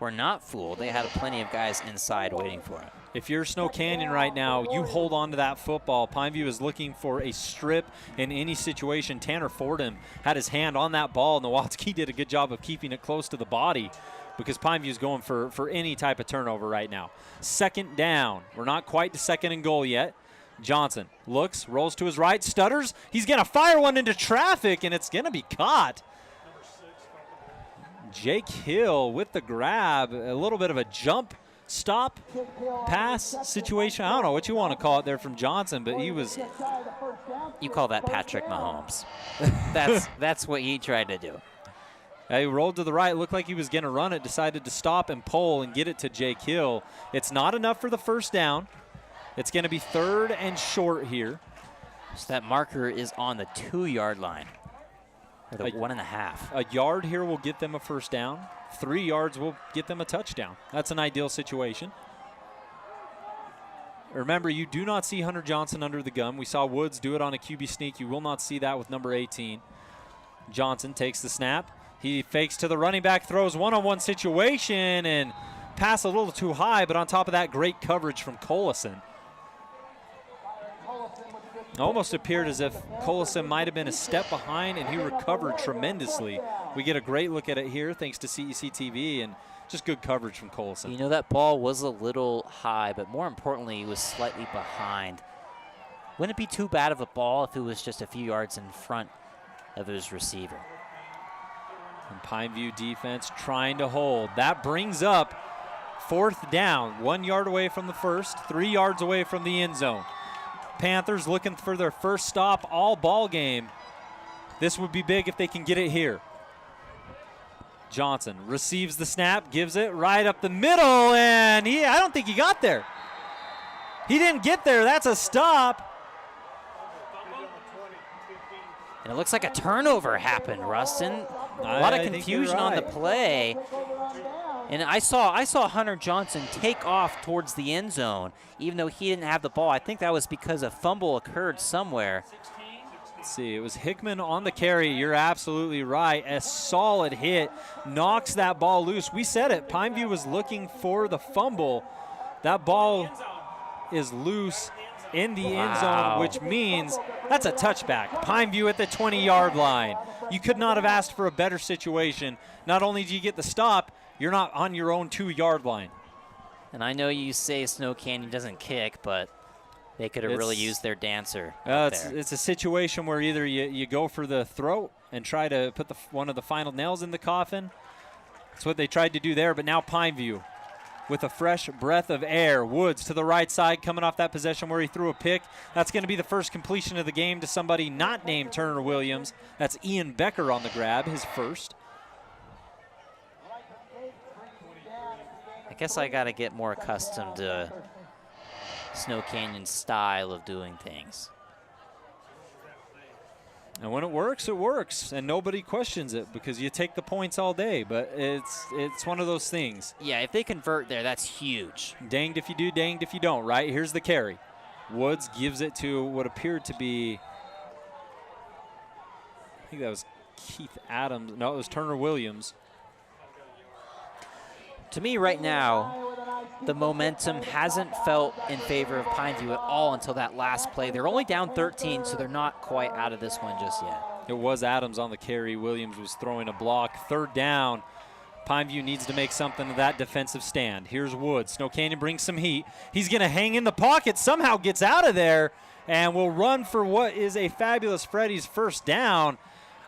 were not fooled. They had plenty of guys inside waiting for it. If you're Snow Canyon right now, you hold on to that football. Pineview is looking for a strip in any situation. Tanner Fordham had his hand on that ball. Nowatzki did a good job of keeping it close to the body because Pineview is going for any type of turnover right now. Second down. We're not quite to second and goal yet. Johnson looks, rolls to his right, stutters. He's going to fire one into traffic, and it's going to be caught. Jake Hill with the grab, a little bit of a jump stop pass situation. I don't know what you want to call it there from Johnson, but he was. You call that Patrick Mahomes. That's what he tried to do. He rolled to the right, looked like he was going to run it, decided to stop and pull and get it to Jake Hill. It's not enough for the first down. It's going to be 3rd and short here. So that marker is on the 2-yard line. Or the 1.5. A yard here will get them a first down. 3 yards will get them a touchdown. That's an ideal situation. Remember, you do not see Hunter Johnson under the gun. We saw Woods do it on a QB sneak. You will not see that with number 18. Johnson takes the snap. He fakes to the running back, throws one-on-one situation, and pass a little too high, but on top of that, great coverage from Collison. Almost appeared as if Collison might have been a step behind, and he recovered tremendously. We get a great look at it here thanks to CEC TV, and just good coverage from Collison. You know, that ball was a little high, but more importantly, he was slightly behind. Wouldn't it be too bad of a ball if it was just a few yards in front of his receiver? And Pineview defense trying to hold. That brings up 4th down, 1 yard away from the first, 3 yards away from the end zone. Panthers looking for their first stop all ball game. This would be big if they can get it here. Johnson receives the snap, gives it right up the middle, and I don't think he got there. He didn't get there. That's a stop. And it looks like a turnover happened, Rustin. A lot of confusion on the play. And I saw Hunter Johnson take off towards the end zone, even though he didn't have the ball. I think that was because a fumble occurred somewhere. Let's see, it was Hickman on the carry. You're absolutely right. A solid hit, knocks that ball loose. We said it, Pineview was looking for the fumble. That ball is loose in the end zone, which means that's a touchback. Pineview at the 20-yard line. You could not have asked for a better situation. Not only do you get the stop, you're not on your own 2-yard line. And I know you say Snow Canyon doesn't kick, but they could have really used their dancer. It's a situation where either you go for the throat and try to put one of the final nails in the coffin. That's what they tried to do there, but now Pineview with a fresh breath of air. Woods to the right side coming off that possession where he threw a pick. That's going to be the first completion of the game to somebody not named Turner Williams. That's Ian Becker on the grab, his first. I guess I got to get more accustomed to Snow Canyon's style of doing things. And when it works, and nobody questions it because you take the points all day. But it's one of those things. Yeah, if they convert there, that's huge. Danged if you do, danged if you don't, right? Here's the carry. Woods gives it to what appeared to be, I think that was Keith Adams. No, it was Turner Williams. To me right now, the momentum hasn't felt in favor of Pineview at all until that last play. They're only down 13, so they're not quite out of this one just yet. It was Adams on the carry. Williams was throwing a block. 3rd down. Pineview needs to make something of that defensive stand. Here's Woods. Snow Canyon brings some heat. He's going to hang in the pocket, somehow gets out of there, and will run for what is a fabulous Freddy's first down.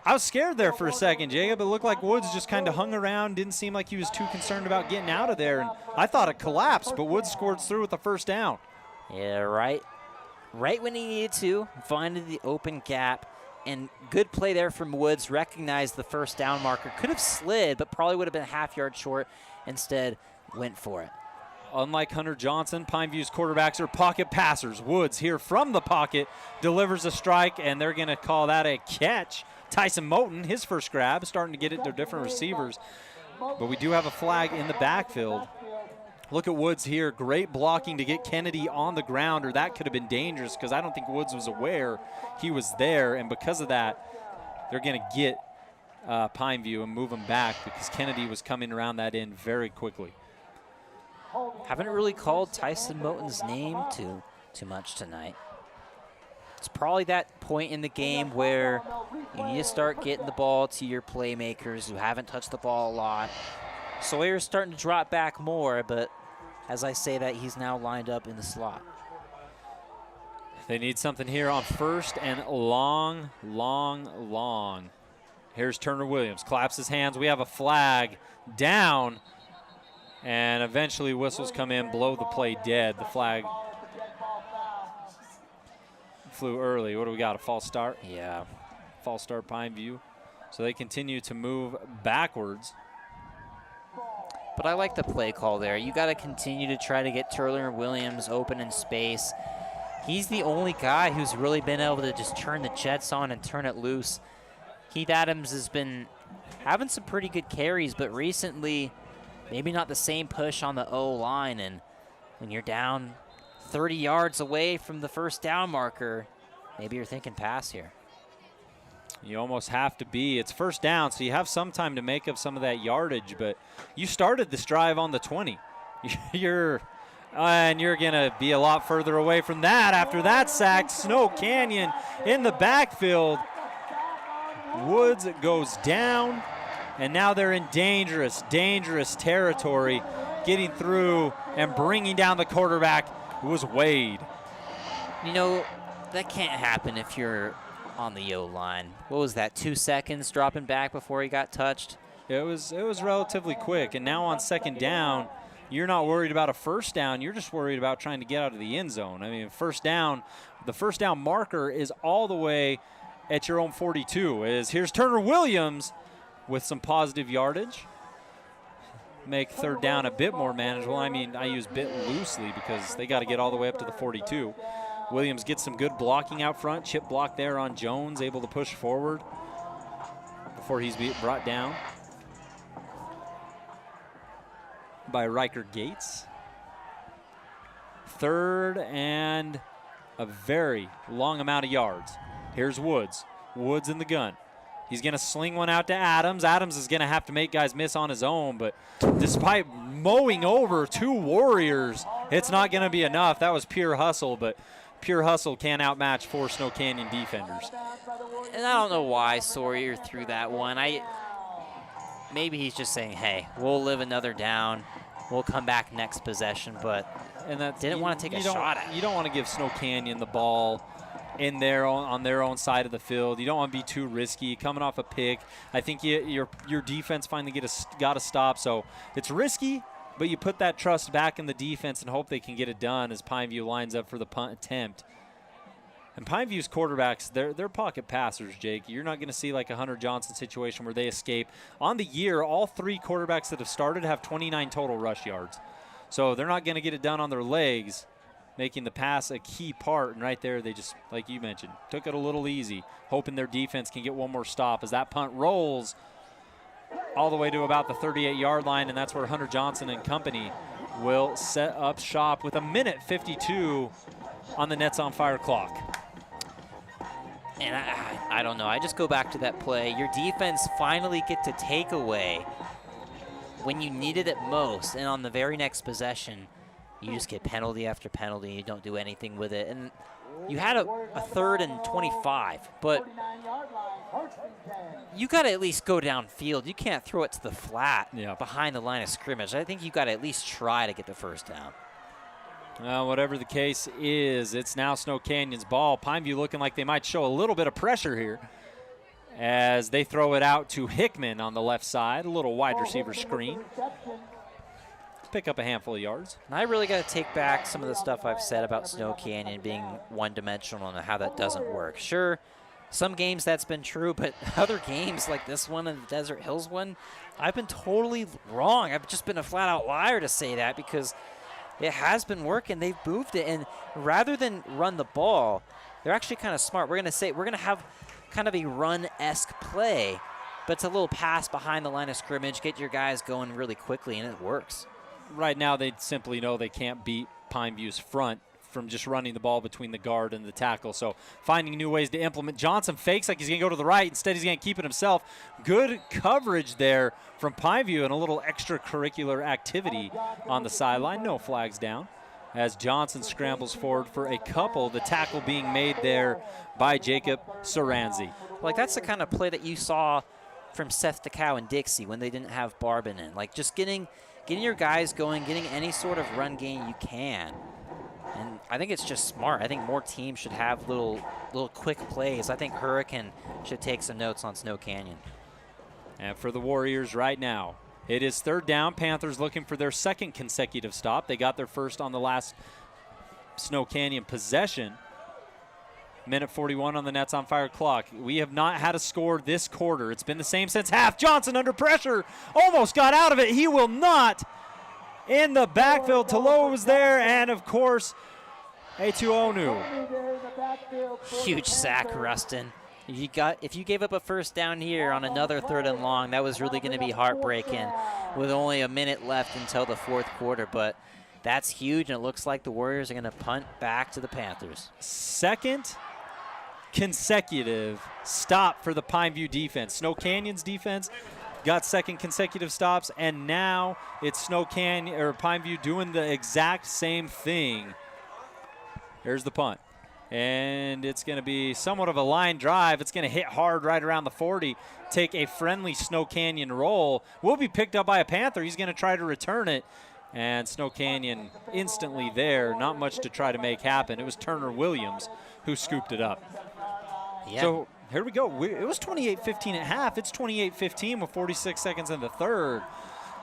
I was scared there for a second, Jacob. It looked like Woods just kind of hung around, didn't seem like he was too concerned about getting out of there. And I thought it collapsed, but Woods scored through with the first down. Yeah, right when he needed to, finding the open gap. And good play there from Woods, recognized the first down marker. Could have slid, but probably would have been a half-yard short. Instead, went for it. Unlike Hunter Johnson, Pineview's quarterbacks are pocket passers. Woods here from the pocket delivers a strike, and they're going to call that a catch. Tyson Moten, his first grab, starting to get it to different receivers. But we do have a flag in the backfield. Look at Woods here. Great blocking to get Kennedy on the ground, or that could have been dangerous because I don't think Woods was aware he was there. And because of that, they're going to get Pineview and move him back because Kennedy was coming around that end very quickly. Haven't really called Tyson Moten's name too much tonight. It's probably that point in the game where you need to start getting the ball to your playmakers who haven't touched the ball a lot. Sawyer's starting to drop back more, but as I say that, he's now lined up in the slot. They need something here on first and long. Here's Turner Williams, claps his hands. We have a flag down, and eventually whistles come in, blow the play dead. The flag flew early. What do we got, a false start? Yeah. False start, Pineview. So they continue to move backwards. But I like the play call there. You got to continue to try to get Turner Williams open in space. He's the only guy who's really been able to just turn the jets on and turn it loose. Keith Adams has been having some pretty good carries, but recently maybe not the same push on the O-line. And when you're down 30 yards away from the first down marker, maybe you're thinking pass here. You almost have to be. It's first down, so you have some time to make up some of that yardage, but you started this drive on the 20. You're going to be a lot further away from that after that sack. Snow Canyon in the backfield. Woods goes down, and now they're in dangerous territory, getting through and bringing down the quarterback, who was Wade. You know, that can't happen if you're on the O-line. What was that, 2 seconds dropping back before he got touched? It was relatively quick, and now on second down, you're not worried about a first down. You're just worried about trying to get out of the end zone. I mean, the first down marker is all the way at your own 42. Here's Turner Williams with some positive yardage. Make third down a bit more manageable. I mean, I use bit loosely because they got to get all the way up to the 42. Williams gets some good blocking out front. Chip block there on Jones, able to push forward before he's brought down by Riker Gates. Third and a very long amount of yards. Here's Woods. Woods in the gun. He's going to sling one out to Adams. Adams is going to have to make guys miss on his own, but despite mowing over two Warriors, it's not going to be enough. That was pure hustle, but pure hustle can't outmatch 4 Snow Canyon defenders. And I don't know why Sawyer threw that one. Maybe he's just saying, hey, we'll live another down. We'll come back next possession, but didn't want to take a shot at it. You don't want to give Snow Canyon the ball in there on their own side of the field. You don't want to be too risky. Coming off a pick, I think your defense finally got to stop. So it's risky, but you put that trust back in the defense and hope they can get it done as Pineview lines up for the punt attempt. And Pineview's quarterbacks, they're pocket passers, Jake. You're not going to see like a Hunter Johnson situation where they escape. On the year, all 3 quarterbacks that have started have 29 total rush yards. So they're not going to get it done on their legs, making the pass a key part. And right there, they just, like you mentioned, took it a little easy, hoping their defense can get one more stop as that punt rolls all the way to about the 38-yard line, and that's where Hunter Johnson and company will set up shop with 1:52 on the Nets on Fire clock. And I don't know. I just go back to that play. Your defense finally get to take away when you needed it most, and on the very next possession, you just get penalty after penalty. You don't do anything with it. And you had a 3rd and 25, but you got to at least go downfield. You can't throw it to the flat behind the line of scrimmage. I think you got to at least try to get the first down. Whatever the case is, it's now Snow Canyon's ball. Pineview looking like they might show a little bit of pressure here as they throw it out to Hickman on the left side, a little wide receiver screen. pick up a handful of yards. And I really got to take back some of the stuff I've said about Snow Canyon being one-dimensional and how that doesn't work. Sure, some games that's been true, but other games like this one and the Desert Hills one, I've been totally wrong. I've just been a flat-out liar to say that because it has been working. They've moved it, and rather than run the ball, they're actually kind of smart. We're going to have kind of a run-esque play, but it's a little pass behind the line of scrimmage, get your guys going really quickly, and it works. Right now, they simply know they can't beat Pine View's front from just running the ball between the guard and the tackle. So finding new ways to implement. Johnson fakes like he's going to go to the right. Instead, he's going to keep it himself. Good coverage there from Pineview and a little extracurricular activity on the sideline. No flags down as Johnson scrambles forward for a couple. The tackle being made there by Jacob Saranzi. Like, that's the kind of play that you saw from Seth DeCow and Dixie when they didn't have Barbin in. Like, just getting your guys going, getting any sort of run game you can. And I think it's just smart. I think more teams should have little quick plays. I think Hurricane should take some notes on Snow Canyon. And for the Warriors right now, it is 3rd down. Panthers looking for their 2nd consecutive stop. They got their first on the last Snow Canyon possession. Minute 41 on the Nets on Fire clock. We have not had a score this quarter. It's been the same since half. Johnson under pressure. Almost got out of it. He will not. In the backfield, Taloa was there, and of course, Etuonu. Huge sack, Rustin. If you gave up a first down here on another 3rd and long, that was really going to be heartbreaking with only a minute left until the 4th quarter. But that's huge, and it looks like the Warriors are going to punt back to the Panthers. 2nd consecutive stop for the Pineview defense. Snow Canyon's defense got 2nd consecutive stops, and now it's Snow Canyon or Pineview doing the exact same thing. Here's the punt. And it's going to be somewhat of a line drive. It's going to hit hard right around the 40, take a friendly Snow Canyon roll. Will be picked up by a Panther. He's going to try to return it. And Snow Canyon instantly there. Not much to try to make happen. It was Turner Williams who scooped it up. Yeah. So here we go. It was 28-15 at half. It's 28-15 with 46 seconds in the 3rd.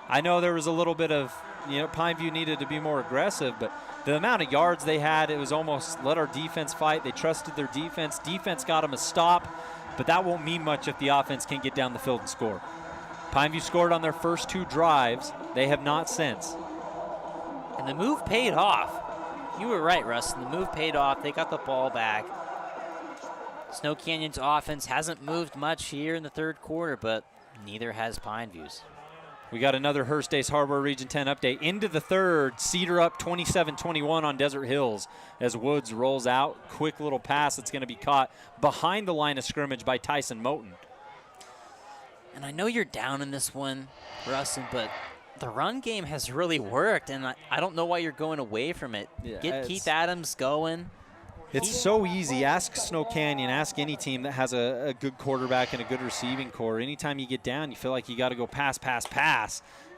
I know there was a little bit of, Pineview needed to be more aggressive, but the amount of yards they had, it was almost let our defense fight. They trusted their defense. Defense got them a stop, but that won't mean much if the offense can't get down the field and score. Pineview scored on their first 2 drives. They have not since. And the move paid off. You were right, Russ. The move paid off. They got the ball back. Snow Canyon's offense hasn't moved much here in the 3rd quarter, but neither has Pineview's. We got another Hearst Ace Hardware Region 10 update. Into the 3rd, Cedar up 27-21 on Desert Hills as Woods rolls out. Quick little pass that's going to be caught behind the line of scrimmage by Tyson Moten. And I know you're down in this one, Rustin, but the run game has really worked, and I don't know why you're going away from it. Yeah, Get Keith Adams going. It's so easy. Ask Snow Canyon. Ask any team that has a good quarterback and a good receiving core. Anytime you get down, you feel like you got to go pass.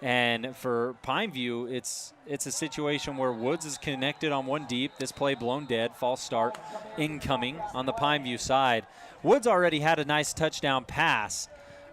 And for Pineview, it's a situation where Woods is connected on one deep. This play blown dead. False start incoming on the Pineview side. Woods already had a nice touchdown pass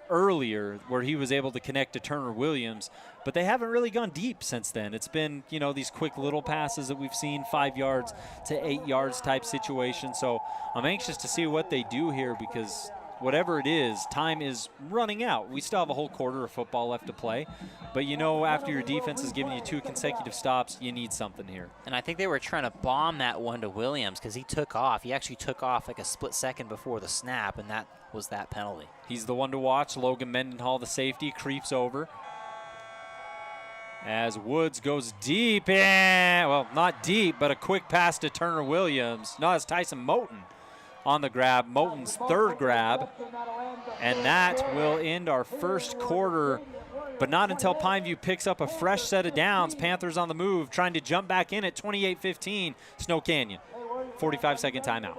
earlier where he was able to connect to Turner Williams, but they haven't really gone deep since then. It's been, these quick little passes that we've seen, 5 yards to 8 yards type situation. So I'm anxious to see what they do here because whatever it is, time is running out. We still have a whole quarter of football left to play, but after your defense has given you 2 consecutive stops, you need something here. And I think they were trying to bomb that one to Williams because he took off. He actually took off like a split second before the snap, and that was that penalty. He's the one to watch. Logan Mendenhall, the safety, creeps over. As Woods goes deep, not deep, but a quick pass to Turner Williams. No, it's Tyson Moten on the grab. Moten's 3rd grab. And that will end our first quarter, but not until Pineview picks up a fresh set of downs. Panthers on the move, trying to jump back in at 28-15. Snow Canyon, 45-second timeout.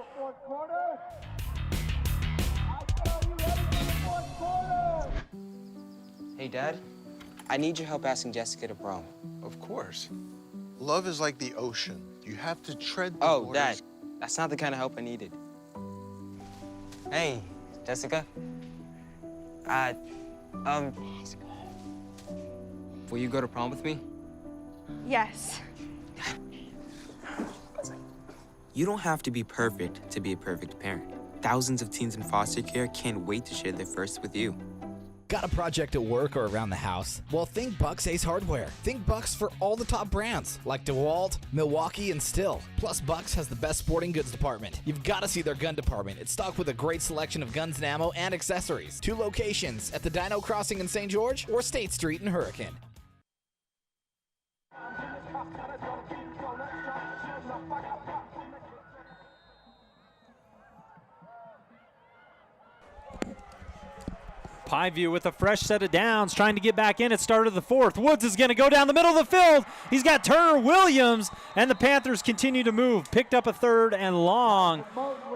Hey, Dad. I need your help asking Jessica to prom. Of course. Love is like the ocean. You have to tread the Oh, waters. Dad, that's not the kind of help I needed. Hey, Jessica. Will you go to prom with me? Yes. You don't have to be perfect to be a perfect parent. Thousands of teens in foster care can't wait to share their first with you. Got a project at work or around the house? Well, think Bucks Ace Hardware. Think Bucks for all the top brands like DeWalt, Milwaukee, and Stihl. Plus, Bucks has the best sporting goods department. You've got to see their gun department. It's stocked with a great selection of guns and ammo and accessories. 2 locations at the Dino Crossing in St. George or State Street in Hurricane. Pineview with a fresh set of downs, trying to get back in at start of the 4th. Woods is going to go down the middle of the field. He's got Turner Williams, and the Panthers continue to move. Picked up a 3rd and long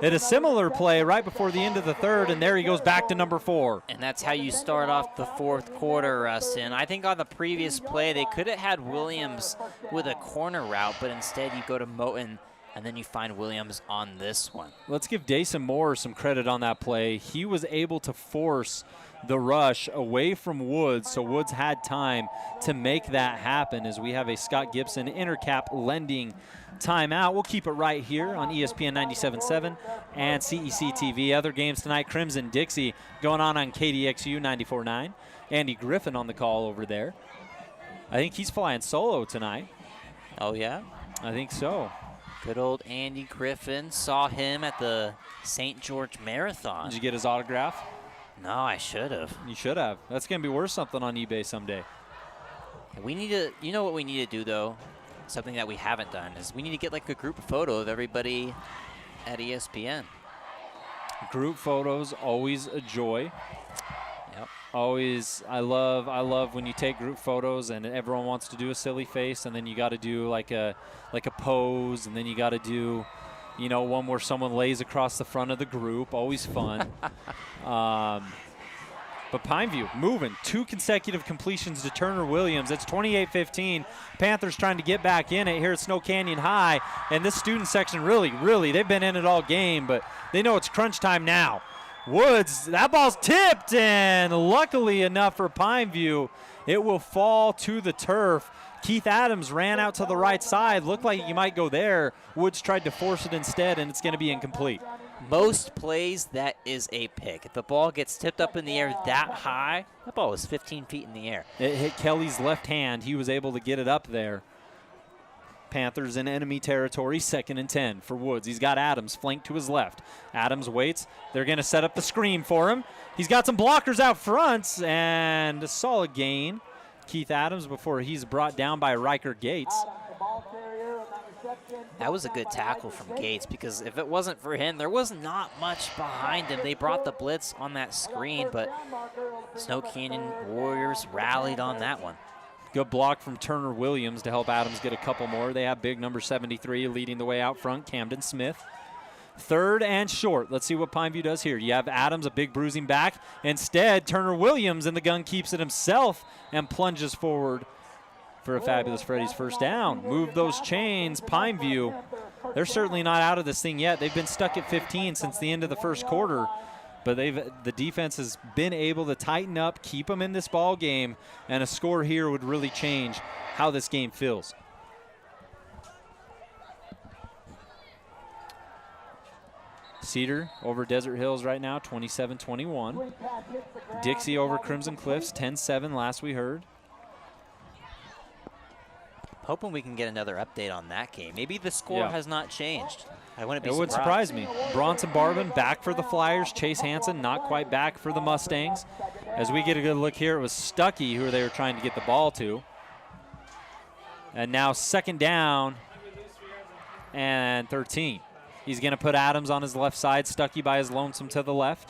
at a similar play right before the end of the 3rd, and there he goes back to number 4. And that's how you start off the 4th quarter, Rustin. I think on the previous play, they could have had Williams with a corner route, but instead you go to Moten, and then you find Williams on this one. Let's give Dayson Moore some credit on that play. He was able to force the rush away from Woods, so Woods had time to make that happen as we have a Scott Gibson Intercap lending timeout. We'll keep it right here on ESPN 97.7 and CEC TV. Other games tonight, Crimson-Dixie going on KDXU 94.9. Andy Griffin on the call over there. I think he's flying solo tonight. Oh, yeah? I think so. Good old Andy Griffin. Saw him at the St. George Marathon. Did you get his autograph? No, I should have. You should have. That's going to be worth something on eBay someday. We need to, you know what we need to do, though? Something that we haven't done is we need to get like a group photo of everybody at ESPN. Group photos, always a joy. Yep. Always, I love when you take group photos and everyone wants to do a silly face, and then you got to do like a pose, and then you got to do, you know, one where someone lays across the front of the group. Always fun. But Pineview moving. 2 consecutive completions to Turner Williams. It's 28-15. Panthers trying to get back in it here at Snow Canyon High. And this student section really, they've been in it all game, but they know it's crunch time now. Woods, that ball's tipped, and luckily enough for Pineview, it will fall to the turf. Keith Adams ran out to the right side. Looked like he might go there. Woods tried to force it instead, and it's going to be incomplete. Most plays, that is a pick. If the ball gets tipped up in the air that high, that ball was 15 feet in the air. It hit Kelly's left hand. He was able to get it up there. Panthers in enemy territory, 2nd and 10 for Woods. He's got Adams flanked to his left. Adams waits. They're going to set up the screen for him. He's got some blockers out front, and a solid gain. Keith Adams before he's brought down by Riker Gates. That was a good tackle from Gates, because if it wasn't for him, there was not much behind him. They brought the blitz on that screen, but Snow Canyon Warriors rallied on that one. Good block from Turner Williams to help Adams get a couple more. They have big number 73 leading the way out front, Camden Smith. 3rd and short. Let's see what Pineview does here. You have Adams, a big bruising back. Instead, Turner Williams, and the gun keeps it himself and plunges forward for a fabulous Freddy's first down. Move those chains. Pineview, they're certainly not out of this thing yet. They've been stuck at 15 since the end of the first quarter. But the defense has been able to tighten up, keep them in this ball game, and a score here would really change how this game feels. Cedar over Desert Hills right now, 27-21. Dixie over Crimson Cliffs, 10-7 last we heard. Hoping we can get another update on that game. Maybe the score has not changed. I wouldn't be surprised. It would surprise me. Bronson Barbin back for the Flyers. Chase Hansen not quite back for the Mustangs. As we get a good look here, it was Stuckey who they were trying to get the ball to. And now 2nd down and 13. He's going to put Adams on his left side. Stuckey by his lonesome to the left.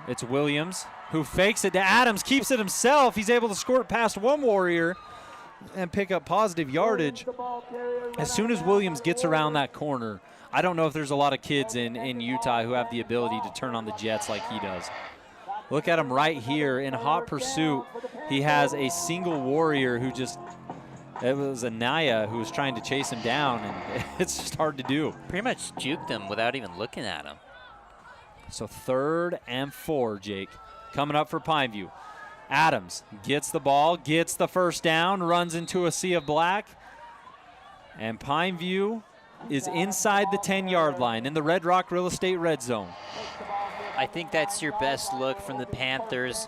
It's Williams who fakes it to Adams, keeps it himself. He's able to squirt past one Warrior and pick up positive yardage. As soon as Williams gets around that corner, I don't know if there's a lot of kids in Utah who have the ability to turn on the jets like he does. Look at him right here in hot pursuit. He has a single Warrior who just, it was Anaya who was trying to chase him down, and it's just hard to do. Pretty much juked him without even looking at him. So 3rd and 4, Jake, coming up for Pineview. Adams gets the ball, gets the first down, runs into a sea of black. And Pineview is inside the 10-yard line in the Red Rock Real Estate red zone. I think that's your best look from the Panthers.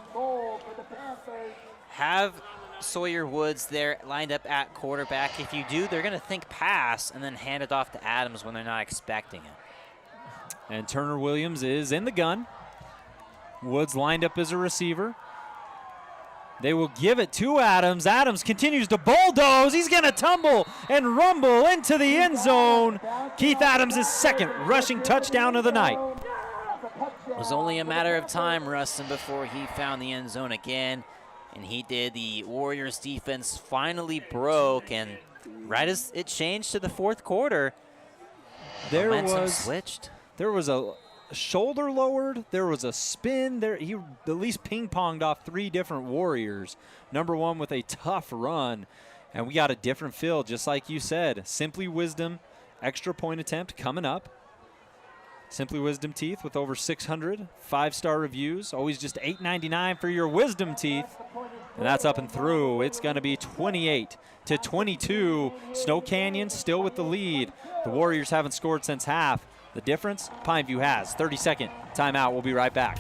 Have Sawyer Woods there lined up at quarterback. If you do, they're going to think pass and then hand it off to Adams when they're not expecting it. And Turner Williams is in the gun. Woods lined up as a receiver. They will give it to Adams. Adams continues to bulldoze. He's going to tumble and rumble into the end zone. Keith Adams' second rushing touchdown of the night. It was only a matter of time, Rustin, before he found the end zone again. And he did. The Warriors defense finally broke. And right as it changed to the fourth quarter, momentum switched. There was a shoulder lowered. There was a spin. He at least ping-ponged off 3 different Warriors. Number one with a tough run. And we got a different feel, just like you said. Simply Wisdom, extra point attempt coming up. Simply Wisdom teeth with over 600 5-star reviews. Always just $8.99 for your Wisdom teeth. And that's up and through. It's going to be 28-22. Snow Canyon still with the lead. The Warriors haven't scored since half. The difference, Pineview has. 30-second timeout. We'll be right back.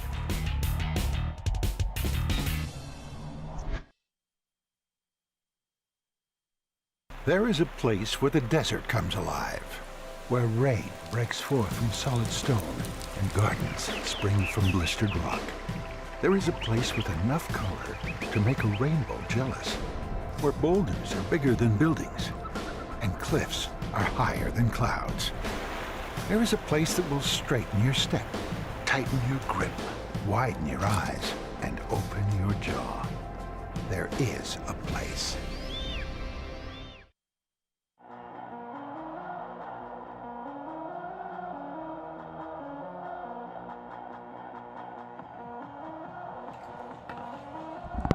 There is a place where the desert comes alive, where rain breaks forth from solid stone and gardens spring from blistered rock. There is a place with enough color to make a rainbow jealous, where boulders are bigger than buildings and cliffs are higher than clouds. There is a place that will straighten your step, tighten your grip, widen your eyes, and open your jaw. There is a place.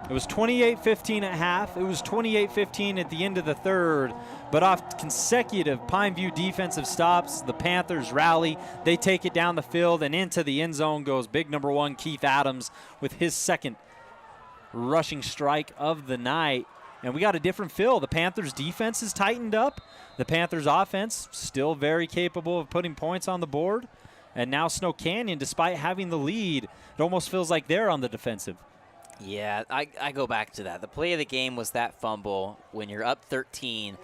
It was 28-15 at half. It was 28-15 at the end of the third. But off consecutive Pineview defensive stops, the Panthers rally. They take it down the field, and into the end zone goes big number 1, Keith Adams, with his second rushing strike of the night. And we got a different feel. The Panthers defense is tightened up. The Panthers offense still very capable of putting points on the board. And now Snow Canyon, despite having the lead, it almost feels like they're on the defensive. Yeah, I go back to that. The play of the game was that fumble when you're up 13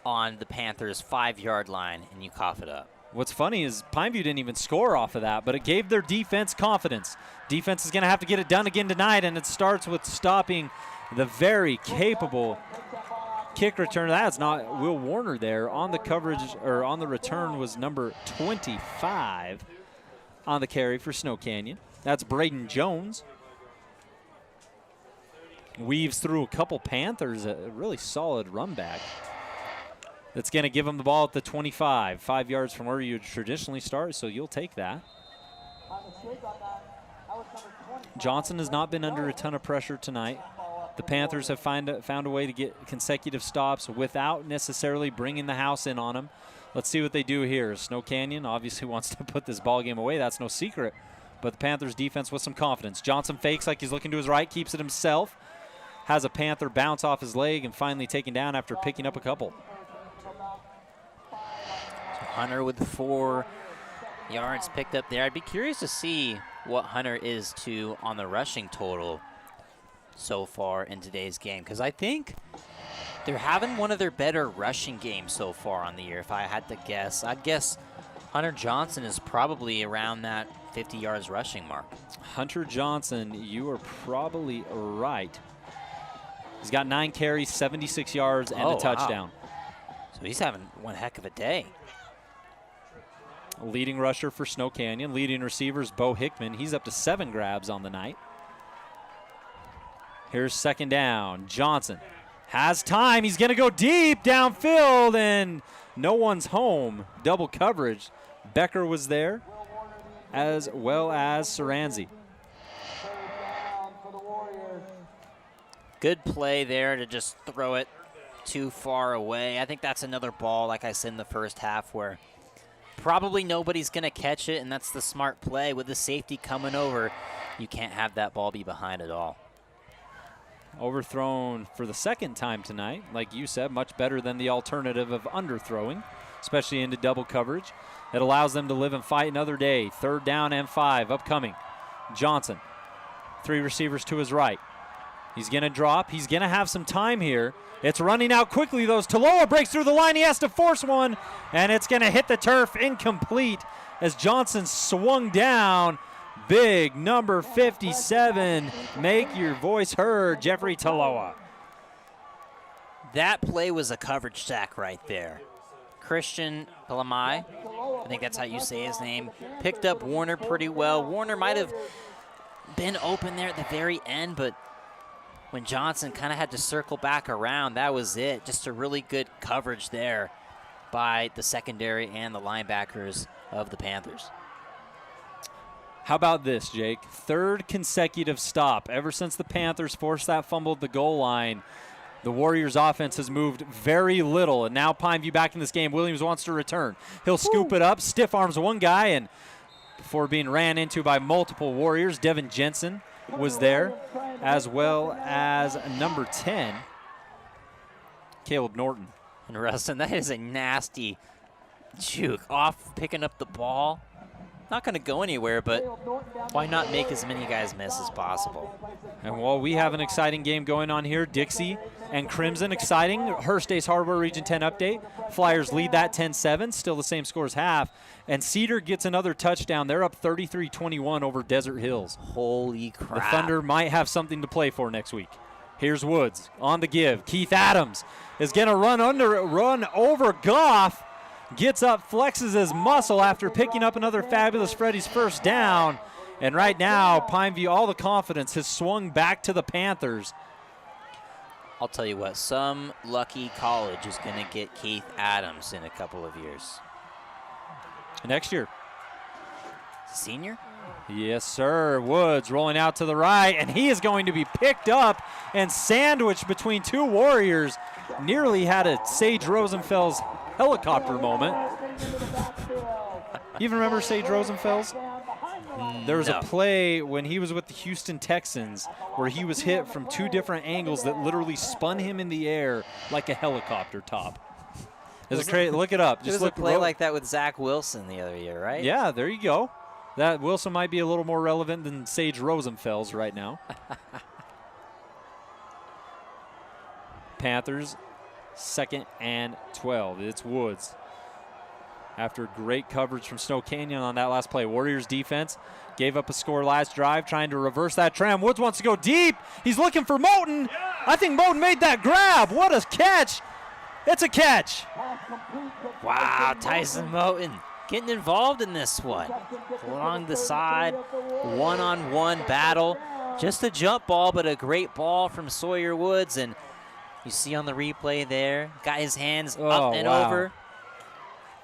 on the Panthers' 5-yard line and you cough it up. What's funny is Pineview didn't even score off of that, but it gave their defense confidence. Defense is going to have to get it done again tonight, and it starts with stopping the very capable kick return. That's not Will Warner there. On the coverage, or on the return, was number 25 on the carry for Snow Canyon. That's Braden Jones. Weaves through a couple Panthers, a really solid run back. That's going to give him the ball at the 25, 5 yards from where you traditionally start, so you'll take that. Johnson has not been under a ton of pressure tonight. The Panthers have found a way to get consecutive stops without necessarily bringing the house in on them. Let's see what they do here. Snow Canyon obviously wants to put this ball game away. That's no secret. But the Panthers defense with some confidence. Johnson fakes like he's looking to his right, keeps it himself. Has a Panther bounce off his leg and finally taken down after picking up a couple. So Hunter with 4 yards picked up there. I'd be curious to see what Hunter is to on the rushing total so far in today's game, because I think they're having one of their better rushing games so far on the year. If I had to guess, I'd guess Hunter Johnson is probably around that 50 yards rushing mark. Hunter Johnson, you are probably right. He's got 9 carries, 76 yards, and a touchdown. Wow. So he's having one heck of a day. Leading rusher for Snow Canyon. Leading receivers, Bo Hickman. He's up to 7 grabs on the night. Here's second down. Johnson has time. He's going to go deep downfield, and no one's home. Double coverage. Becker was there, as well as Saranzi. Good play there to just throw it too far away. I think that's another ball, like I said in the first half, where probably nobody's going to catch it, and that's the smart play. With the safety coming over, you can't have that ball be behind at all. overthrown for the second time tonight. Like you said, much better than the alternative of underthrowing, especially into double coverage. It allows them to live and fight another day. 3rd down and 5 upcoming. Johnson, 3 receivers to his right. He's going to drop. He's going to have some time here. It's running out quickly, though. Taloa breaks through the line. He has to force one, and it's going to hit the turf incomplete as Johnson swung down. Big number 57. Make your voice heard, Jeffrey Taloa. That play was a coverage sack right there. Christian Palamai, I think that's how you say his name, picked up Warner pretty well. Warner might have been open there at the very end, but when Johnson kind of had to circle back around, that was it. Just a really good coverage there by the secondary and the linebackers of the Panthers. How about this, Jake? 3rd consecutive stop. Ever since the Panthers forced that fumble at the goal line, the Warriors offense has moved very little, and now Pineview back in this game. Williams wants to return. He'll scoop it up, stiff arms one guy, and before being ran into by multiple Warriors, Devin Jensen was there, as well as number 10, Caleb Norton. And Rustin, that is a nasty juke off picking up the ball. Not going to go anywhere, but why not make as many guys miss as possible? And while we have an exciting game going on here, Dixie and Crimson exciting. Hearst Ace Hardware Region 10 update. Flyers lead that 10-7, still the same score as half. And Cedar gets another touchdown. They're up 33-21 over Desert Hills. Holy crap. The Thunder might have something to play for next week. Here's Woods on the give. Keith Adams is going to run over Goff. Gets up, flexes his muscle after picking up another fabulous Freddy's first down. And right now, Pineview, all the confidence has swung back to the Panthers. I'll tell you what, some lucky college is going to get Keith Adams in a couple of years. Next year. Senior? Yes, sir. Woods rolling out to the right, and he is going to be picked up and sandwiched between 2 Warriors. Nearly had a Sage Rosenfels helicopter moment. You even remember Sage Rosenfels? There was a play when he was with the Houston Texans where he was hit from 2 different angles that literally spun him in the air like a helicopter top. Look it up. Just look. Play like that with Zach Wilson the other year, right? Yeah, there you go. That Wilson might be a little more relevant than Sage Rosenfels right now. Panthers, 2nd and 12. It's Woods. After great coverage from Snow Canyon on that last play. Warriors defense gave up a score last drive, trying to reverse that trend. Woods wants to go deep. He's looking for Moten. I think Moten made that grab. What a catch. It's a catch. Wow, Tyson Moten getting involved in this one. Along the side, one-on-one battle. Just a jump ball, but a great ball from Sawyer Woods. And you see on the replay there, got his hands up and over.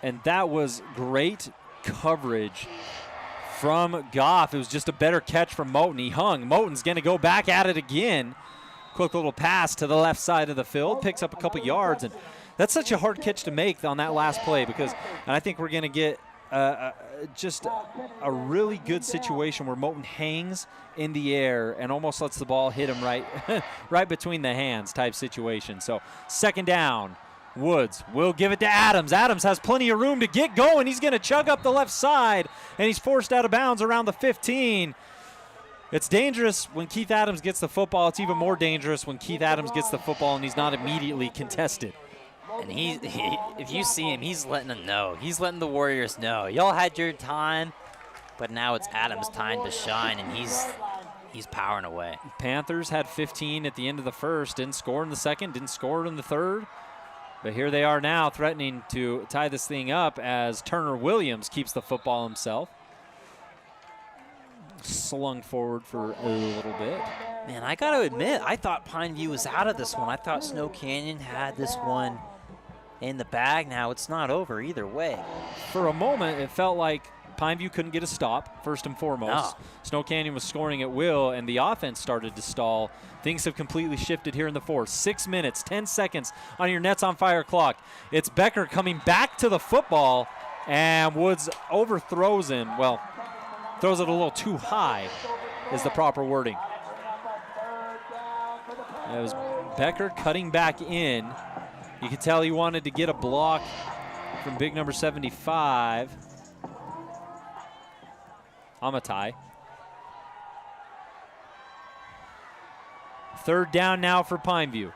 And that was great coverage from Goff. It was just a better catch from Moten. He hung. Moten's going to go back at it again. Quick little pass to the left side of the field. Picks up a couple yards. And that's such a hard catch to make on that last play because, and I think we're going to get just a really good situation where Moten hangs in the air and almost lets the ball hit him right between the hands type situation. So 2nd down. Woods will give it to Adams. Adams has plenty of room to get going. He's going to chug up the left side, and he's forced out of bounds around the 15. It's dangerous when Keith Adams gets the football. It's even more dangerous when Keith Adams gets the football and he's not immediately contested. And he if you see him, he's letting them know. He's letting the Warriors know. Y'all had your time, but now it's Adams' time to shine, and he's powering away. Panthers had 15 at the end of the first. Didn't score in the second, didn't score in the third. But here they are now threatening to tie this thing up as Turner Williams keeps the football himself. Slung forward for a little bit. Man, I got to admit, I thought Pineview was out of this one. I thought Snow Canyon had this one in the bag. Now it's not over either way. For a moment, it felt like Pineview couldn't get a stop, first and foremost. No. Snow Canyon was scoring at will, and the offense started to stall. Things have completely shifted here in the fourth. 6 minutes, 10 seconds on your Nets on Fire clock. It's Becker coming back to the football, and Woods overthrows him. Well, throws it a little too high is the proper wording. It was Becker cutting back in. You could tell he wanted to get a block from big number 75, Amatai. Third down now for Pineview.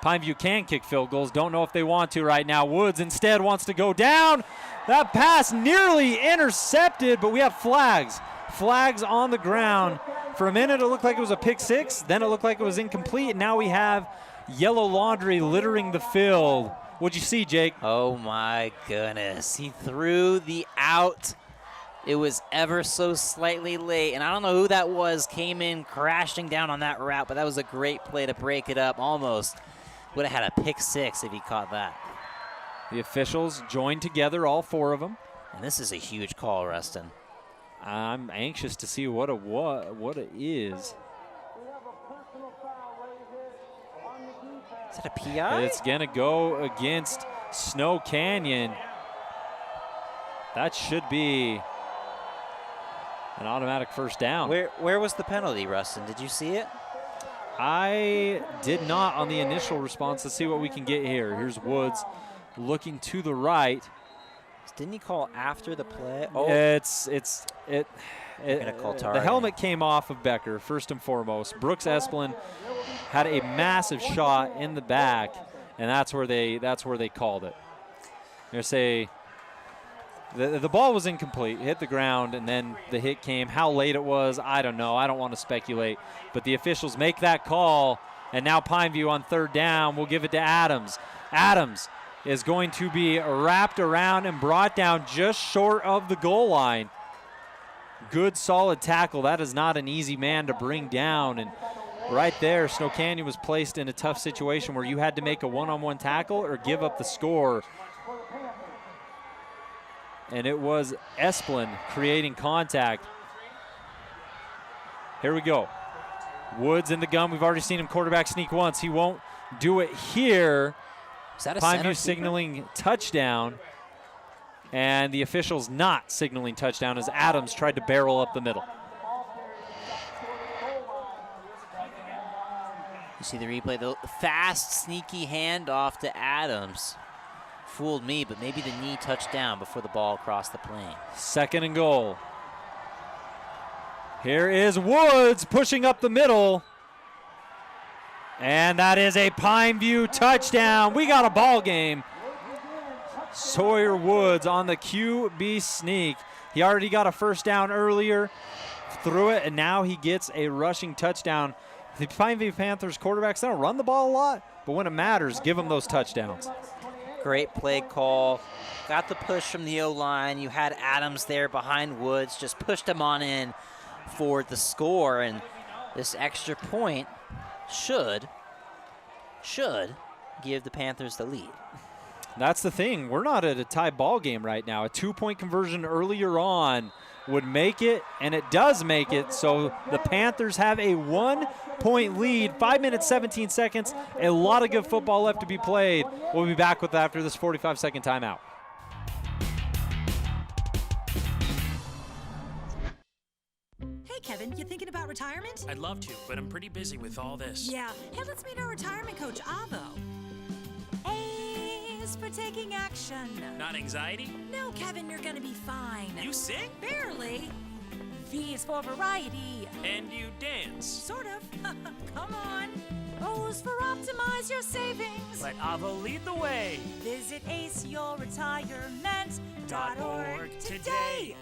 Pineview can kick field goals. Don't know if they want to right now. Woods instead wants to go down. That pass nearly intercepted, but we have flags. Flags on the ground. For a minute, it looked like it was a pick six. Then it looked like it was incomplete. And now we have yellow laundry littering the field. What'd you see, Jake? Oh, my goodness. He threw the out. It was ever so slightly late, and I don't know who that was, came in crashing down on that route, but that was a great play to break it up. Almost would have had a pick six if he caught that. The officials joined together, all four of them. And this is a huge call, Rustin. I'm anxious to see what it is. Is that a PI? It's going to go against Snow Canyon. That should be an automatic first down. Where was the penalty, Rustin? Did you see it? I did not on the initial response. Let's see what we can get here. Here's Woods looking to the right. Didn't he call after the play? Oh, gonna call the helmet came off of Becker first and foremost. Brooks Esplin had a massive shot in the back, and that's where they called it. They're say the ball was incomplete, hit the ground, and then the hit came. How late it was, I don't know. I don't want to speculate, but the officials make that call, and now Pineview on third down will give it to Adams. Adams is going to be wrapped around and brought down just short of the goal line. Good, solid tackle. That is not an easy man to bring down. And right there, Snow Canyon was placed in a tough situation where you had to make a one-on-one tackle or give up the score. And it was Esplin creating contact. Here we go. Woods in the gun. We've already seen him quarterback sneak once. He won't do it here. Is that a Pineview signaling touchdown, and the officials not signaling touchdown as Adams tried to barrel up the middle. You see the replay, the fast, sneaky handoff to Adams. Fooled me, but maybe the knee touched down before the ball crossed the plane. Second and goal. Here is Woods pushing up the middle. And that is a Pineview touchdown. We got a ball game. Sawyer Woods on the QB sneak. He already got a first down earlier, threw it, and now he gets a rushing touchdown. The Pineview Panthers quarterbacks, they don't run the ball a lot, but when it matters, give them those touchdowns. Great play call. Got the push from the O-line. You had Adams there behind Woods, just pushed him on in for the score, and this extra point should give the Panthers the lead. That's the thing. We're not at a tie ball game right now. A 2-point conversion earlier on would make it, and it does make it. So the Panthers have a 1-point lead, 5 minutes, 17 seconds. A lot of good football left to be played. We'll be back with that after this 45-second timeout. Kevin, you thinking about retirement? I'd love to, but I'm pretty busy with all this. Yeah. Hey, let's meet our retirement coach, Avo. A is for taking action. Not anxiety? No, Kevin, you're gonna be fine. You sing? Barely. V is for variety. And you dance? Sort of. Come on. O is for optimize your savings. Let Avo lead the way. Visit aceyourretirement.org today.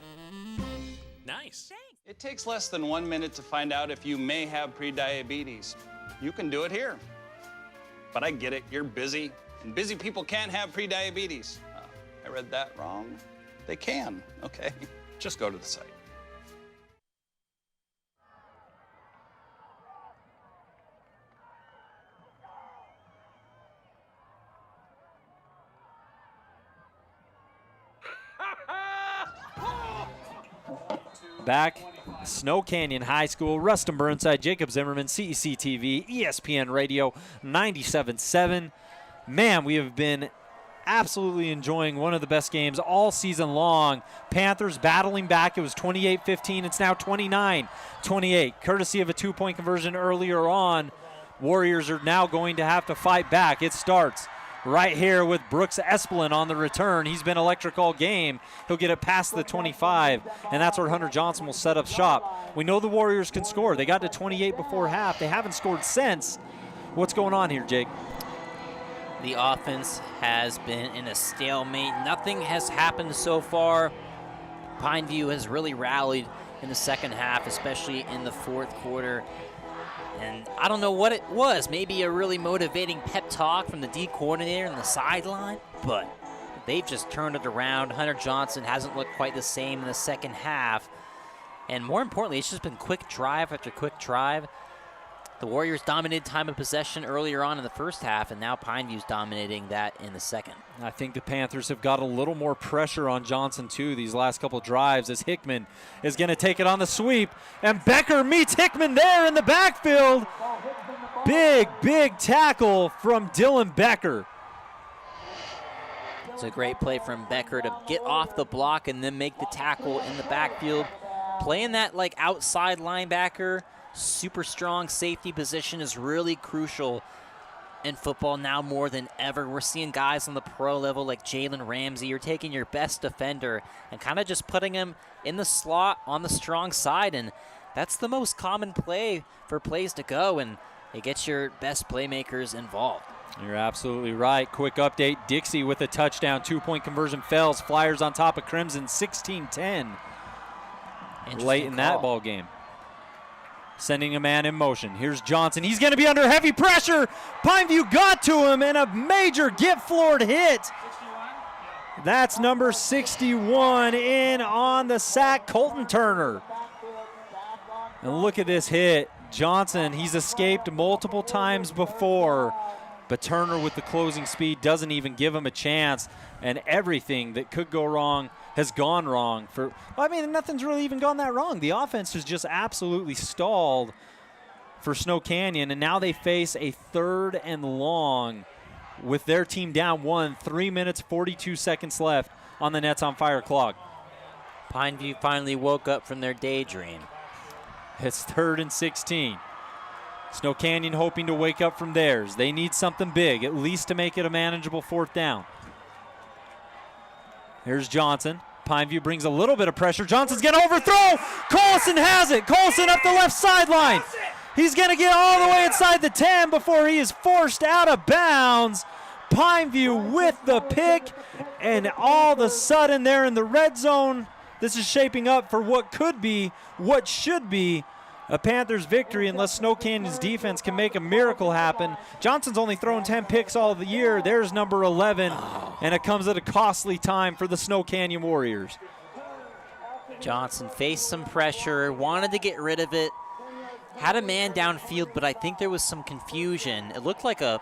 Nice. It takes less than 1 minute to find out if you may have prediabetes. You can do it here. But I get it, you're busy, and busy people can't have prediabetes. I read that wrong. They can, okay. Just go to the site. Back, Snow Canyon High School, Rustin Burnside, Jacob Zimmerman, CEC TV, ESPN Radio, 97.7. Man, we have been absolutely enjoying one of the best games all season long. Panthers battling back. It was 28-15. It's now 29-28, courtesy of a 2-point conversion earlier on. Warriors are now going to have to fight back. It starts right here with Brooks Espelin on the return. He's been electric all game. He'll get it past the 25, and that's where Hunter Johnson will set up shop. We know the Warriors can score. They got to 28 before half. They haven't scored since. What's going on here, Jake? The offense has been in a stalemate. Nothing has happened so far. Pineview has really rallied in the second half, especially in the fourth quarter. And I don't know what it was. Maybe a really motivating pep talk from the D coordinator on the sideline, but they've just turned it around. Hunter Johnson hasn't looked quite the same in the second half. And more importantly, it's just been quick drive after quick drive. The Warriors dominated time of possession earlier on in the first half, and now Pineview's dominating that in the second. I think the Panthers have got a little more pressure on Johnson, too, these last couple drives, as Hickman is going to take it on the sweep. And Becker meets Hickman there in the backfield. Big tackle from Dylan Becker. It's a great play from Becker to get off the block and then make the tackle in the backfield. Playing that like outside linebacker, super strong safety position is really crucial in football now more than ever. We're seeing guys on the pro level like Jalen Ramsey. You're taking your best defender and kind of just putting him in the slot on the strong side, and that's the most common play for plays to go, and it gets your best playmakers involved. You're absolutely right. Quick update, Dixie with a touchdown, 2-point conversion fails. Flyers on top of Crimson, 16-10 late in that ball game. Sending a man in motion. Here's Johnson. He's going to be under heavy pressure. Pineview got to him, and a major get-floored hit. That's number 61 in on the sack, Colton Turner. And look at this hit. Johnson, he's escaped multiple times before, but Turner with the closing speed doesn't even give him a chance, and everything that could go wrong has gone wrong. Nothing's really even gone that wrong. The offense has just absolutely stalled for Snow Canyon, and now they face a 3rd and long with their team down 1, 3 minutes, 42 seconds left on the Nets on Fire clock. Pineview finally woke up from their daydream. It's 3rd and 16. Snow Canyon hoping to wake up from theirs. They need something big, at least to make it a manageable 4th down. Here's Johnson. Pineview brings a little bit of pressure. Johnson's going to overthrow. Collison has it. Collison up the left sideline. He's going to get all the way inside the 10 before he is forced out of bounds. Pineview with the pick, and all of a sudden they're in the red zone. This is shaping up for what could be, what should be, a Panthers victory unless Snow Canyon's defense can make a miracle happen. Johnson's only thrown 10 picks all of the year. There's number 11, and it comes at a costly time for the Snow Canyon Warriors. Johnson faced some pressure, wanted to get rid of it, had a man downfield, but I think there was some confusion. It looked like a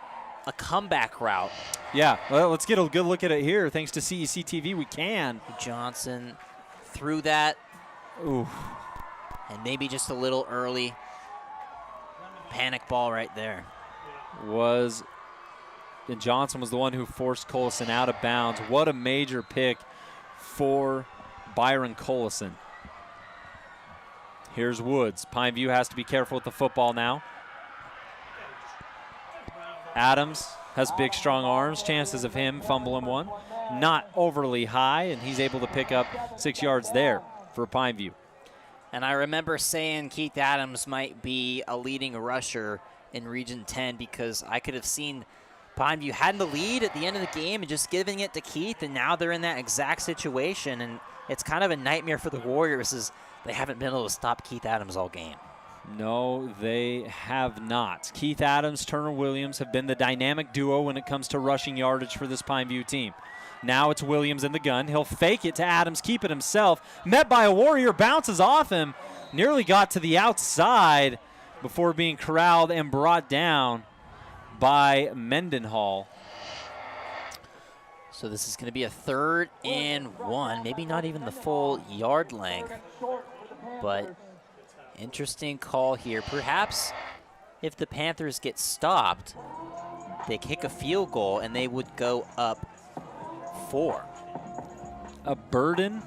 comeback route. Yeah, well, let's get a good look at it here. Thanks to CEC TV, we can. Johnson threw that. Ooh. And maybe just a little early. Panic ball right there. And Johnson was the one who forced Collison out of bounds. What a major pick for Byron Collison. Here's Woods. Pineview has to be careful with the football now. Adams has big, strong arms. Chances of him fumbling one not overly high, and he's able to pick up 6 yards there for Pineview. And I remember saying Keith Adams might be a leading rusher in Region 10 because I could have seen Pineview had the lead at the end of the game and just giving it to Keith, and now they're in that exact situation, and it's kind of a nightmare for the Warriors as they haven't been able to stop Keith Adams all game. No, they have not. Keith Adams, Turner Williams have been the dynamic duo when it comes to rushing yardage for this Pineview team. Now it's Williams in the gun. He'll fake it to Adams, keep it himself. Met by a Warrior, bounces off him. Nearly got to the outside before being corralled and brought down by Mendenhall. So this is going to be a 3rd and 1, maybe not even the full yard length, but interesting call here. Perhaps if the Panthers get stopped, they kick a field goal and they would go up 4. A burden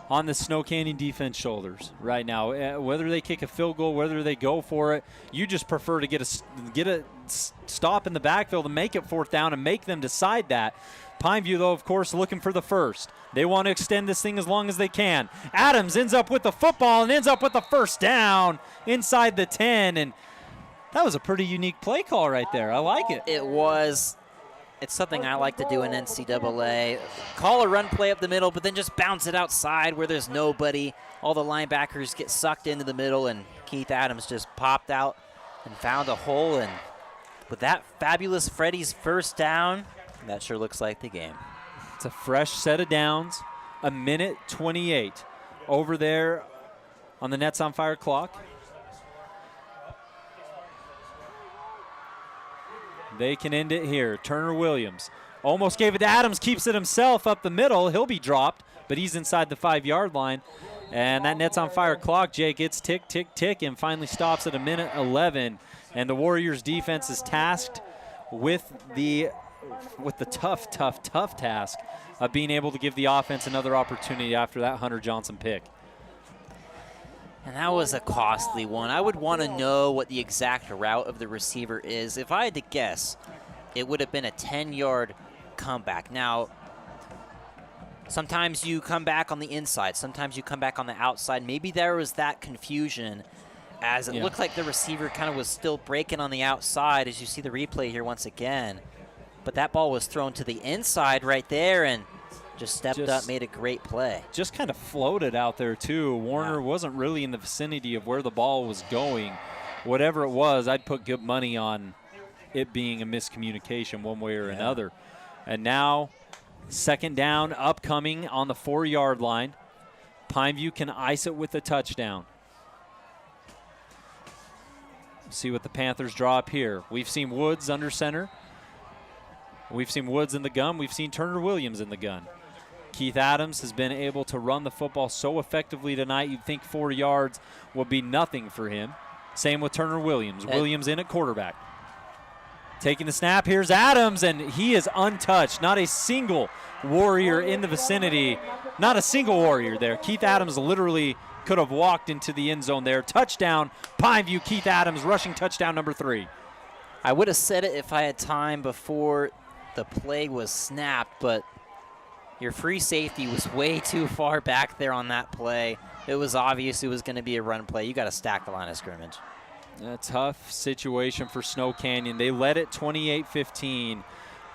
on the Snow Canyon defense shoulders right now. Whether they kick a field goal, whether they go for it, you just prefer to get a stop in the backfield and make it 4th down and make them decide that. Pineview, though, of course, looking for the first. They want to extend this thing as long as they can. Adams ends up with the football and ends up with the 1st down inside the 10, and that was a pretty unique play call right there. I like it. It was. It's something I like to do in NCAA. Call a run play up the middle, but then just bounce it outside where there's nobody. All the linebackers get sucked into the middle, and Keith Adams just popped out and found a hole. And with that fabulous Freddie's 1st down, that sure looks like the game. It's a fresh set of downs, a minute 28 over there on the Nets on Fire clock. They can end it here. Turner Williams almost gave it to Adams, keeps it himself up the middle. He'll be dropped, but he's inside the 5-yard line. And that Nets on Fire clock, Jake, it's tick, tick, tick, and finally stops at a minute 11. And the Warriors defense is tasked with the tough task of being able to give the offense another opportunity after that Hunter Johnson pick. And that was a costly one. I would want to know what the exact route of the receiver is. If I had to guess, it would have been a 10-yard comeback. Now, sometimes you come back on the inside. Sometimes you come back on the outside. Maybe there was that confusion as it looked like the receiver kind of was still breaking on the outside, as you see the replay here once again. But that ball was thrown to the inside right there, and just stepped up, made a great play. Just kind of floated out there, too. Warner wasn't really in the vicinity of where the ball was going. Whatever it was, I'd put good money on it being a miscommunication one way or another. And now, 2nd down upcoming on the 4-yard line. Pineview can ice it with a touchdown. See what the Panthers draw up here. We've seen Woods under center. We've seen Woods in the gun. We've seen Turner Williams in the gun. Keith Adams has been able to run the football so effectively tonight, you'd think 4 yards would be nothing for him. Same with Turner Williams. Williams in at quarterback. Taking the snap, here's Adams, and he is untouched. Not a single Warrior in the vicinity. Not a single Warrior there. Keith Adams literally could have walked into the end zone there. Touchdown, Pineview, Keith Adams, rushing touchdown number 3. I would have said it if I had time before the play was snapped, but your free safety was way too far back there on that play. It was obvious it was going to be a run play. You got to stack the line of scrimmage. A tough situation for Snow Canyon. They led it 28-15.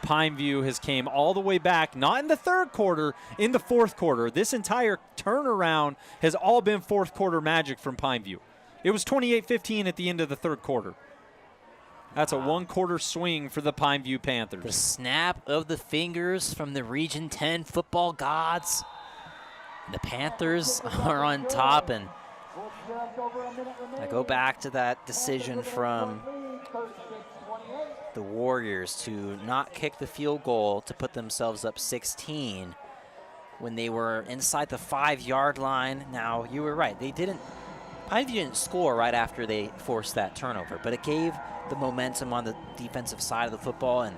Pineview has came all the way back, not in the 3rd quarter, in the 4th quarter. This entire turnaround has all been 4th quarter magic from Pineview. It was 28-15 at the end of the 3rd quarter. That's a 1-quarter swing for the Pineview Panthers. The snap of the fingers from the Region 10 football gods. The Panthers are on top, and I go back to that decision from the Warriors to not kick the field goal to put themselves up 16 when they were inside the 5-yard line. Now, you were right. Pineview didn't score right after they forced that turnover, but it gave the momentum on the defensive side of the football. And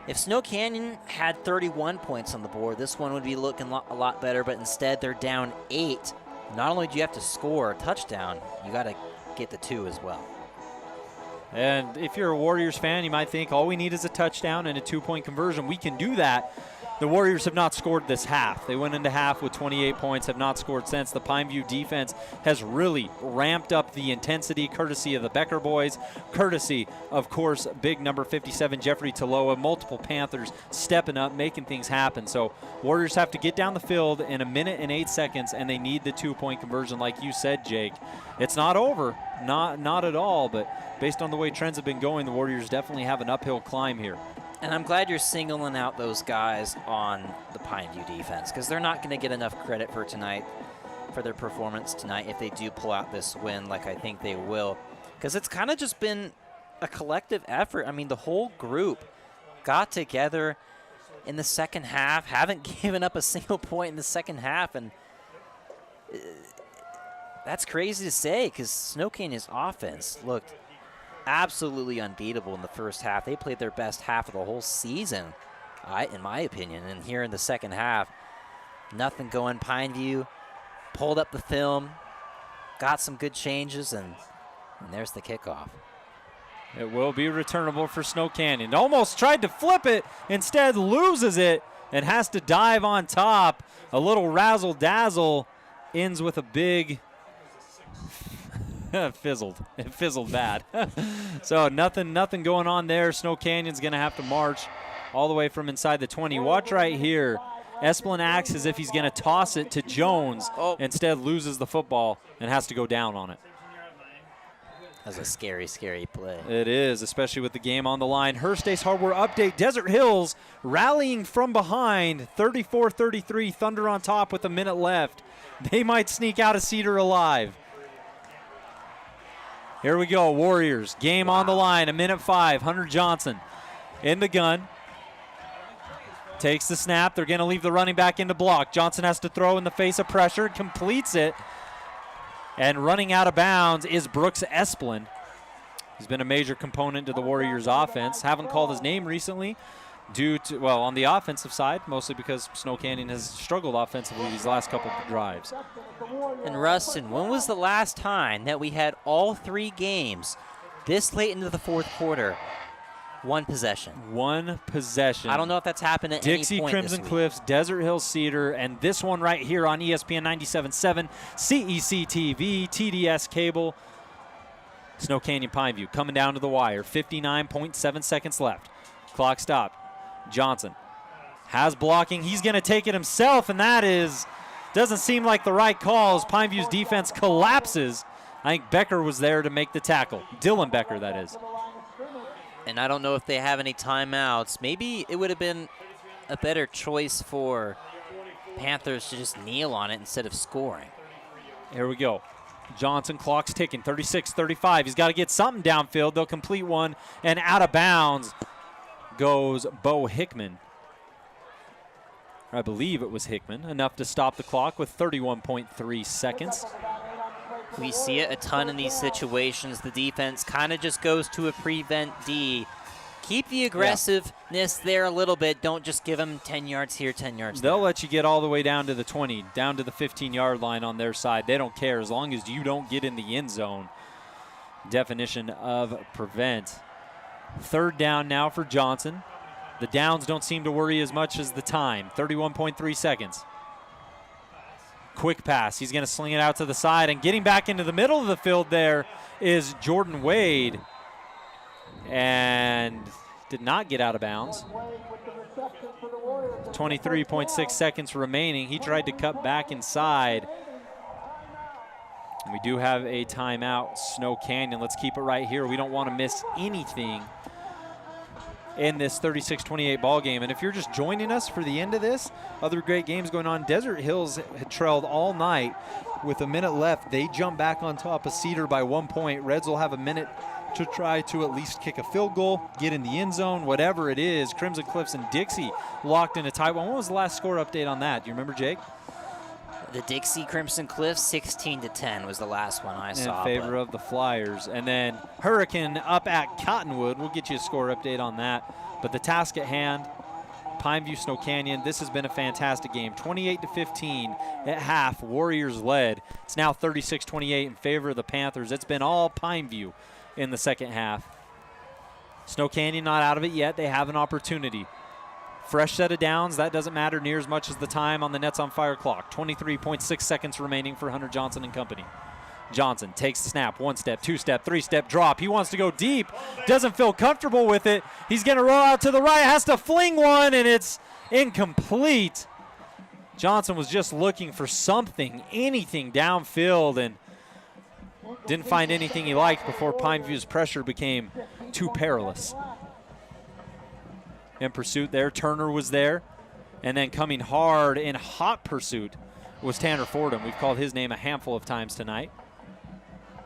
if Snow Canyon had 31 points on the board, this one would be looking a lot better, but instead they're down 8. Not only do you have to score a touchdown, you got to get the 2 as well. And if you're a Warriors fan, you might think all we need is a touchdown and a 2-point conversion. We can do that. The Warriors have not scored this half. They went into half with 28 points, have not scored since. The Pineview defense has really ramped up the intensity, courtesy of the Becker boys, courtesy, of course, big number 57, Jeffrey Taloa, multiple Panthers stepping up, making things happen. So Warriors have to get down the field in a minute and 8 seconds, and they need the 2-point conversion, like you said, Jake. It's not over, not at all, but based on the way trends have been going, the Warriors definitely have an uphill climb here. And I'm glad you're singling out those guys on the Pineview defense, because they're not going to get enough credit for tonight, for their performance tonight, if they do pull out this win like I think they will. Because it's kind of just been a collective effort. I mean, the whole group got together in the second half, haven't given up a single point in the second half, and that's crazy to say, because Snow Canyon's offense looked absolutely unbeatable in the first half. They played their best half of the whole season, in my opinion. And here in the second half, Nothing going. Pineview pulled up the film, got some good changes, and there's the kickoff. It will be returnable for Snow Canyon. Almost tried to flip it, instead loses it and has to dive on top. A little razzle-dazzle ends with a big fizzled. It fizzled bad. So nothing going on there. Snow Canyon's going to have to march all the way from inside the 20. Watch right here. Esplin acts as if he's going to toss it to Jones. Instead loses the football and has to go down on it. That's a scary, scary play. It is, especially with the game on the line. Hearst Ace Hardware update. Desert Hills rallying from behind. 34-33, Thunder on top with a minute left. They might sneak out of Cedar alive. Here we go, Warriors. Game on the line, a minute 5. Hunter Johnson in the gun. Takes the snap. They're going to leave the running back into block. Johnson has to throw in the face of pressure. Completes it. And running out of bounds is Brooks Esplin. He's been a major component to the Warriors offense. Haven't called his name recently due to, well, on the offensive side, mostly because Snow Canyon has struggled offensively these last couple of drives. And Rustin, when was the last time that we had all 3 games this late into the fourth quarter? One possession. One possession. I don't know if that's happened at Dixie, any point Crimson this week. Cliffs, Desert Hill Cedar, and this one right here on ESPN 97.7, CEC TV, TDS Cable. Snow Canyon Pineview coming down to the wire. 59.7 seconds left. Clock stopped. Johnson has blocking. He's going to take it himself, and that doesn't seem like the right call as Pineview's defense collapses. I think Becker was there to make the tackle. Dylan Becker, that is. And I don't know if they have any timeouts. Maybe it would have been a better choice for Panthers to just kneel on it instead of scoring. Here we go. Johnson, clock's ticking, 36-35. He's got to get something downfield. They'll complete one, and out of bounds goes Bo Hickman. I believe it was Hickman, enough to stop the clock with 31.3 seconds. We see it a ton in these situations. The defense kind of just goes to a prevent D. Keep the aggressiveness there a little bit. Don't just give them 10 yards here, 10 yards They'll there. let you get all the way down to the 20, down to the 15-yard line on their side. They don't care as long as you don't get in the end zone. Definition of prevent. Third down now for Johnson. The downs don't seem to worry as much as the time. 31.3 seconds. Quick pass. He's going to sling it out to the side, and getting back into the middle of the field there is Jordan Wade. And did not get out of bounds. 23.6 seconds remaining. He tried to cut back inside. We do have a timeout, Snow Canyon. Let's keep it right here. We don't want to miss anything in this 36-28 ball game. And if you're just joining us for the end of this, other great games going on. Desert Hills had trailed all night with a minute left. They jump back on top of Cedar by 1 point. Reds will have a minute to try to at least kick a field goal, get in the end zone, whatever it is. Crimson Cliffs and Dixie locked in a tight one. What was the last score update on that? Do you remember, Jake? The Dixie Crimson Cliffs, 16-10 was the last one I saw. In favor of the Flyers. And then Hurricane up at Cottonwood. We'll get you a score update on that. But the task at hand, Pineview, Snow Canyon, this has been a fantastic game. 28-15 at half, Warriors led. It's now 36-28 in favor of the Panthers. It's been all Pineview in the second half. Snow Canyon not out of it yet. They have an opportunity. Fresh set of downs. That doesn't matter near as much as the time on the Nets on Fire clock. 23.6 seconds remaining for Hunter Johnson and company. Johnson takes the snap. 1 step, 2 step, 3 step drop. He wants to go deep. Doesn't feel comfortable with it. He's going to roll out to the right. Has to fling one, and it's incomplete. Johnson was just looking for something, anything downfield, and didn't find anything he liked before Pineview's pressure became too perilous. In pursuit there, Turner was there. And then coming hard in hot pursuit was Tanner Fordham. We've called his name a handful of times tonight.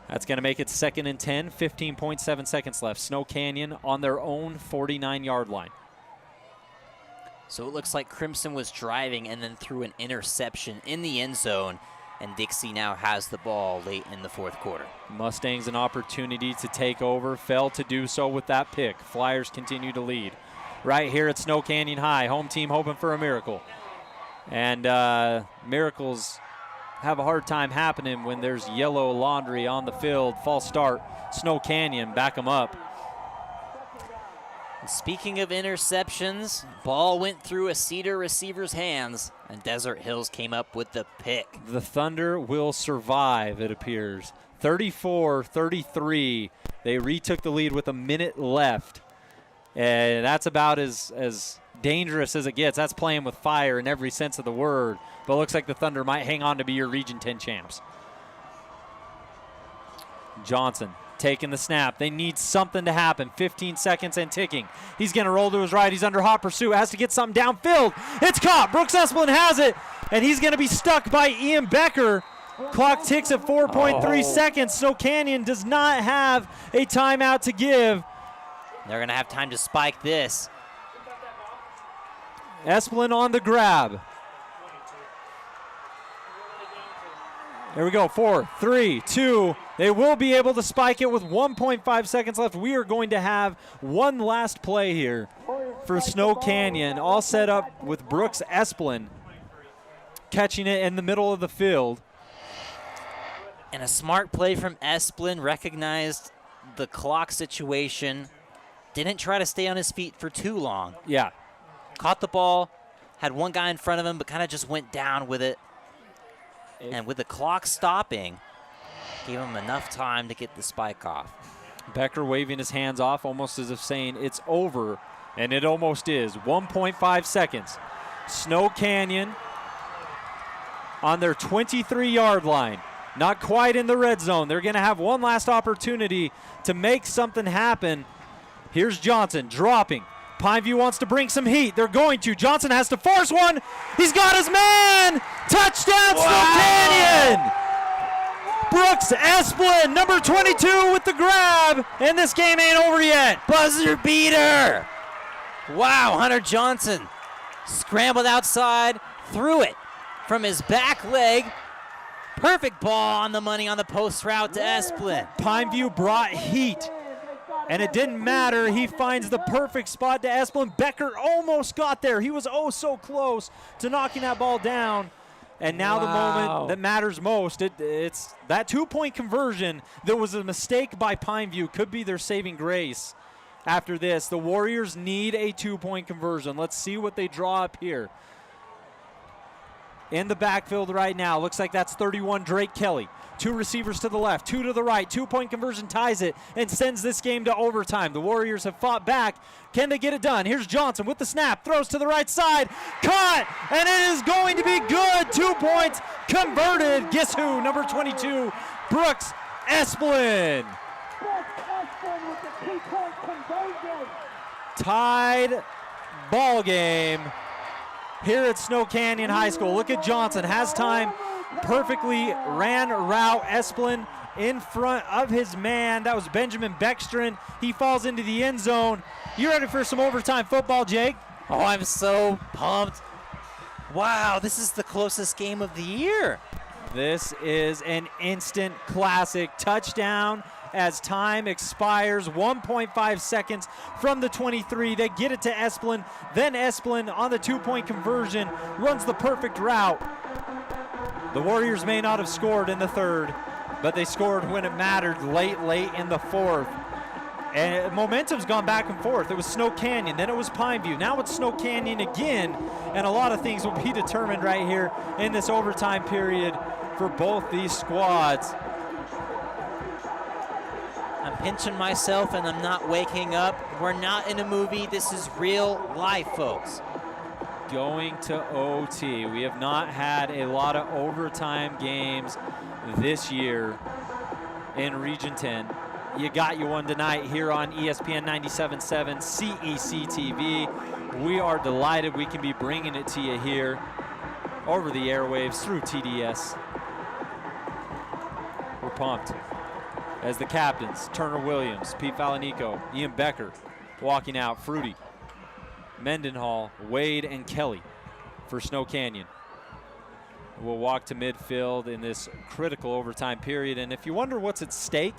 That's going to make it 2nd and 10, 15.7 seconds left. Snow Canyon on their own 49-yard line. So it looks like Crimson was driving and then threw an interception in the end zone, and Dixie now has the ball late in the fourth quarter. Mustangs an opportunity to take over, failed to do so with that pick. Flyers continue to lead. Right here at Snow Canyon High, home team hoping for a miracle. And miracles have a hard time happening when there's yellow laundry on the field. False start. Snow Canyon, back them up. Speaking of interceptions, ball went through a Cedar receiver's hands, and Desert Hills came up with the pick. The Thunder will survive, it appears. 34-33. They retook the lead with a minute left. And that's about as dangerous as it gets. That's playing with fire in every sense of the word. But it looks like the Thunder might hang on to be your Region 10 champs. Johnson taking the snap. They need something to happen. 15 seconds and ticking. He's going to roll to his right. He's under hot pursuit. Has to get something downfield. It's caught. Brooks Esplin has it. And he's going to be stuck by Ian Becker. Clock ticks at 4.3 seconds. Snow Canyon does not have a timeout to give. They're going to have time to spike this. Esplin on the grab. There we go. 4, 3, 2. They will be able to spike it with 1.5 seconds left. We are going to have one last play here for Snow Canyon, all set up with Brooks Esplin catching it in the middle of the field. And a smart play from Esplin, recognized the clock situation, didn't try to stay on his feet for too long. Yeah. Caught the ball, had one guy in front of him, but kind of just went down with it. And with the clock stopping, gave him enough time to get the spike off. Becker waving his hands off almost as if saying it's over, and it almost is. 1.5 seconds. Snow Canyon on their 23-yard line. Not quite in the red zone. They're going to have one last opportunity to make something happen. Here's Johnson dropping. Pineview wants to bring some heat. They're going to. Johnson has to force one. He's got his man. Touchdown, Snow Canyon. Brooks Esplin, number 22 with the grab. And this game ain't over yet. Buzzer beater. Wow, Hunter Johnson scrambled outside, threw it from his back leg. Perfect ball on the money on the post route to Esplin. Pineview brought heat. And it didn't matter. He finds the perfect spot to Esplin. Becker almost got there. He was oh so close to knocking that ball down. And now the moment that matters most, it's that two-point conversion. There was a mistake by Pineview. Could be their saving grace after this. The Warriors need a two-point conversion. Let's see what they draw up here. In the backfield right now. Looks like that's 31, Drake Kelly. Two receivers to the left, two to the right. Two-point conversion ties it and sends this game to overtime. The Warriors have fought back. Can they get it done? Here's Johnson with the snap. Throws to the right side. Caught! And it is going to be good. 2 points converted. Guess who? Number 22, Brooks Esplin. Tied ball game here at Snow Canyon High School. Look at Johnson. Has time. Perfectly ran route. Esplin in front of his man. That was Benjamin Beckstrom. He falls into the end zone. You ready for some overtime football, Jake? Oh, I'm so pumped. Wow, this is the closest game of the year. This is an instant classic. Touchdown as time expires. 1.5 seconds from the 23. They get it to Esplin. Then Esplin on the two-point conversion runs the perfect route. The Warriors may not have scored in the third, but they scored when it mattered late in the fourth. And momentum's gone back and forth. It was Snow Canyon, then it was Pineview. Now it's Snow Canyon again, and a lot of things will be determined right here in this overtime period for both these squads. I'm pinching myself and I'm not waking up. We're not in a movie. This is real life, folks. Going to OT. We have not had a lot of overtime games this year in Region 10. You got you one tonight here on ESPN 97.7 CEC TV. We are delighted we can be bringing it to you here over the airwaves through TDS. We're pumped. As the captains, Turner Williams, Pete Falanico, Ian Becker walking out, Fruity, Mendenhall, Wade, and Kelly for Snow Canyon. We'll walk to midfield in this critical overtime period. And if you wonder what's at stake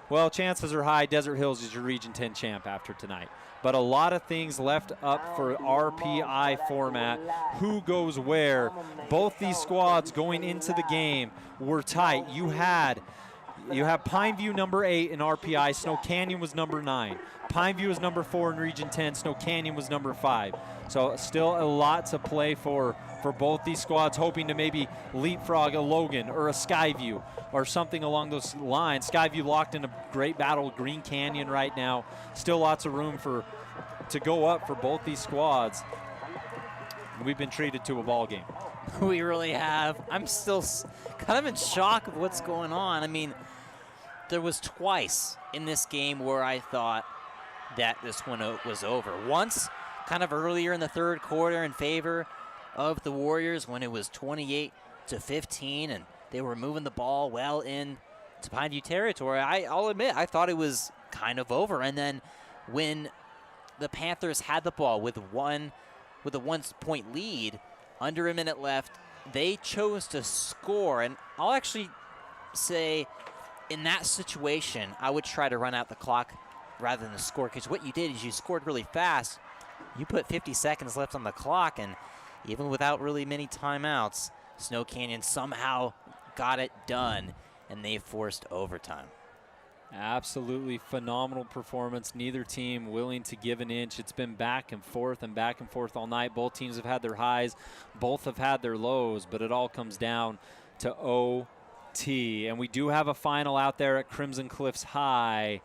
well, chances are high Desert Hills is your Region 10 champ after tonight. But a lot of things left up for RPI format. Who goes where? Both these squads going into the game were tight. You have Pineview number 8 in RPI. Snow Canyon was number 9. Pineview was number 4 in Region 10. Snow Canyon was number 5. So still a lot to play for both these squads, hoping to maybe leapfrog a Logan or a Skyview or something along those lines. Skyview locked in a great battle with Green Canyon right now. Still lots of room to go up for both these squads. We've been treated to a ball game. We really have. I'm still kind of in shock of what's going on. I mean, there was twice in this game where I thought that this one was over. Once, kind of earlier in the third quarter in favor of the Warriors when it was 28-15 and they were moving the ball well into Pineview territory. I'll admit, I thought it was kind of over. And then when the Panthers had the ball with a 1-point lead, under a minute left, they chose to score. And I'll actually say in that situation, I would try to run out the clock rather than the score, because what you did is you scored really fast. You put 50 seconds left on the clock, and even without really many timeouts, Snow Canyon somehow got it done, and they forced overtime. Absolutely phenomenal performance. Neither team willing to give an inch. It's been back and forth all night. Both teams have had their highs. Both have had their lows, but it all comes down to OT. And we do have a final out there at Crimson Cliffs High.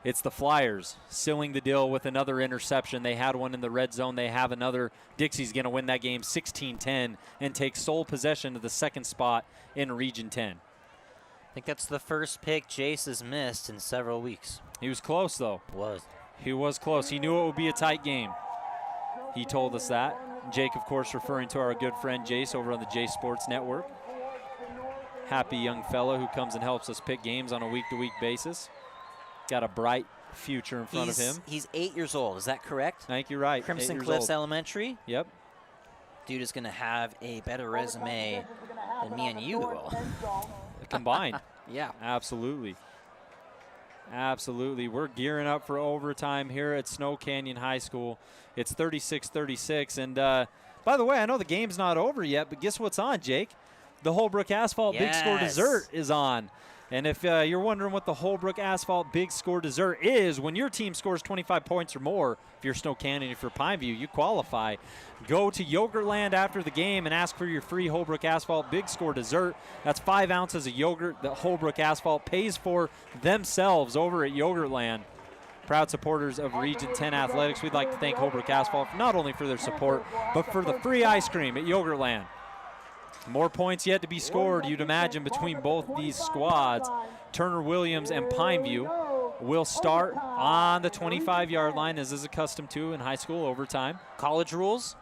It's the Flyers sealing the deal with another interception. They had one in the red zone. They have another. Dixie's going to win that game 16-10 and take sole possession of the second spot in Region 10. I think that's the first pick Jace has missed in several weeks. He was close, though. He was close. He knew it would be a tight game. He told us that. Jake, of course, referring to our good friend Jace over on the Jace Sports Network. Happy young fellow who comes and helps us pick games on a week-to-week basis. Got a bright future in front of him. He's 8 years old. Is that correct? I think you're right. Crimson Cliffs Elementary. Yep. Dude is going to have a better resume than me and you will. Combined. Yeah. Absolutely. Absolutely. We're gearing up for overtime here at Snow Canyon High School. It's 36-36. And by the way, I know the game's not over yet, but guess what's on, Jake? The Holbrook Asphalt Big Score Dessert is on. And if you're wondering what the Holbrook Asphalt Big Score Dessert is, when your team scores 25 points or more, if you're Snow Canyon, if you're Pineview, you qualify. Go to Yogurtland after the game and ask for your free Holbrook Asphalt Big Score Dessert. That's 5 ounces of yogurt that Holbrook Asphalt pays for themselves over at Yogurtland. Proud supporters of Region 10 Athletics. We'd like to thank Holbrook Asphalt not only for their support, but for the free ice cream at Yogurtland. More points yet to be scored, you'd imagine, between both these squads. Turner Williams and Pineview will start on the 25-yard line, as is accustomed to in high school overtime. College rules?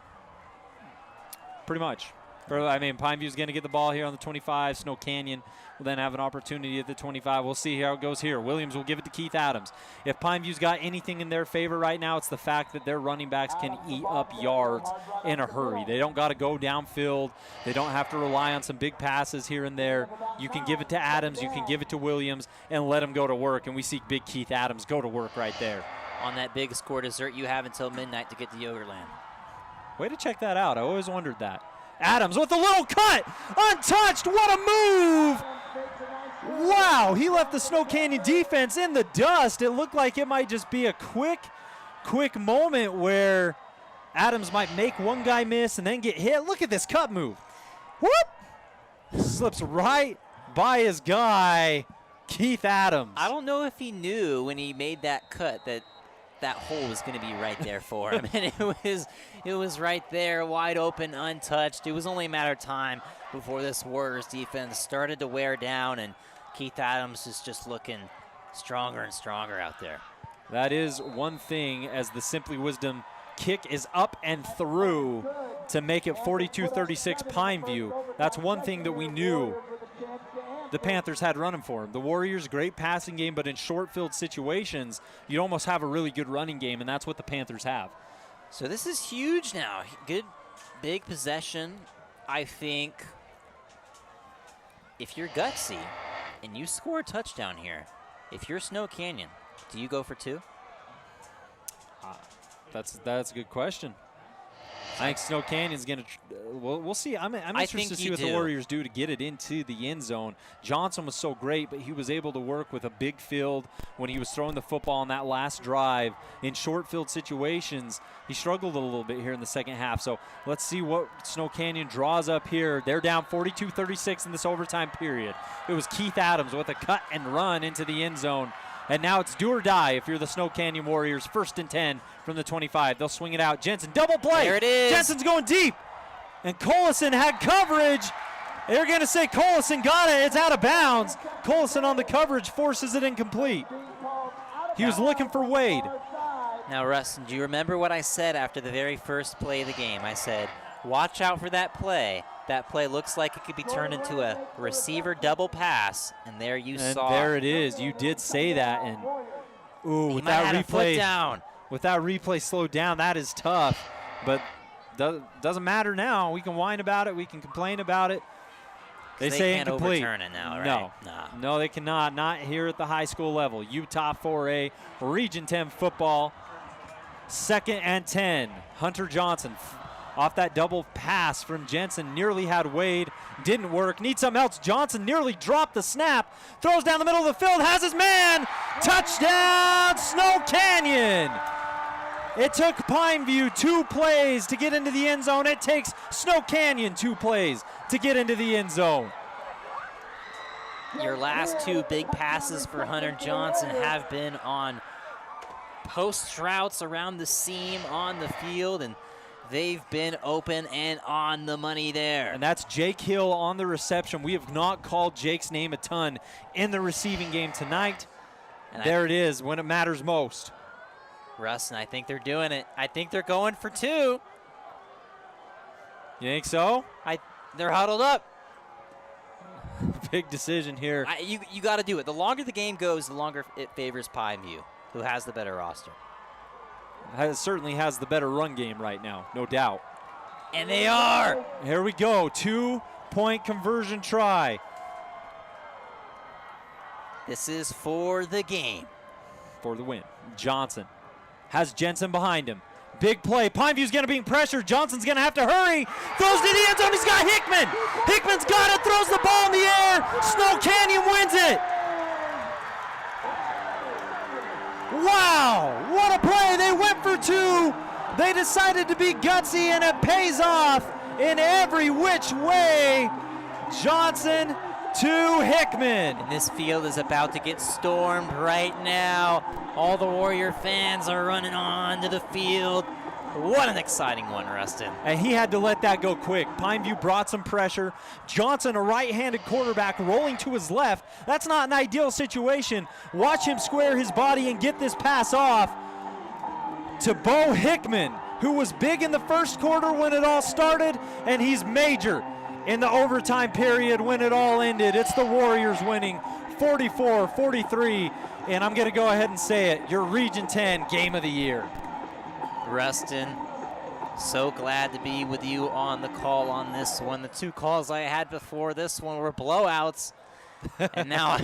Pretty much. I mean, Pineview's going to get the ball here on the 25. Snow Canyon will then have an opportunity at the 25. We'll see how it goes here. Williams will give it to Keith Adams. If Pineview's got anything in their favor right now, it's the fact that their running backs can eat up yards in a hurry. They don't got to go downfield. They don't have to rely on some big passes here and there. You can give it to Adams. You can give it to Williams and let them go to work. And we see big Keith Adams go to work right there. On that Big Score Dessert, you have until midnight to get to Yogurtland. Way to check that out. I always wondered that. Adams with a little cut, untouched, what a move! Wow, he left the Snow Canyon defense in the dust. It looked like it might just be a quick moment where Adams might make one guy miss and then get hit. Look at this cut move. Whoop! Slips right by his guy, Keith Adams. I don't know if he knew when he made that cut that hole was going to be right there for him. And it was right there, wide open, untouched. It was only a matter of time before this Warriors defense started to wear down, and Keith Adams is just looking stronger and stronger out there. That is one thing, as the Simply Wisdom kick is up and through to make it 42-36 Pineview. That's one thing that we knew the Panthers had running for them. The Warriors, great passing game, but in short field situations, you almost have a really good running game, and that's what the Panthers have. So this is huge now. Good, big possession. I think if you're gutsy and you score a touchdown here, If you're Snow Canyon, do you go for 2? That's a good question. I think Snow Canyon's going to we'll see. I'm interested to see what the Warriors do to get it into the end zone. Johnson was so great, but he was able to work with a big field when he was throwing the football on that last drive. In short field situations, he struggled a little bit here in the second half. So let's see what Snow Canyon draws up here. They're down 42-36 in this overtime period. It was Keith Adams with a cut and run into the end zone. And now it's do or die if you're the Snow Canyon Warriors. 1st and 10 from the 25. They'll swing it out. Jensen, double play. There it is. Jensen's going deep. And Collison had coverage. They're going to say Collison got it. It's out of bounds. Collison on the coverage forces it incomplete. He was looking for Wade. Now, Rustin, do you remember what I said after the very first play of the game? I said, watch out for that play. That play looks like it could be turned into a receiver double pass, and there you saw. There it is. You did say that, and with that replay slowed down, that is tough. But doesn't matter now. We can whine about it. We can complain about it. They say can't incomplete. Overturn it now, right? No, they cannot. Not here at the high school level. Utah 4A Region 10 football. 2nd and 10. Hunter Johnson. Off that double pass from Jensen, nearly had Wade, didn't work, needs something else. Johnson nearly dropped the snap, throws down the middle of the field, has his man, touchdown, Snow Canyon. It took Pineview 2 plays to get into the end zone. It takes Snow Canyon 2 plays to get into the end zone. Your last 2 big passes for Hunter Johnson have been on post routes around the seam on the field, and they've been open and on the money there. And that's Jake Hill on the reception. We have not called Jake's name a ton in the receiving game tonight. And there it is when it matters most. Russ, and I think they're doing it. I think they're going for 2. You think so? They're huddled up. Big decision here. You got to do it. The longer the game goes, the longer it favors Pineview, who has the better roster. Certainly has the better run game right now, no doubt. And they are. Here we go, 2-point conversion try. This is for the game. For the win. Johnson has Jensen behind him. Big play. Pineview's going to be pressured. Johnson's going to have to hurry. Throws to the end zone. He's got Hickman. Hickman's got it. Throws the ball in the air. Snow Canyon wins it. Wow, what a play. They went for 2. They decided to be gutsy, and it pays off in every which way. Johnson to Hickman. And this field is about to get stormed right now. All the Warrior fans are running onto the field. What an exciting one, Rustin. And he had to let that go quick. Pineview brought some pressure. Johnson, a right-handed quarterback, rolling to his left. That's not an ideal situation. Watch him square his body and get this pass off to Bo Hickman, who was big in the first quarter when it all started, and he's major in the overtime period when it all ended. It's the Warriors winning 44-43, and I'm going to go ahead and say it, your Region 10 Game of the Year. Rustin, so glad to be with you on the call on this one. The 2 calls I had before this one were blowouts, and now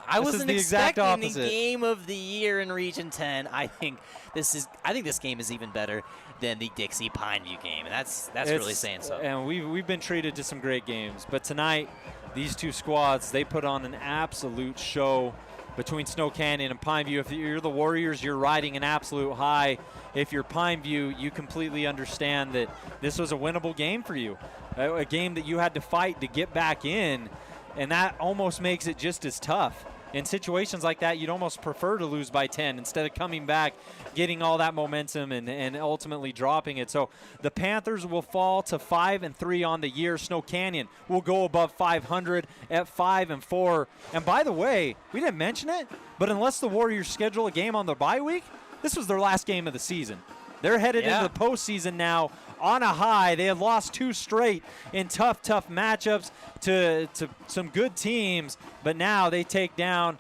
I wasn't expecting the Game of the Year in Region 10. I think this game is even better than the Dixie Pineview game, and that's really saying something. And we've been treated to some great games, but tonight these 2 squads, they put on an absolute show between Snow Canyon and Pineview. If you're the Warriors, you're riding an absolute high. If you're Pineview, you completely understand that this was a winnable game for you, a game that you had to fight to get back in, and that almost makes it just as tough. In situations like that, you'd almost prefer to lose by 10 instead of coming back, getting all that momentum and ultimately dropping it. So the Panthers will fall to 5-3 on the year. Snow Canyon will go above 500 at 5-4. And by the way, we didn't mention it, but unless the Warriors schedule a game on their bye week, this was their last game of the season. They're headed into the postseason now on a high. They had lost 2 straight in tough matchups to some good teams, but now they take down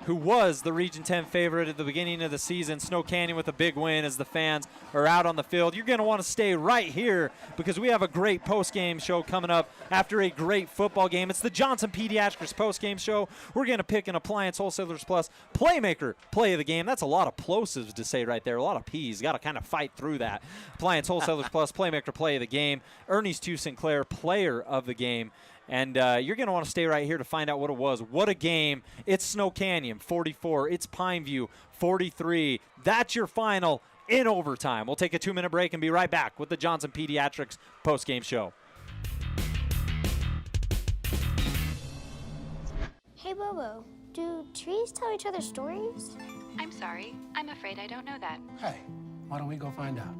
who was the Region 10 favorite at the beginning of the season. Snow Canyon with a big win as the fans are out on the field. You're going to want to stay right here because we have a great post-game show coming up after a great football game. It's the Johnson Pediatrics post-game show. We're going to pick an Appliance Wholesalers Plus Playmaker play of the game. That's a lot of plosives to say right there, a lot of P's. Got to kind of fight through that. Appliance Wholesalers Plus Playmaker play of the game. Ernest Hugh Sinclair player of the game. And you're going to want to stay right here to find out what it was. What a game. It's Snow Canyon, 44. It's Pineview, 43. That's your final in overtime. We'll take a 2-minute break and be right back with the Johnson Pediatrics postgame show. Hey, Bobo, do trees tell each other stories? I'm sorry. I'm afraid I don't know that. Hey, why don't we go find out?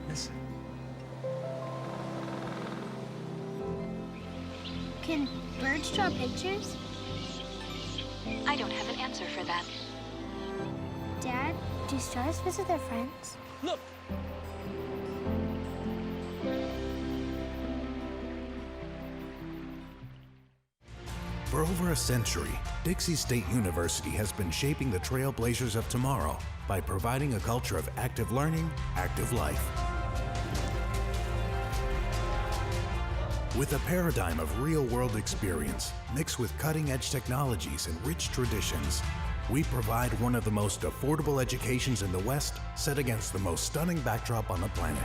Listen. Can birds draw pictures? I don't have an answer for that. Dad, do stars visit their friends? Look! For over a century, Dixie State University has been shaping the trailblazers of tomorrow by providing a culture of active learning, active life. With a paradigm of real-world experience mixed with cutting-edge technologies and rich traditions, we provide one of the most affordable educations in the West set against the most stunning backdrop on the planet.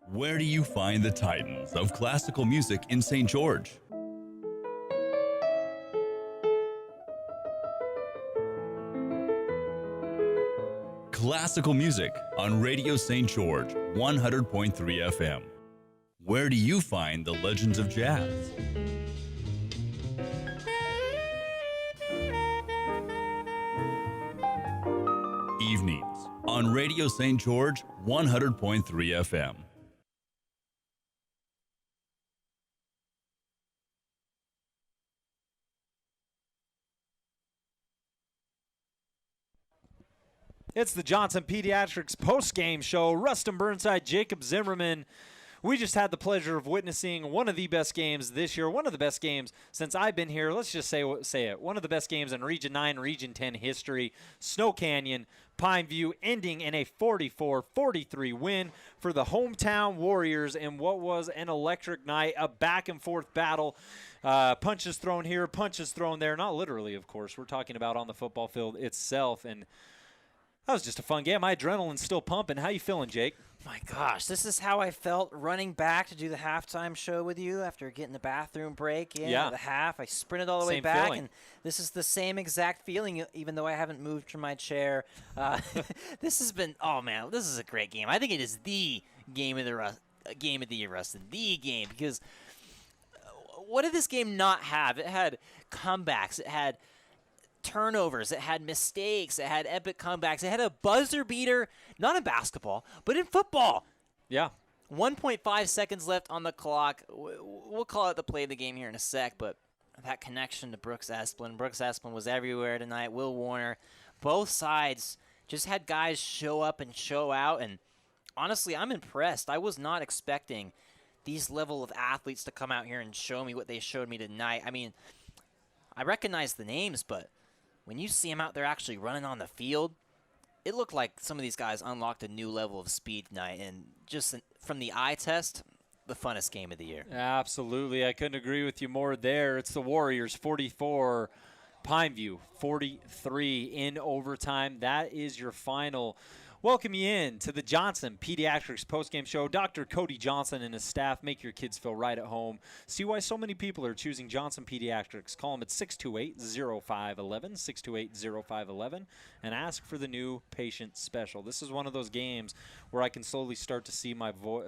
Where do you find the titans of classical music in St. George? Classical music on Radio St. George, 100.3 FM. Where do you find the legends of jazz? Evenings on Radio St. George, 100.3 FM. It's the Johnson Pediatrics postgame show. Rustin Burnside, Jacob Zimmerman. We just had the pleasure of witnessing one of the best games this year, one of the best games since I've been here. Let's just say it. One of the best games in Region 9, Region 10 history. Snow Canyon, Pineview, ending in a 44-43 win for the hometown Warriors in what was an electric night, a back-and-forth battle. Punches thrown here, punches thrown there. Not literally, of course. We're talking about on the football field itself, and that was just a fun game. My adrenaline's still pumping. How you feeling, Jake? My gosh, this is how I felt running back to do the halftime show with you after getting the bathroom break in at the half. I sprinted all the way back, and this is the same exact feeling, even though I haven't moved from my chair. This has been, oh man, this is a great game. I think it is the game of the year, Rustin. The game, because what did this game not have? It had comebacks. It had turnovers, it had mistakes, it had epic comebacks, it had a buzzer beater, not in basketball, but in football. Yeah. 1.5 seconds left on the clock. We'll call it the play of the game here in a sec, but that connection to Brooks Esplin. Brooks Esplin was everywhere tonight. Will Warner. Both sides just had guys show up and show out, and honestly, I'm impressed. I was not expecting these level of athletes to come out here and show me what they showed me tonight. I mean, I recognize the names, but when you see them out there actually running on the field, it looked like some of these guys unlocked a new level of speed tonight. And just from the eye test, the funnest game of the year. Absolutely. I couldn't agree with you more there. It's the Warriors 44, Pineview 43 in overtime. That is your final. Welcome you in to the Johnson Pediatrics postgame show. Dr. Cody Johnson and his staff make your kids feel right at home. See why so many people are choosing Johnson Pediatrics. Call them at 628-0511, 628-0511, and ask for the new patient special. This is one of those games where I can slowly start to see my voice,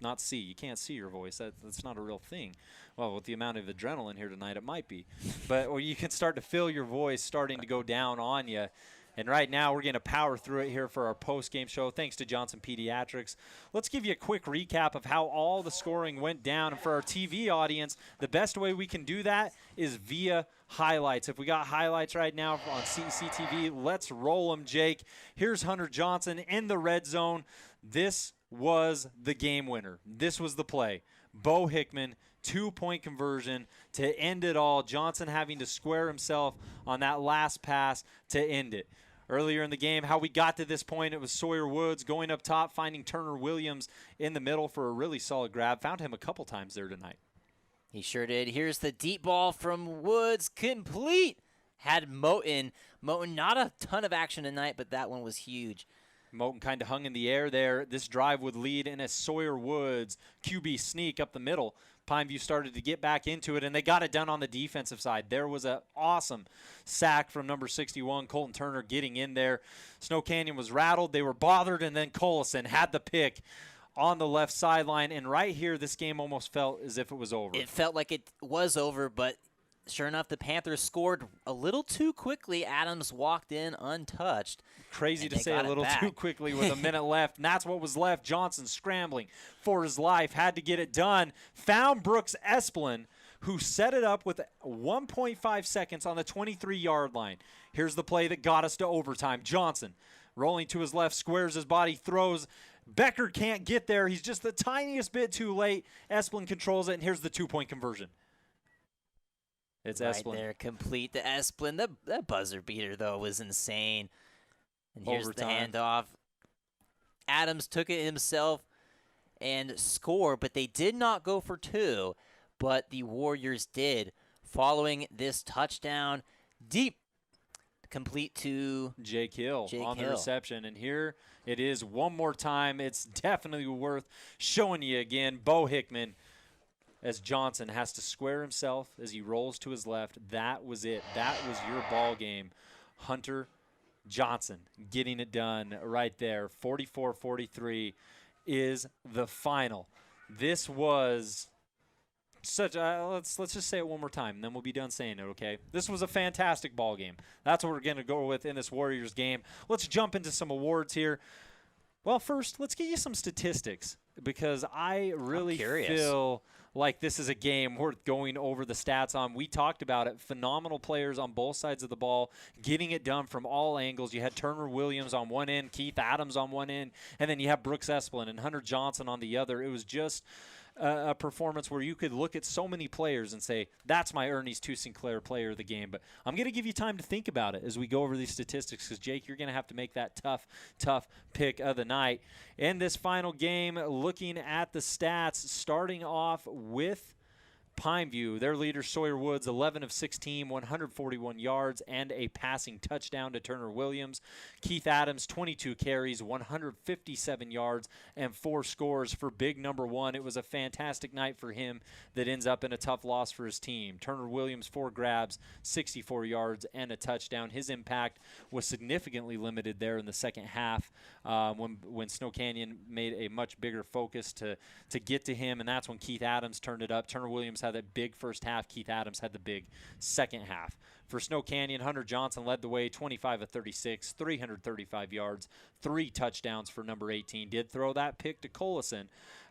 not see. You can't see your voice. That's not a real thing. Well, with the amount of adrenaline here tonight, it might be. Or you can start to feel your voice starting to go down on you. And right now, we're going to power through it here for our post-game show, thanks to Johnson Pediatrics. Let's give you a quick recap of how all the scoring went down. And for our TV audience, the best way we can do that is via highlights. If we got highlights right now on CCTV, let's roll them, Jake. Here's Hunter Johnson in the red zone. This was the game winner. This was the play. Bo Hickman, 2-point conversion to end it all. Johnson having to square himself on that last pass to end it. Earlier in the game, how we got to this point, it was Sawyer Woods going up top, finding Turner Williams in the middle for a really solid grab. Found him a couple times there tonight. He sure did. Here's the deep ball from Woods, complete. Had Moten. Moten, not a ton of action tonight, but that one was huge. Moten kind of hung in the air there. This drive would lead in a Sawyer Woods QB sneak up the middle. Pineview started to get back into it, and they got it done on the defensive side. There was an awesome sack from number 61, Colton Turner, getting in there. Snow Canyon was rattled. They were bothered, and then Collison had the pick on the left sideline. And right here, this game almost felt as if it was over. It felt like it was over, but sure enough, the Panthers scored a little too quickly. Adams walked in untouched. Crazy to say a little too quickly with a minute left, and that's what was left. Johnson scrambling for his life, had to get it done. Found Brooks Esplin, who set it up with 1.5 seconds on the 23-yard line. Here's the play that got us to overtime. Johnson rolling to his left, squares his body, throws. Becker can't get there. He's just the tiniest bit too late. Esplin controls it, and here's the 2-point conversion. It's right Esplin. There, complete to Esplin. That buzzer beater, though, was insane. And here's Overtime. the handoff. Adams took it himself and scored, but they did not go for two. But the Warriors did, following this touchdown. Deep, complete to Jake Hill on the Hill. reception. And here it is one more time. It's definitely worth showing you again. Bo Hickman, as Johnson has to square himself as he rolls to his left. That was it. That was your ball game. Hunter Johnson getting it done right there. 44-43 is the final. This was such a, let's just say it one more time, and then we'll be done saying it, okay? This was a fantastic ball game. That's what we're going to go with in this Warriors game. Let's jump into some awards here. Well, first, let's get you some statistics, because I really feel like this is a game worth going over the stats on. We talked about it. Phenomenal players on both sides of the ball, getting it done from all angles. You had Turner Williams on one end, Keith Adams on one end, and then you have Brooks Esplin and Hunter Johnson on the other. It was just a performance where you could look at so many players and say, that's my Ernest 2 Sinclair player of the game. But I'm going to give you time to think about it as we go over these statistics, because, Jake, you're going to have to make that tough pick of the night. In this final game, looking at the stats, starting off with Pineview, their leader Sawyer Woods, 11 of 16, 141 yards, and a passing touchdown to Turner Williams. Keith Adams, 22 carries, 157 yards, and 4 scores for big number one. It was a fantastic night for him that ends up in a tough loss for his team. Turner Williams, 4 grabs, 64 yards, and a touchdown. His impact was significantly limited there in the second half when Snow Canyon made a much bigger focus to get to him, and that's when Keith Adams turned it up. Turner Williams had that big first half. Keith Adams had the big second half. For Snow Canyon, Hunter Johnson led the way, 25 of 36, 335 yards, 3 touchdowns for number 18. Did throw that pick to Collison.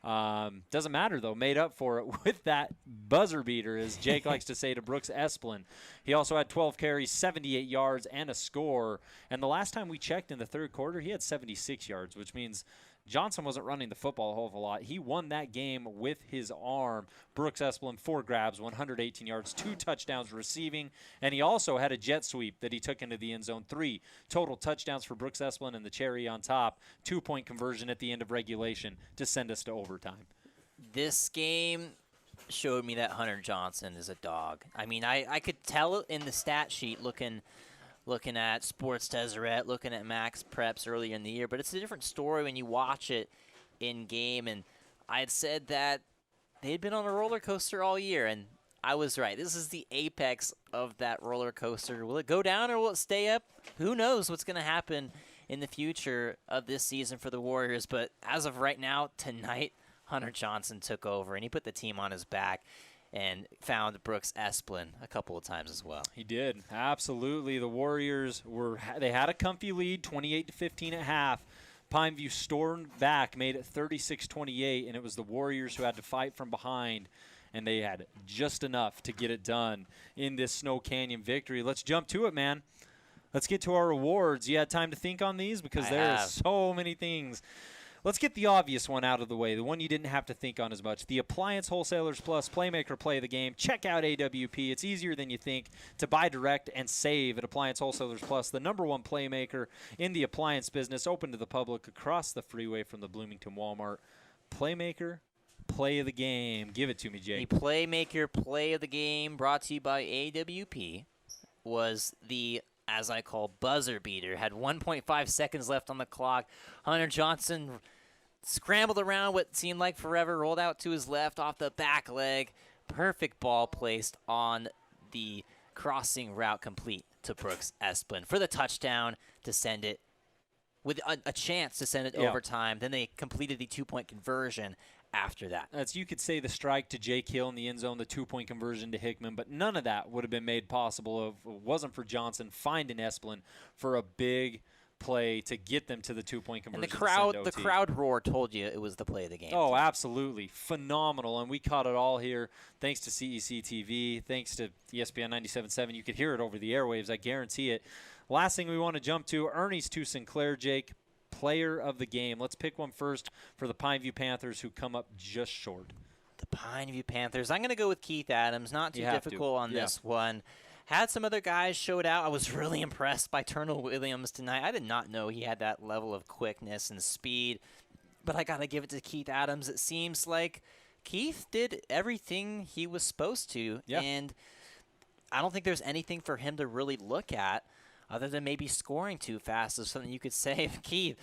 Doesn't matter, though. Made up for it with that buzzer beater, as Jake likes to say, to Brooks Esplin. He also had 12 carries, 78 yards, and a score. And the last time we checked in the third quarter, he had 76 yards, which means Johnson wasn't running the football a whole lot. He won that game with his arm. Brooks Esplin, 4 grabs, 118 yards, 2 touchdowns receiving, and he also had a jet sweep that he took into the end zone. 3 total touchdowns for Brooks Esplin, and the cherry on top, 2-point conversion at the end of regulation to send us to overtime. This game showed me that Hunter Johnson is a dog. I mean, I could tell it in the stat sheet looking looking at Sports Deseret, looking at Max Preps earlier in the year, but it's a different story when you watch it in game. And I had said that they'd been on a roller coaster all year, and I was right. This is the apex of that roller coaster. Will it go down or will it stay up? Who knows what's going to happen in the future of this season for the Warriors, but as of right now, tonight, Hunter Johnson took over, and he put the team on his back and found Brooks Esplin a couple of times as well. He did. Absolutely. The Warriors they had a comfy lead, 28-15 at half. Pineview stormed back, made it 36-28, and it was the Warriors who had to fight from behind, and they had just enough to get it done in this Snow Canyon victory. Let's jump to it, man. Let's get to our awards. You had time to think on these? Because there are so many things. Let's get the obvious one out of the way, the one you didn't have to think on as much. The Appliance Wholesalers Plus Playmaker Play of the Game. Check out AWP. It's easier than you think to buy direct and save at Appliance Wholesalers Plus, the #1 playmaker in the appliance business, open to the public across the freeway from the Bloomington Walmart. Playmaker Play of the Game. Give it to me, Jake. The Playmaker Play of the Game, brought to you by AWP, was the, as I call, buzzer beater. Had 1.5 seconds left on the clock. Hunter Johnson scrambled around what seemed like forever, rolled out to his left off the back leg. Perfect ball placed on the crossing route, complete to Brooks Esplin for the touchdown to send it with a chance to send it overtime. Then they completed the 2-point conversion after that. You could say the strike to Jake Hill in the end zone, the 2-point conversion to Hickman, but none of that would have been made possible if it wasn't for Johnson finding Esplin for a big play to get them to the 2-point conversion. And the crowd roar told you it was the play of the game. Oh, absolutely. Phenomenal. And we caught it all here thanks to CEC TV, thanks to ESPN 97.7. You could hear it over the airwaves. I guarantee it. Last thing we want to jump to, Ernie's to Sinclair, Jake. Player of the game. Let's pick one first for the Pineview Panthers, who come up just short. The Pineview Panthers. I'm going to go with Keith Adams. Not too difficult on this one. Had some other guys showed out. I was really impressed by Turnell Williams tonight. I did not know he had that level of quickness and speed, but I got to give it to Keith Adams. It seems like Keith did everything he was supposed to, and I don't think there's anything for him to really look at other than maybe scoring too fast is something you could say of Keith.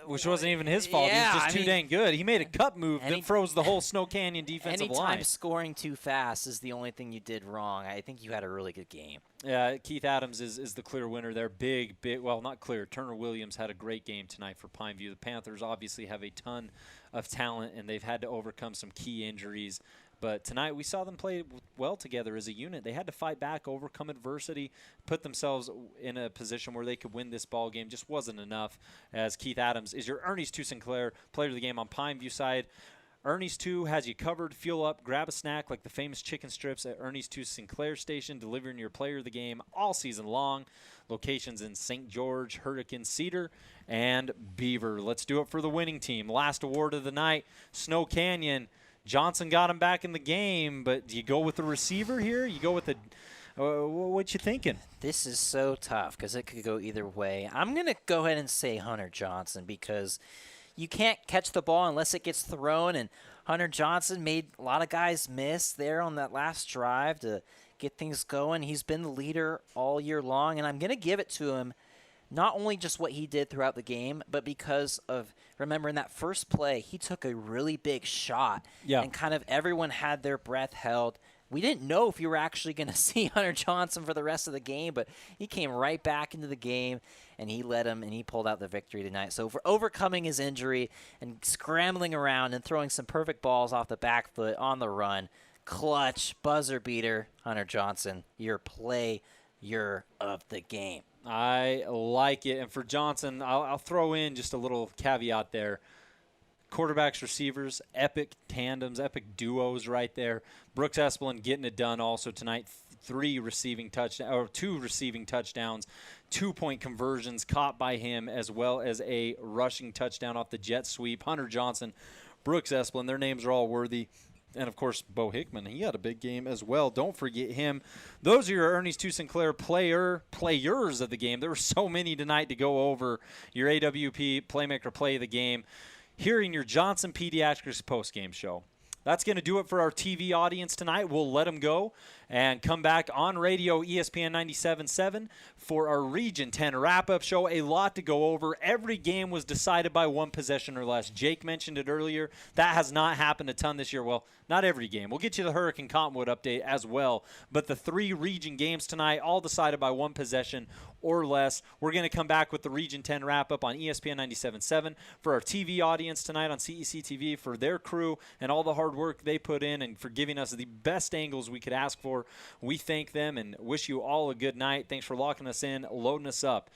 Which wasn't even his fault. Yeah, he was just too dang good. He made a cut move that froze the whole Snow Canyon defensive line. Anytime scoring too fast is the only thing you did wrong. I think you had a really good game. Yeah, Keith Adams is the clear winner there. Big, well, not clear. Turner Williams had a great game tonight for Pineview. The Panthers obviously have a ton of talent, and they've had to overcome some key injuries. But tonight we saw them play well together as a unit. They had to fight back, overcome adversity, put themselves in a position where they could win this ball game. Just wasn't enough, as Keith Adams is your Ernie's 2 Sinclair player of the game on Pineview side. Ernie's 2 has you covered. Fuel up, grab a snack like the famous chicken strips at Ernie's 2 Sinclair Station, delivering your player of the game all season long. Locations in St. George, Hurricane, Cedar, and Beaver. Let's do it for the winning team. Last award of the night, Snow Canyon. Johnson got him back in the game, but do you go with the receiver here? You go with the what you thinking? This is so tough because it could go either way. I'm going to go ahead and say Hunter Johnson because you can't catch the ball unless it gets thrown, and Hunter Johnson made a lot of guys miss there on that last drive to get things going. He's been the leader all year long, and I'm going to give it to him not only just what he did throughout the game, but because of, remember in that first play, he took a really big shot, and kind of everyone had their breath held. We didn't know if you were actually going to see Hunter Johnson for the rest of the game, but he came right back into the game, and he led him, and he pulled out the victory tonight. So for overcoming his injury and scrambling around and throwing some perfect balls off the back foot on the run, clutch, buzzer beater, Hunter Johnson, your player of the game. I like it. And for Johnson, I'll throw in just a little caveat there. Quarterbacks, receivers, epic tandems, epic duos right there. Brooks Esplin getting it done also tonight. 2 receiving touchdowns, 2-point conversions caught by him, as well as a rushing touchdown off the jet sweep. Hunter Johnson, Brooks Esplin, their names are all worthy. And, of course, Bo Hickman, he had a big game as well. Don't forget him. Those are your Ernie's 2 Sinclair players of the game. There were so many tonight to go over. Your AWP Playmaker Play of the Game. Here in your Johnson Pediatrics postgame show. that's going to do it for our TV audience tonight. We'll let them go and come back on radio ESPN 97.7 for our Region 10 wrap-up show. A lot to go over. Every game was decided by one possession or less. Jake mentioned it earlier. That has not happened a ton this year. Well, not every game. We'll get you the Hurricane Cottonwood update as well. But the 3 region games tonight, all decided by one possession or less. We're going to come back with the Region 10 wrap-up on ESPN 97.7 for our TV audience tonight on CEC TV, for their crew and all the hard work they put in and for giving us the best angles we could ask for. We thank them and wish you all a good night. Thanks for locking us in, loading us up.